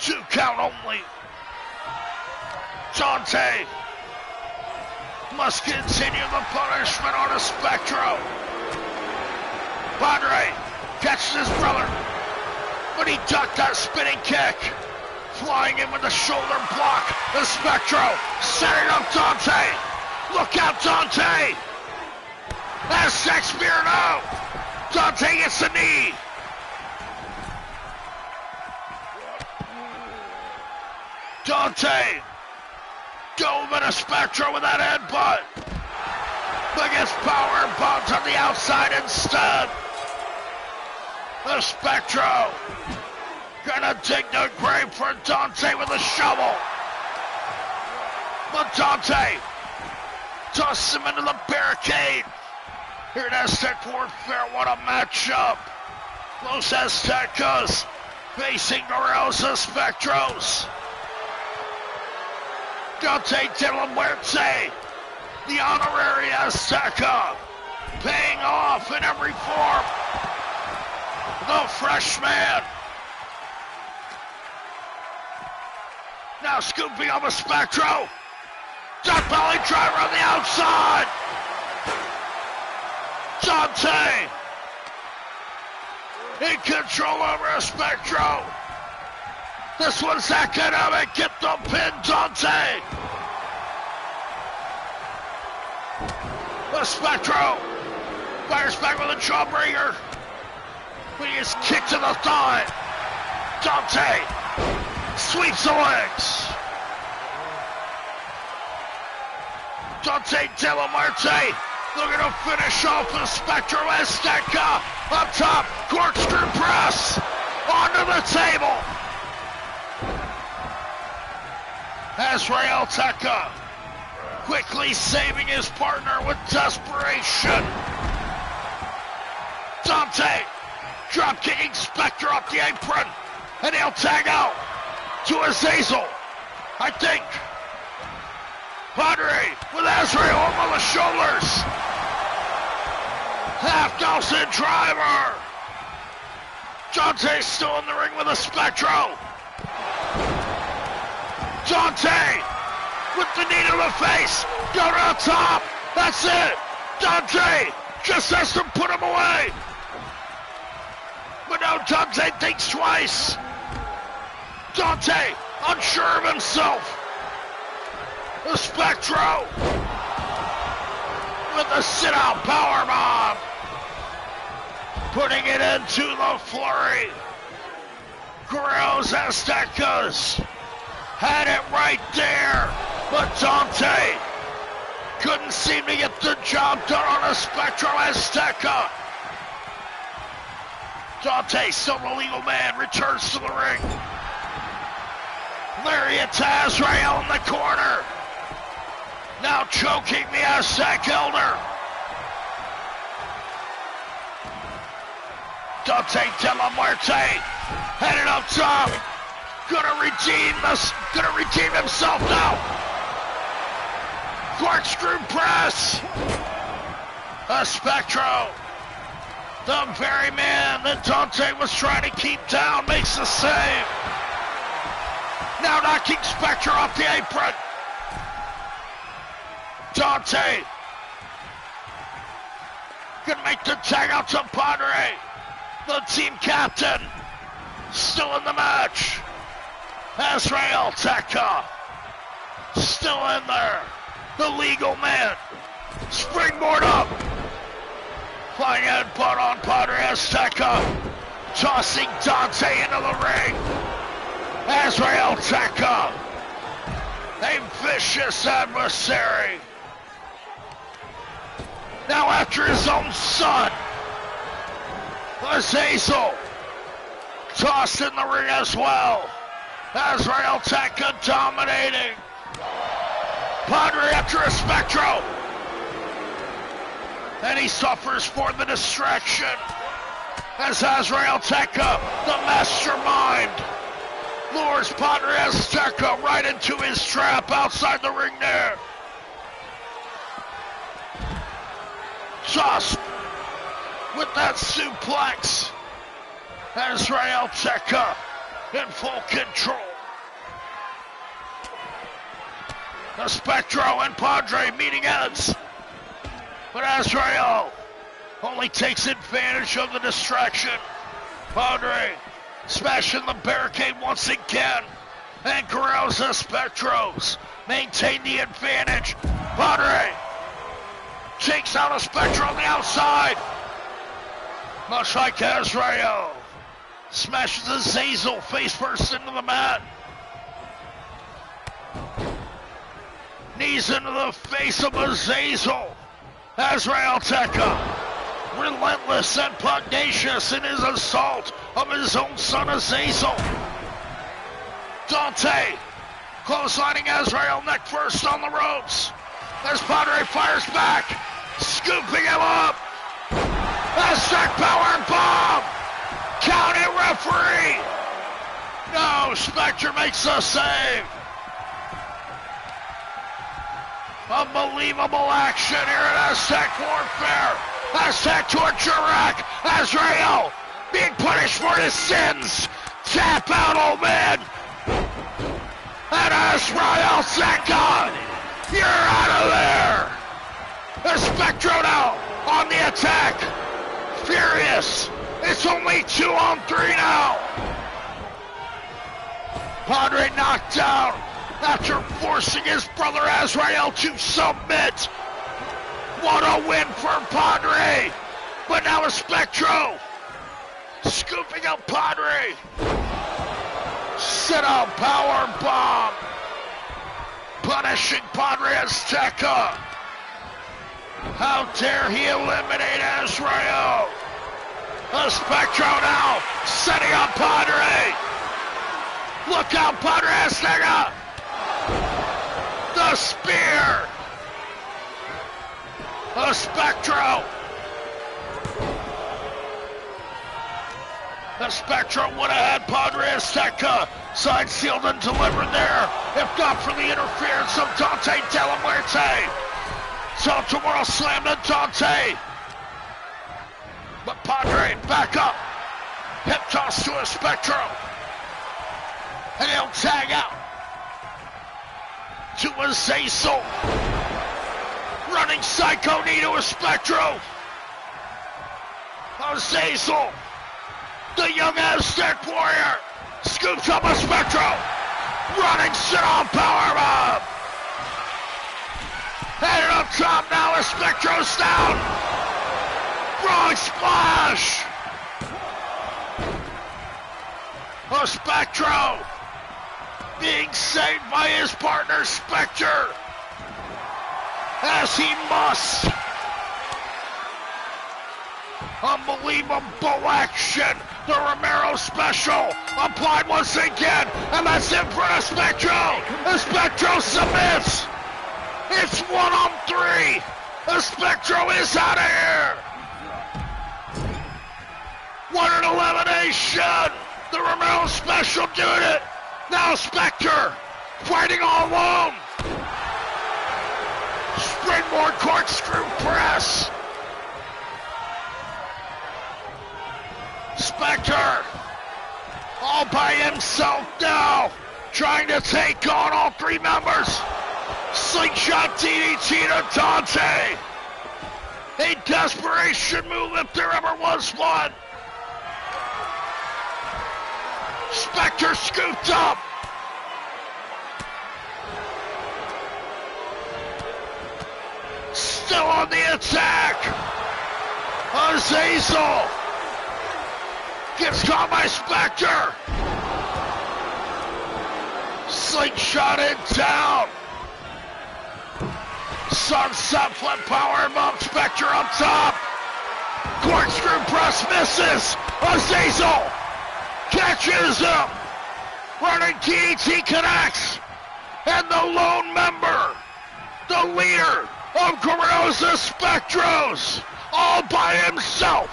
2 count only. Dante must continue the punishment on Espectro. Padre catches his brother, but he ducked that spinning kick. Flying in with the shoulder block. Espectro setting up Dante. Look out, Dante. Aztec spear, no. Dante gets the knee. Dante dove at Espectro with that headbutt. Biggest power bombs on the outside instead. Espectro gonna dig the grave for Dante with a shovel. But Dante tosses him into the barricade. Here at Aztec Warfare, what a matchup. Los Aztecas facing Guerreros Espectros. Dante de la Muerte, the honorary Azteca, paying off in every form. The freshman. Now scooping up Espectro. Duck belly driver on the outside. Dante in control over Espectro. This one's academic. Get the pin, Dante. Espectro fires back with a jawbreaker. But he is kicked to the thigh. Dante sweeps the legs. Dante de la Muerte looking to finish off Espectro Azteca. Up top, corkscrew press onto the table. Azrael Teka quickly saving his partner with desperation. Dante drop kicking Spectre off the apron, and he'll tag out to Azazel. I think Padre with Azrael on the shoulders. Half Nelson driver. Dante still in the ring with Espectro. Dante with the knee to the face. Go to the top. That's it. Dante just has to put him away. But now Dante thinks twice. Dante unsure of himself. Espectro with the sit-out powerbomb. Putting it into the flurry. Guerreros Aztecas had it right there, but Dante couldn't seem to get the job done on Espectro Azteca. Dante, still the legal man, returns to the ring. Lariat to Azrael in the corner. Now choking the Aztec Elder. Dante de la Muerte headed up top. Gonna redeem himself now. Corkscrew press. Espectro The very man that Daunte was trying to keep down makes the save. Now knocking Spectre off the apron. Daunte can make the tag out to Padre, the team captain, still in the match. AZTEC still in there. The legal man. Springboard up. Flying headbutt on Padre AZTEC. Tossing Daunte into the ring. AZTEC, a vicious adversary. Now after his own son. Azazel tossed in the ring as well. AZTEC dominating. Padre after a Spectro. And he suffers for the distraction. As AZTEC, the mastermind, lures Padre AZTEC right into his trap outside the ring there. Just with that suplex. AZTEC in full control. The Spectro and Padre meeting ends. But Azrael only takes advantage of the distraction. Padre smashing the barricade once again. And Guerreros and Spectros maintain the advantage. Padre takes out a Spectro on the outside. Much like Azrael. Smashes Azazel face first into the mat. Knees into the face of Azazel. AZTEC, relentless and pugnacious in his assault of his own son Azazel. Daunte, clotheslining Azrael neck first on the ropes. As Padre fires back, scooping him up. AZTEC power bomb. Count it, referee. No, Spectre makes the save. Unbelievable action here at AZTEC Warfare. AZTEC to a Jurek. Azrael being punished for his sins. Tap out, old man. And AZTEC, you're out of there. The Spectro now on the attack. Furious. It's only 2-on-3 now. Padre knocked down after forcing his brother Azrael to submit. What a win for Padre. But now a Spectro scooping up Padre. Sit out power bomb. Punishing Padre AZTEC. How dare he eliminate Azrael? A Spectro now setting up Padre. Look out, Padre AZTEC. The spear. A Spectro. The Spectro would have had Padre AZTEC signed, sealed, and delivered there, if not for the interference of Daunte De La Muerte. Tomorrow slammed to Daunte. But Padre back up. Hip toss to a Spectro. And he'll tag out to Azazel. Running psycho knee to a Spectro. Azazel, the young AZTEC warrior, scoops up a Spectro. Running sit-on powerbomb. Headed up top now, a Spectro's down. Frog splash. A Spectro being saved by his partner Spectre, as he must. Unbelievable action. The Romero special applied once again, and that's it for a Spectro. The Spectro submits. It's 1-on-3. The Spectro is out of here. What an elimination. The Romero special doing it. Now Spectre fighting all alone. Springboard corkscrew press. Spectre, all by himself now, trying to take on all three members. Slingshot DDT to Dante. A desperation move if there ever was one. Spectre scooped up. Still on the attack. Azazel gets caught by Spectre. Slingshot it down. Sunset flip power bomb. Spectre up top. Corkscrew press misses. Azazel catches him. Running DDT connects. And the lone member, the leader of Guerreros ESPECTROS, all by himself,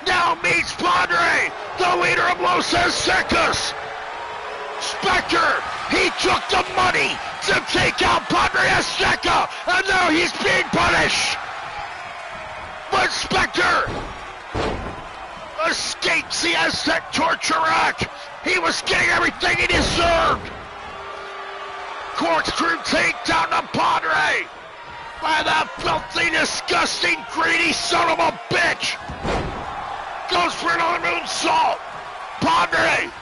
now meets Padre, the leader of Los Aztecas. Spectre, he took the money to take out Padre Azteca, and now he's being punished. But Spectre escapes the Aztec torture rack. He was getting everything he deserved. Corkscrew takedown to Padre by that filthy, disgusting, greedy son of a bitch. Goes for another moonsault. Padre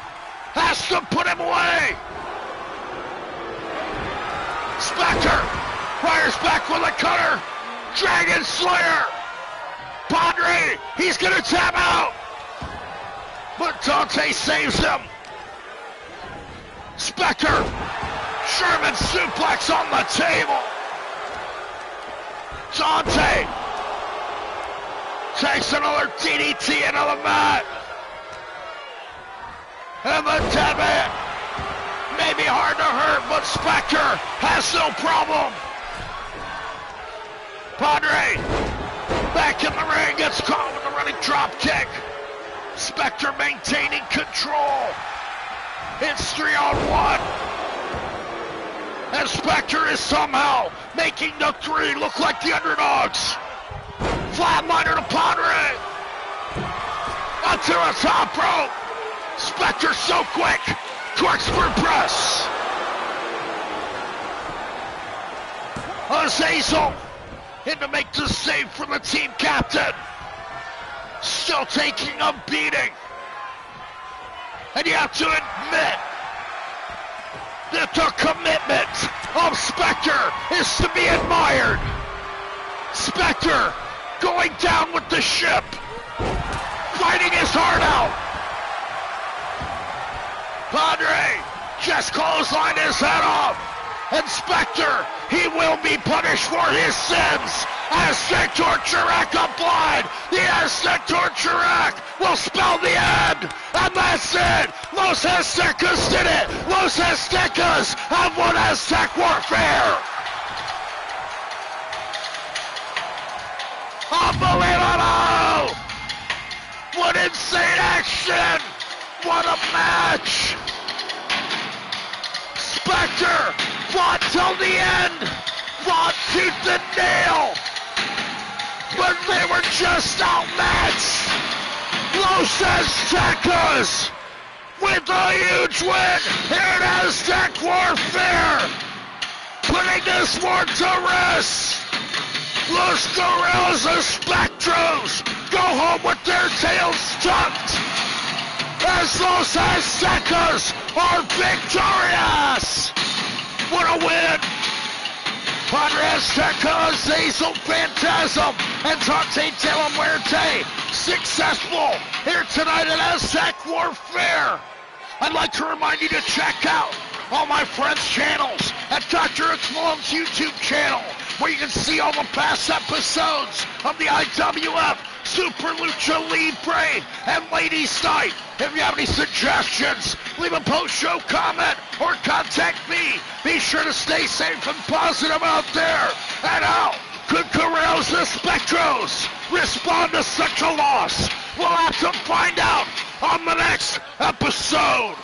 has to put him away. Spectre fires back with a cutter. Dragon Slayer. Padre, he's gonna tap out. But Dante saves him. Spectre, Sherman suplex on the table. Dante takes another DDT into the mat. And the dead man may be hard to hurt, but Spectre has no problem. Padre back in the ring, gets caught with a running drop kick. Spectre maintaining control. It's 3-on-1. And Spectre is somehow making the three look like the underdogs. Flatliner to Padre. Onto the top rope. Spectre so quick. Corkscrew press. Azazel in to make the save for the team captain. Still taking a beating. And you have to admit that the commitment of Spectre is to be admired. Spectre going down with the ship, fighting his heart out. Padre just clotheslined his head off. And Spectre, he will be punished for his sins. Aztec torture rack applied. The Aztec torture rack will spell the end. And that's it. Los Aztecas did it. Los Aztecas have won Aztec warfare. Unbelievable. What insane action. What a match. Spectre fought till the end, fought tooth and nail, but they were just outmatched. Los Aztecas with a huge win here in Aztec warfare, putting this war to rest. Los Guerreros ESPECTROS go home with their tails tucked as Los Aztecas are victorious. What a win! Padre Azteca, Azazel, Phantasm, and Dante De La Muerte successful here tonight at Aztec Warfare. I'd like to remind you to check out all my friends' channels at DrHooksMalone's YouTube channel, where you can see all the past episodes of the IWF, Super Lucha Libre, and Ladies Night. If you have any suggestions, leave a post-show comment or contact me. Be sure to stay safe and positive out there. And how could Guerreros ESPECTROS respond to such a loss? We'll have to find out on the next episode.